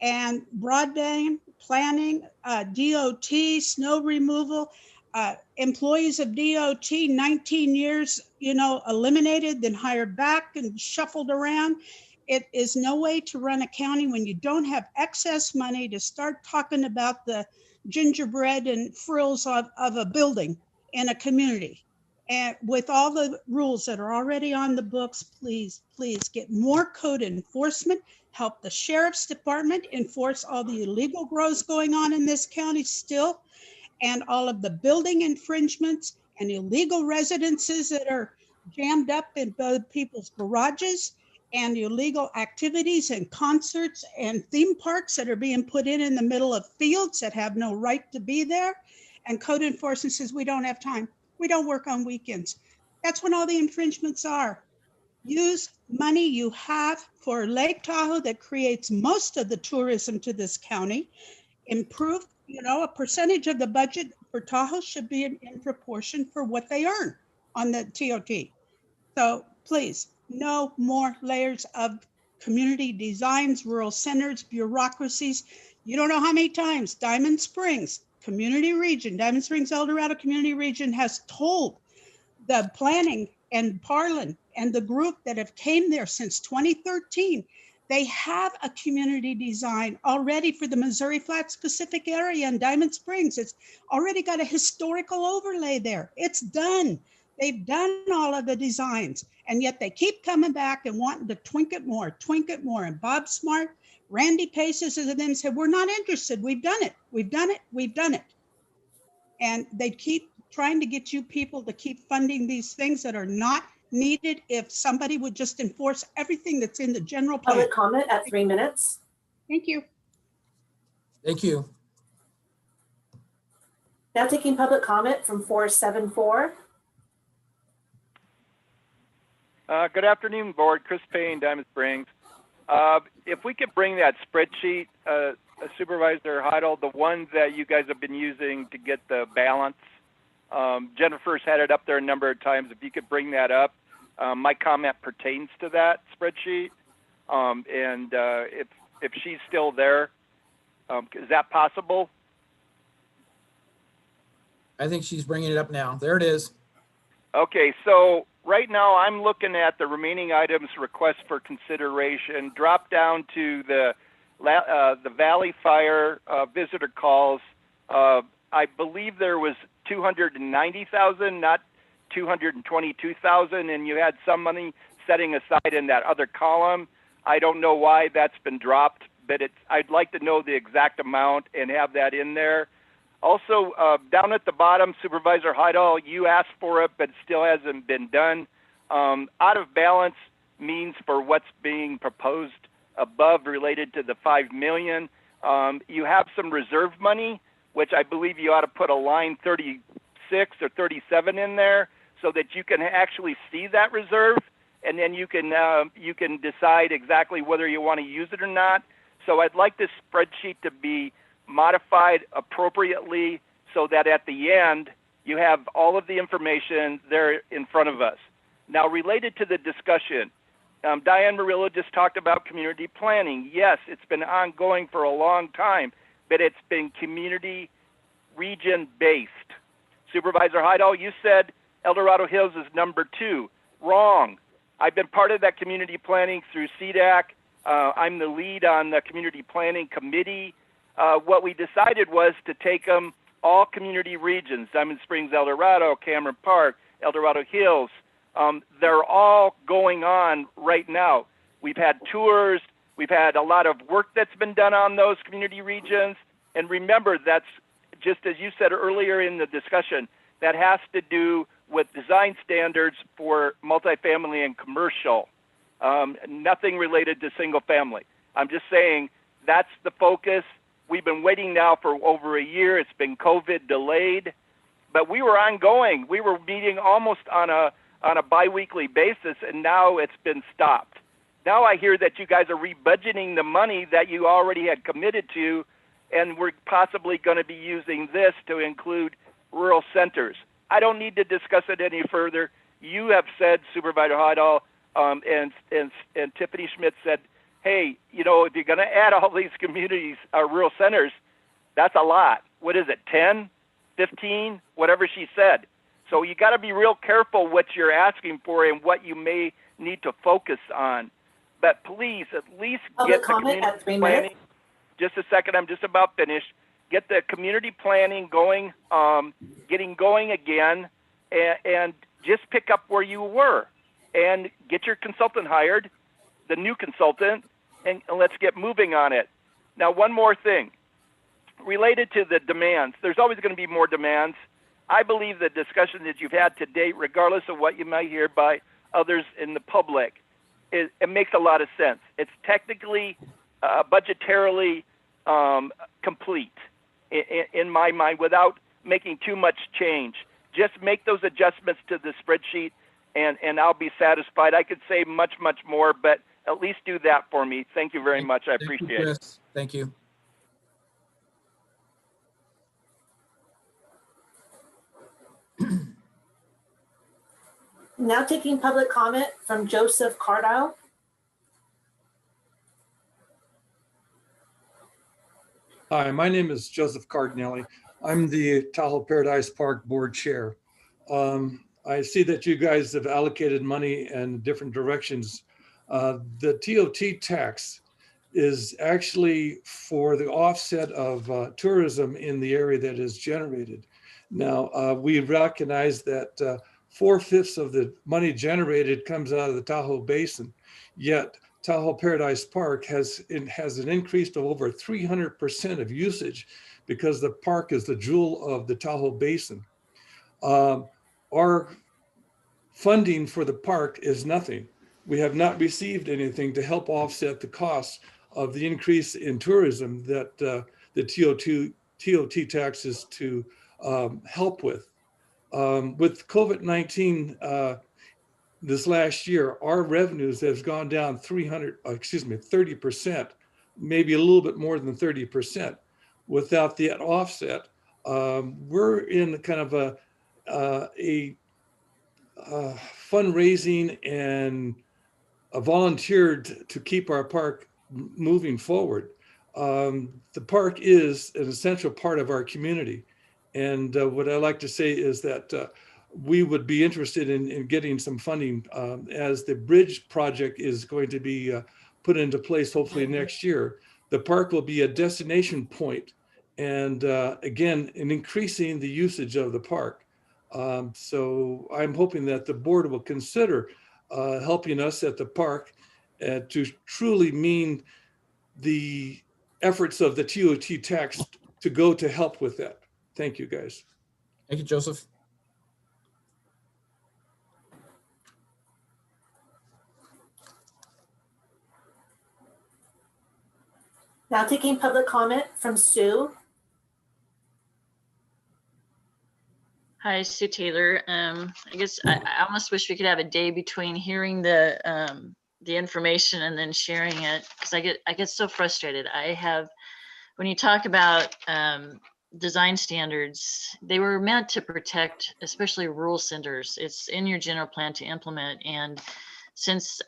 and broadband planning, DOT, snow removal, employees of DOT, 19 years, eliminated, then hired back and shuffled around. It is no way to run a county when you don't have excess money to start talking about the gingerbread and frills of a building in a community. And with all the rules that are already on the books, please, please get more code enforcement, help the sheriff's department enforce all the illegal grows going on in this county still, and all of the building infringements and illegal residences that are jammed up in both people's garages, and illegal activities and concerts and theme parks that are being put in the middle of fields that have no right to be there. And code enforcement says we don't have time. We don't work on weekends. That's when all the infringements are. Use money you have for Lake Tahoe that creates most of the tourism to this county. Improve, a percentage of the budget for Tahoe should be in proportion for what they earn on the TOT. So please, no more layers of community designs, rural centers, bureaucracies. You don't know how many times Diamond Springs Community Region, Diamond Springs El Dorado Community Region has told the planning and Parlin and the group that have came there since 2013, they have a community design already for the Missouri Flats Pacific area and Diamond Springs. It's already got a historical overlay there. It's done. They've done all of the designs, and yet they keep coming back and wanting to twink it more. And Bob Smart, Randy Paces, and them said, we're not interested. We've done it. We've done it. We've done it. And they keep trying to get you people to keep funding these things that are not needed if somebody would just enforce everything that's in the general plan. Public comment at 3 minutes. Thank you. Thank you. Now taking public comment from 474. Good afternoon, board. Chris Payne, Diamond Springs. If we could bring that spreadsheet, Supervisor Heidel, the one that you guys have been using to get the balance. Jennifer's had it up there a number of times. If you could bring that up, my comment pertains to that spreadsheet. And if she's still there, is that possible? I think she's bringing it up now. There it is. Okay, so right now I'm looking at the remaining items request for consideration, drop down to the Valley Fire visitor calls. I believe there was 290,000, not 222,000, and you had some money setting aside in that other column. I don't know why that's been dropped, but I'd like to know the exact amount and have that in there. Also, down at the bottom, Supervisor Heidel, you asked for it, but it still hasn't been done. Out of balance means for what's being proposed above related to the $5 million. You have some reserve money, which I believe you ought to put a line 36 or 37 in there so that you can actually see that reserve, and then you can decide exactly whether you want to use it or not. So I'd like this spreadsheet to be modified appropriately so that at the end you have all of the information there in front of us. Now, related to the discussion, Diane Murillo just talked about community planning. Yes, it's been ongoing for a long time, but it's been community region-based. Supervisor Heidel, you said El Dorado Hills is number 2. Wrong. I've been part of that community planning through CDAC. I'm the lead on the community planning committee. What we decided was to take them all community regions, Diamond Springs, El Dorado, Cameron Park, El Dorado Hills. They're all going on right now. We've had tours. We've had a lot of work that's been done on those community regions. And remember, that's just as you said earlier in the discussion, that has to do with design standards for multifamily and commercial, nothing related to single family. I'm just saying that's the focus. We've been waiting now for over a year. It's been COVID delayed, but we were ongoing. We were meeting almost on a biweekly basis, and now it's been stopped. Now I hear that you guys are rebudgeting the money that you already had committed to, and we're possibly going to be using this to include rural centers. I don't need to discuss it any further. You have said, Supervisor Heidel, and Tiffany Schmidt said, hey, if you're going to add all these communities, rural centers, that's a lot. What is it, 10? 15, whatever she said. So you got to be real careful what you're asking for and what you may need to focus on. But please, at least Public get the comment community at 3 planning. minutes. Just a second, I'm just about finished. Get the community planning going, getting going again, and just pick up where you were and get your consultant hired, the new consultant, and let's get moving on it. Now, one more thing related to the demands. There's always going to be more demands. I believe the discussion that you've had to date, regardless of what you might hear by others in the public, it makes a lot of sense. It's technically, budgetarily complete in my mind without making too much change. Just make those adjustments to the spreadsheet and I'll be satisfied. I could say much, much more, but at least do that for me. Thank you very much. I appreciate it. Thank you. Now taking public comment from Joseph Cardile. Hi, my name is Joseph Cardinelli. I'm the Tahoe Paradise Park Board Chair. I see that you guys have allocated money in different directions. The TOT tax is actually for the offset of tourism in the area that is generated. Now, we recognize that 4/5 of the money generated comes out of the Tahoe Basin, yet Tahoe Paradise Park has an increase of over 300% of usage because the park is the jewel of the Tahoe Basin. Our funding for the park is nothing. We have not received anything to help offset the costs of the increase in tourism that the TOT tax is to help with. With COVID-19 this last year, our revenues has gone down 30%, maybe a little bit more than 30%. Without the offset, we're in kind of a fundraising and volunteered to keep our park moving forward. The park is an essential part of our community. And what I like to say is that we would be interested in getting some funding as the bridge project is going to be put into place hopefully next year. The park will be a destination point and again, in increasing the usage of the park. So I'm hoping that the board will consider helping us at the park to truly mean the efforts of the TOT tax to go to help with that. Thank you, guys. Thank you, Joseph. Now taking public comment from Sue. Hi, Sue Taylor. I guess I almost wish we could have a day between hearing the information and then sharing it, because I get so frustrated. When you talk about design standards, they were meant to protect, especially rural centers. It's in your general plan to implement, and since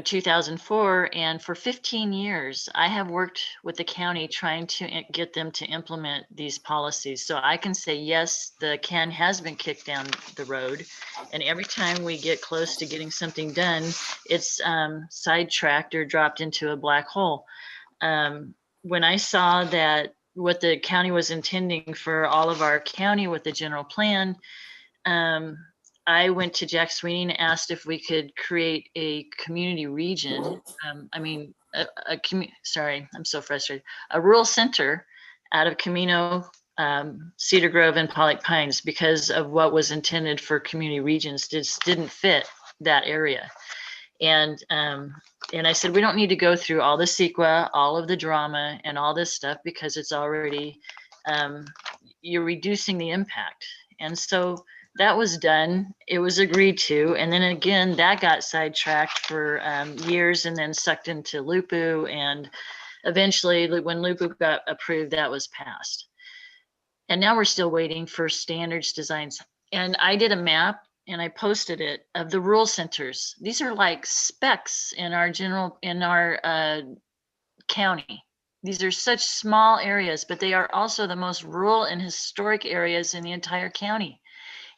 2004, and for 15 years, I have worked with the county trying to get them to implement these policies. So I can say, yes, the can has been kicked down the road. And every time we get close to getting something done, it's sidetracked or dropped into a black hole. When I saw that what the county was intending for all of our county with the general plan, I went to Jack Sweeney and asked if we could create a community region. Sorry, I'm so frustrated. A rural center out of Camino, Cedar Grove, and Pollock Pines, because of what was intended for community regions just didn't fit that area. And I said, we don't need to go through all the CEQA, all of the drama and all this stuff, because it's already, you're reducing the impact. And so that was done. It was agreed to. And then again, that got sidetracked for years and then sucked into LUPU. And eventually when LUPU got approved, that was passed. And now we're still waiting for standards designs. And I did a map and I posted it of the rural centers. These are like specks in our county. These are such small areas, but they are also the most rural and historic areas in the entire county.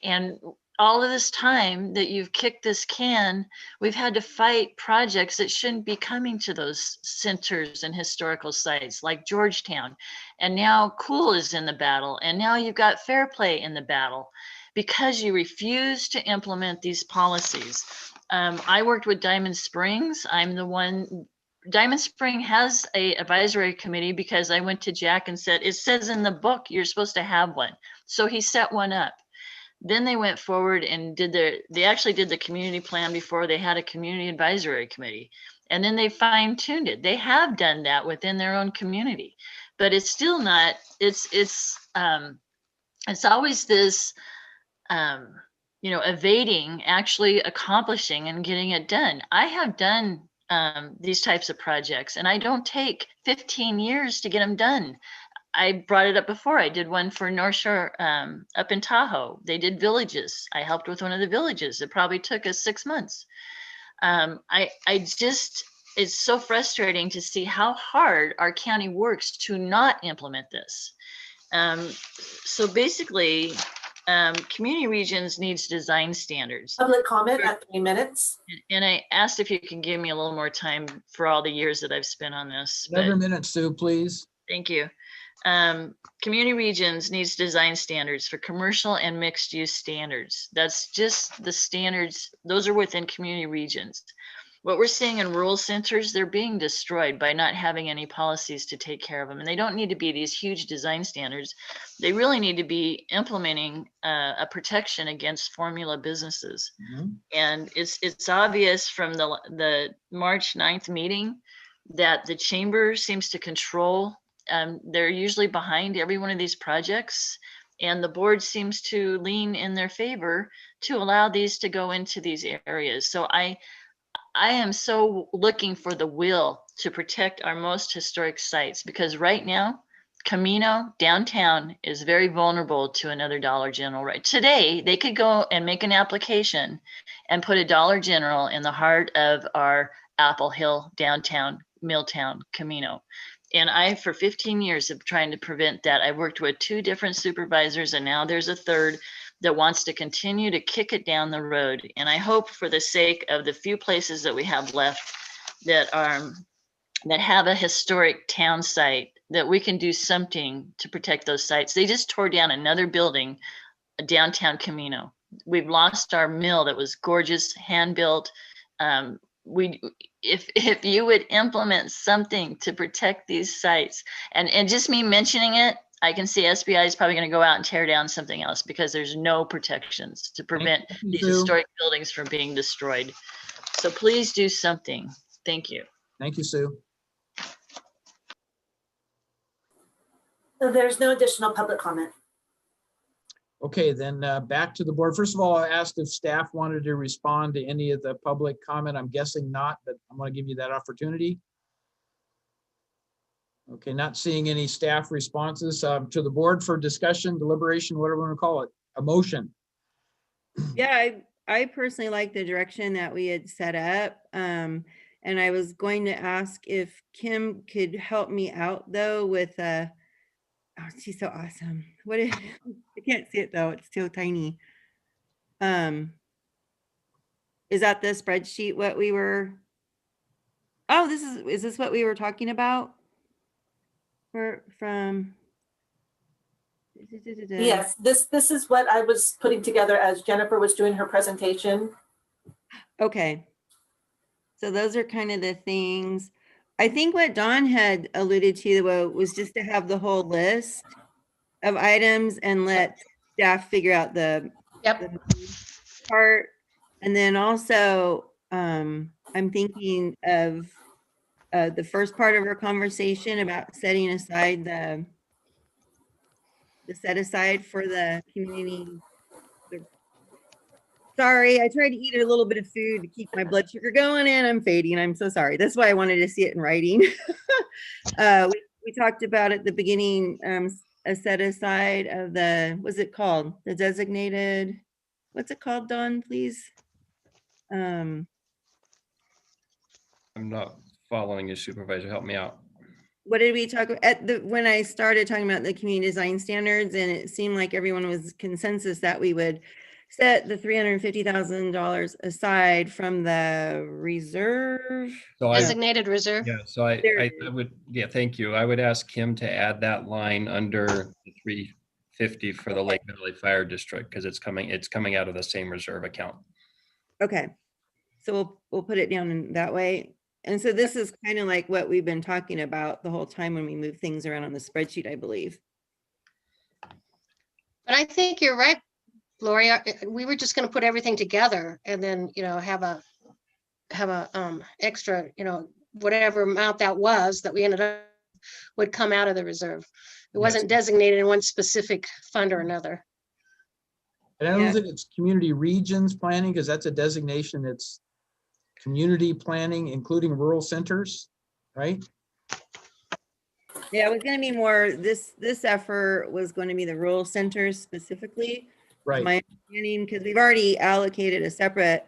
And all of this time that you've kicked this can, we've had to fight projects that shouldn't be coming to those centers and historical sites like Georgetown. And now Cool is in the battle. And now you've got Fair Play in the battle because you refuse to implement these policies. I worked with Diamond Springs. I'm the one. Diamond Spring has a advisory committee because I went to Jack and said, it says in the book, you're supposed to have one. So he set one up. Then they went forward and they actually did the community plan before they had a community advisory committee. And then they fine tuned it. They have done that within their own community, but it's still not, it's always this, evading actually accomplishing and getting it done. I have done these types of projects and I don't take 15 years to get them done. I brought it up before. I did one for North Shore up in Tahoe. They did villages. I helped with one of the villages. It probably took us 6 months. It's so frustrating to see how hard our county works to not implement this. So basically, community regions needs design standards. Public comment at 3 minutes. And I asked if you can give me a little more time for all the years that I've spent on this. Another minute, Sue, please. Thank you. Community regions needs design standards for commercial and mixed use standards. That's just the standards. Those are within community regions. What we're seeing in rural centers, they're being destroyed by not having any policies to take care of them. And they don't need to be these huge design standards. They really need to be implementing a protection against formula businesses. Mm-hmm. And it's obvious from the March 9th meeting that the chamber seems to control. They're usually behind every one of these projects, and the board seems to lean in their favor to allow these to go into these areas. So I am so looking for the will to protect our most historic sites, because right now, Camino downtown is very vulnerable to another Dollar General. Right today, they could go and make an application and put a Dollar General in the heart of our Apple Hill downtown, Milltown, Camino. And I, for 15 years, have trying to prevent that. I worked with 2 different supervisors, and now there's a third that wants to continue to kick it down the road. And I hope, for the sake of the few places that we have left that have a historic town site, that we can do something to protect those sites. They just tore down another building, downtown Camino. We've lost our mill that was gorgeous, hand built. If you would implement something to protect these sites, and just me mentioning it, I can see SBI is probably going to go out and tear down something else because there's no protections to prevent these historic buildings from being destroyed. So please do something. Thank you. Thank you, Sue. There's no additional public comment. Okay, then back to the board. First of all, I asked if staff wanted to respond to any of the public comment. I'm guessing not, but I'm going to give you that opportunity. Okay, not seeing any staff responses to the board for discussion, deliberation, whatever we want to call it, a motion. Yeah, I personally like the direction that we had set up. And I was going to ask if Kim could help me out though with oh, she's so awesome. What is, I can't see it though, it's so tiny. Is that the spreadsheet what we were, oh, is this what we were talking about? From Yes, this is what I was putting together as Jennifer was doing her presentation. Okay. So those are kind of the things. I think what Dawn had alluded to was just to have the whole list of items and let staff figure out the part. And then also, I'm thinking of the first part of our conversation about setting aside the set aside for the community. Sorry, I tried to eat a little bit of food to keep my blood sugar going and I'm fading. I'm so sorry. That's why I wanted to see it in writing. We talked about at the beginning, a set aside of the, what's it called? The designated, what's it called, Dawn, please? I'm not following you, Supervisor. Help me out. what did we talk at the, when I started talking about the community design standards, and it seemed like everyone was consensus that we would set the $350,000 aside from the reserve. So Designated reserve. Yeah, so I would, yeah, thank you. I would ask Kim to add that line under the 350 for the Lake Valley Fire District, because it's coming out of the same reserve account. Okay, so we'll put it down in that way. And so this is kind of like what we've been talking about the whole time when we move things around on the spreadsheet, I believe. But I think you're right, Lori. We were just going to put everything together and then, you know, have a extra, you know, whatever amount that was that we ended up would come out of the reserve. It wasn't designated in one specific fund or another. And I don't think it's community regions planning, because that's a designation. It's community planning, including rural centers, right? Yeah, it was going to be more, this effort was going to be the rural centers specifically. Right. My understanding, because we've already allocated a separate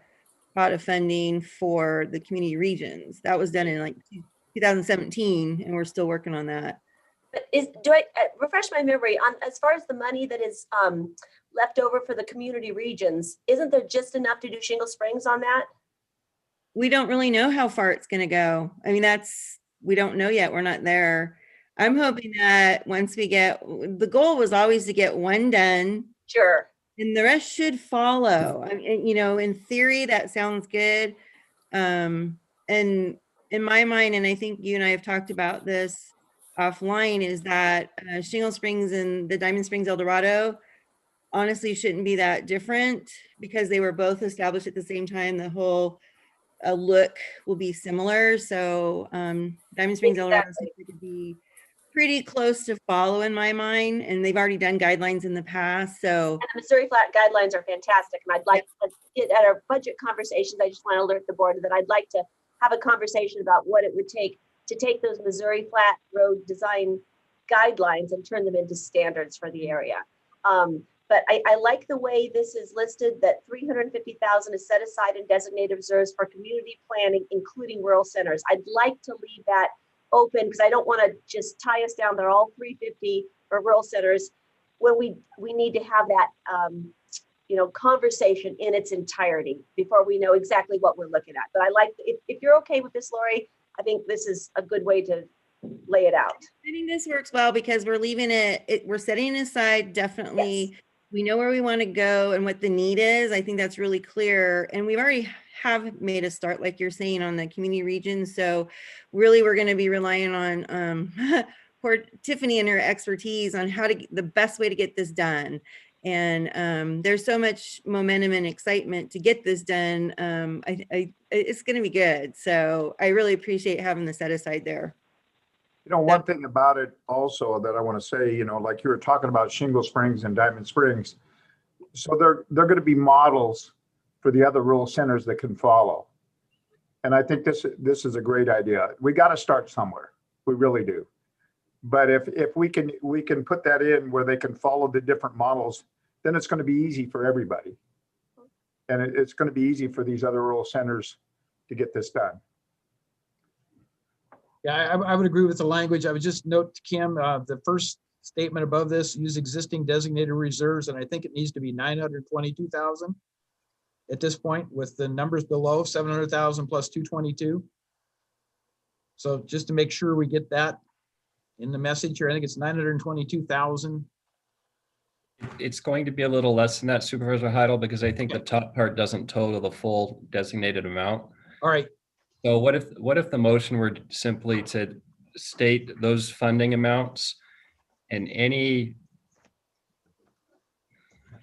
pot of funding for the community regions. That was done in like 2017, and we're still working on that. But do I refresh my memory on as far as the money that is left over for the community regions? Isn't there just enough to do Shingle Springs on that? We don't really know how far it's going to go. I mean, we don't know yet. We're not there. I'm hoping that once we get, the goal was always to get one done. Sure. And the rest should follow. I mean, you know, in theory, that sounds good. And in my mind, and I think you and I have talked about this offline, is that Shingle Springs and the Diamond Springs El Dorado honestly shouldn't be that different, because they were both established at the same time. The whole look will be similar. So Diamond Springs El Dorado could be pretty close to follow in my mind, and they've already done guidelines in the past. So and the Missouri Flat guidelines are fantastic, and I'd like to, at our budget conversations, I just want to alert the board that I'd like to have a conversation about what it would take to take those Missouri Flat road design guidelines and turn them into standards for the area. But I like the way this is listed, that $350,000 is set aside in designated reserves for community planning, including rural centers. I'd like to leave that open, because I don't want to just tie us down. They're all 350 for rural centers, when we need to have that you know, conversation in its entirety before we know exactly what we're looking at. But I like, if you're okay with this, Lori, I think this is a good way to lay it out. I think this works well, because we're leaving we're setting it aside, definitely. Yes. We know where we want to go and what the need is. I think that's really clear. And we've already have made a start, like you're saying, on the community regions. So really, we're going to be relying on poor Tiffany and her expertise on how to the best way to get this done. And there's so much momentum and excitement to get this done. It's going to be good. So I really appreciate having the set aside there. You know, one thing about it also that I want to say, you know, like you were talking about Shingle Springs and Diamond Springs. So they're going to be models for the other rural centers that can follow. And I think this is a great idea. We got to start somewhere. We really do. But if we can put that in where they can follow the different models, then it's going to be easy for everybody. And it's going to be easy for these other rural centers to get this done. Yeah, I would agree with the language. I would just note to Kim, the first statement above this, use existing designated reserves, and I think it needs to be 922,000 at this point, with the numbers below 700,000 plus 222. So just to make sure we get that in the message here, I think it's 922,000. It's going to be a little less than that, Supervisor Heidel, because I think the top part doesn't total the full designated amount. All right. So what if the motion were simply to state those funding amounts and any,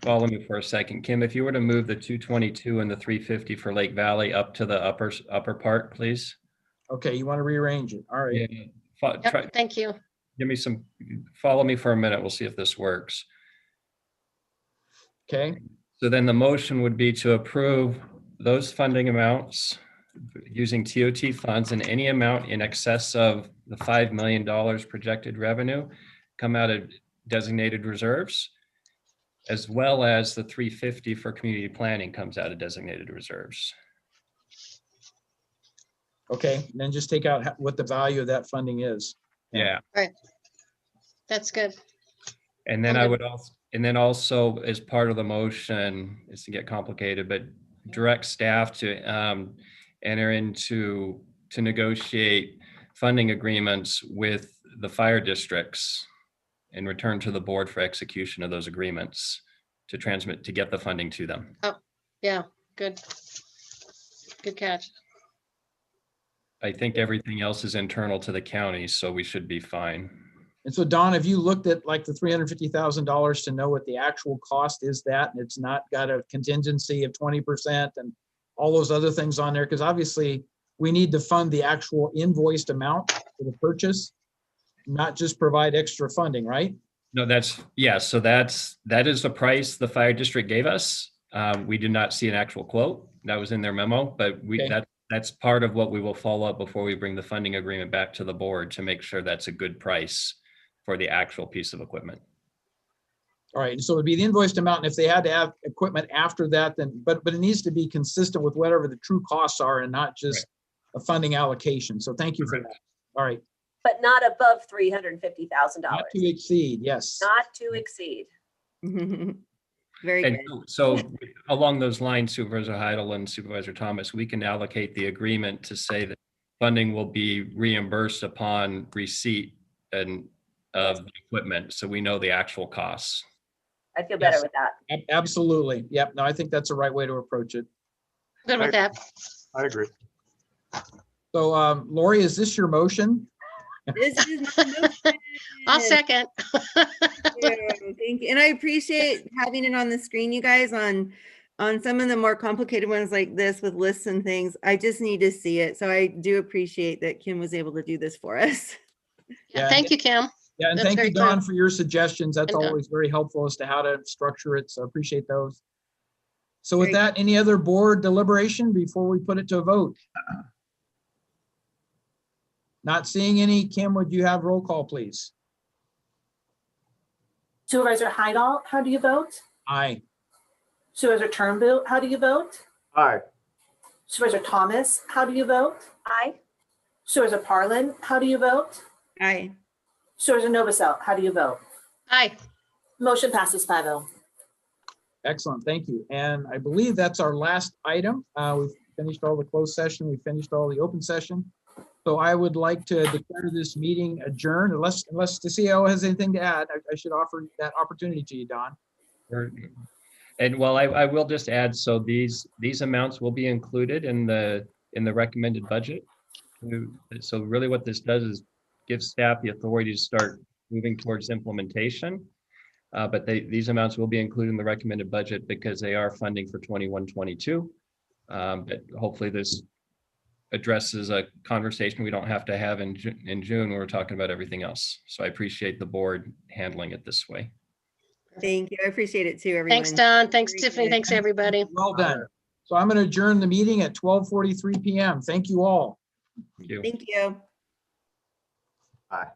follow me for a second, Kim, if you were to move the 222 and the 350 for Lake Valley up to the upper part, please. Okay, you want to rearrange it. All right. Yeah. Thank you. Give me some, follow me for a minute. We'll see if this works. Okay. So then the motion would be to approve those funding amounts using TOT funds, and any amount in excess of the $5 million projected revenue come out of designated reserves, as well as the 350 for community planning comes out of designated reserves. Okay, then just take out what the value of that funding is. Yeah. Right. That's good. And then Okay. I would also, and then also as part of the motion, is to get complicated, but direct staff to enter into, to negotiate funding agreements with the fire districts and return to the board for execution of those agreements to transmit, to get the funding to them. Oh, yeah, good. Good catch. I think everything else is internal to the county, so we should be fine. And so Don, have you looked at like the $350,000 to know what the actual cost is that, and it's not got a contingency of 20% and all those other things on there? Because obviously we need to fund the actual invoiced amount for the purchase, not just provide extra funding, right? No, that's, yeah, so that is the price the fire district gave us. We did not see an actual quote. That was in their memo, but Okay. that's part of what we will follow up before we bring the funding agreement back to the board to make sure that's a good price for the actual piece of equipment. All right, so it'd be the invoiced amount, and if they had to have equipment after that, then, but it needs to be consistent with whatever the true costs are and not just a funding allocation. So thank you for that. All right, But not above $350,000. not to exceed, yes. Not to exceed. Very And good. so along those lines, Supervisor Heidel and Supervisor Thomas, we can allocate the agreement to say that funding will be reimbursed upon receipt and of the equipment, so we know the actual costs. I feel better Yes. with that. Absolutely. Yep. No, I think that's the right way to approach it. Good with that. I agree. So Lori, is this your motion? This is my motion. I'll second. Thank you. And I appreciate having it on the screen, you guys, on some of the more complicated ones like this with lists and things. I just need to see it. So I do appreciate that Kim was able to do this for us. Yeah, thank you, Kim. Yeah, and That's thank very you, Don, clear. for your suggestions. That's And, always very helpful as to how to structure it. So I appreciate those. So with Great. that, any other board deliberation before we put it to a vote? Not seeing any. Kim, would you have roll call, please? Supervisor Heidel, how do you vote? Aye. Supervisor Turnbull, how do you vote? Aye. Supervisor Thomas, how do you vote? Aye. Supervisor Parlin, how do you vote? Aye. Supervisor Novosel, how do you vote? Aye. Motion passes 5-0. Excellent, thank you. And I believe that's our last item. We've finished all the closed session. We finished all the open session. So I would like to declare this meeting adjourned, unless the CEO has anything to add. I should offer that opportunity to you, Don. And well, I will just add, so these amounts will be included in the recommended budget. So really what this does is give staff the authority to start moving towards implementation. But these amounts will be included in the recommended budget because they are funding for 21-22. But hopefully this addresses a conversation we don't have to have in June when we're talking about everything else. So I appreciate the board handling it this way. Thank you. I appreciate it too, everyone. Thanks, Don. Thanks, Very Tiffany. good. Thanks, everybody. Well done. So I'm going to adjourn the meeting at 12:43 p.m. Thank you all. Thank you. Thank you. Aye.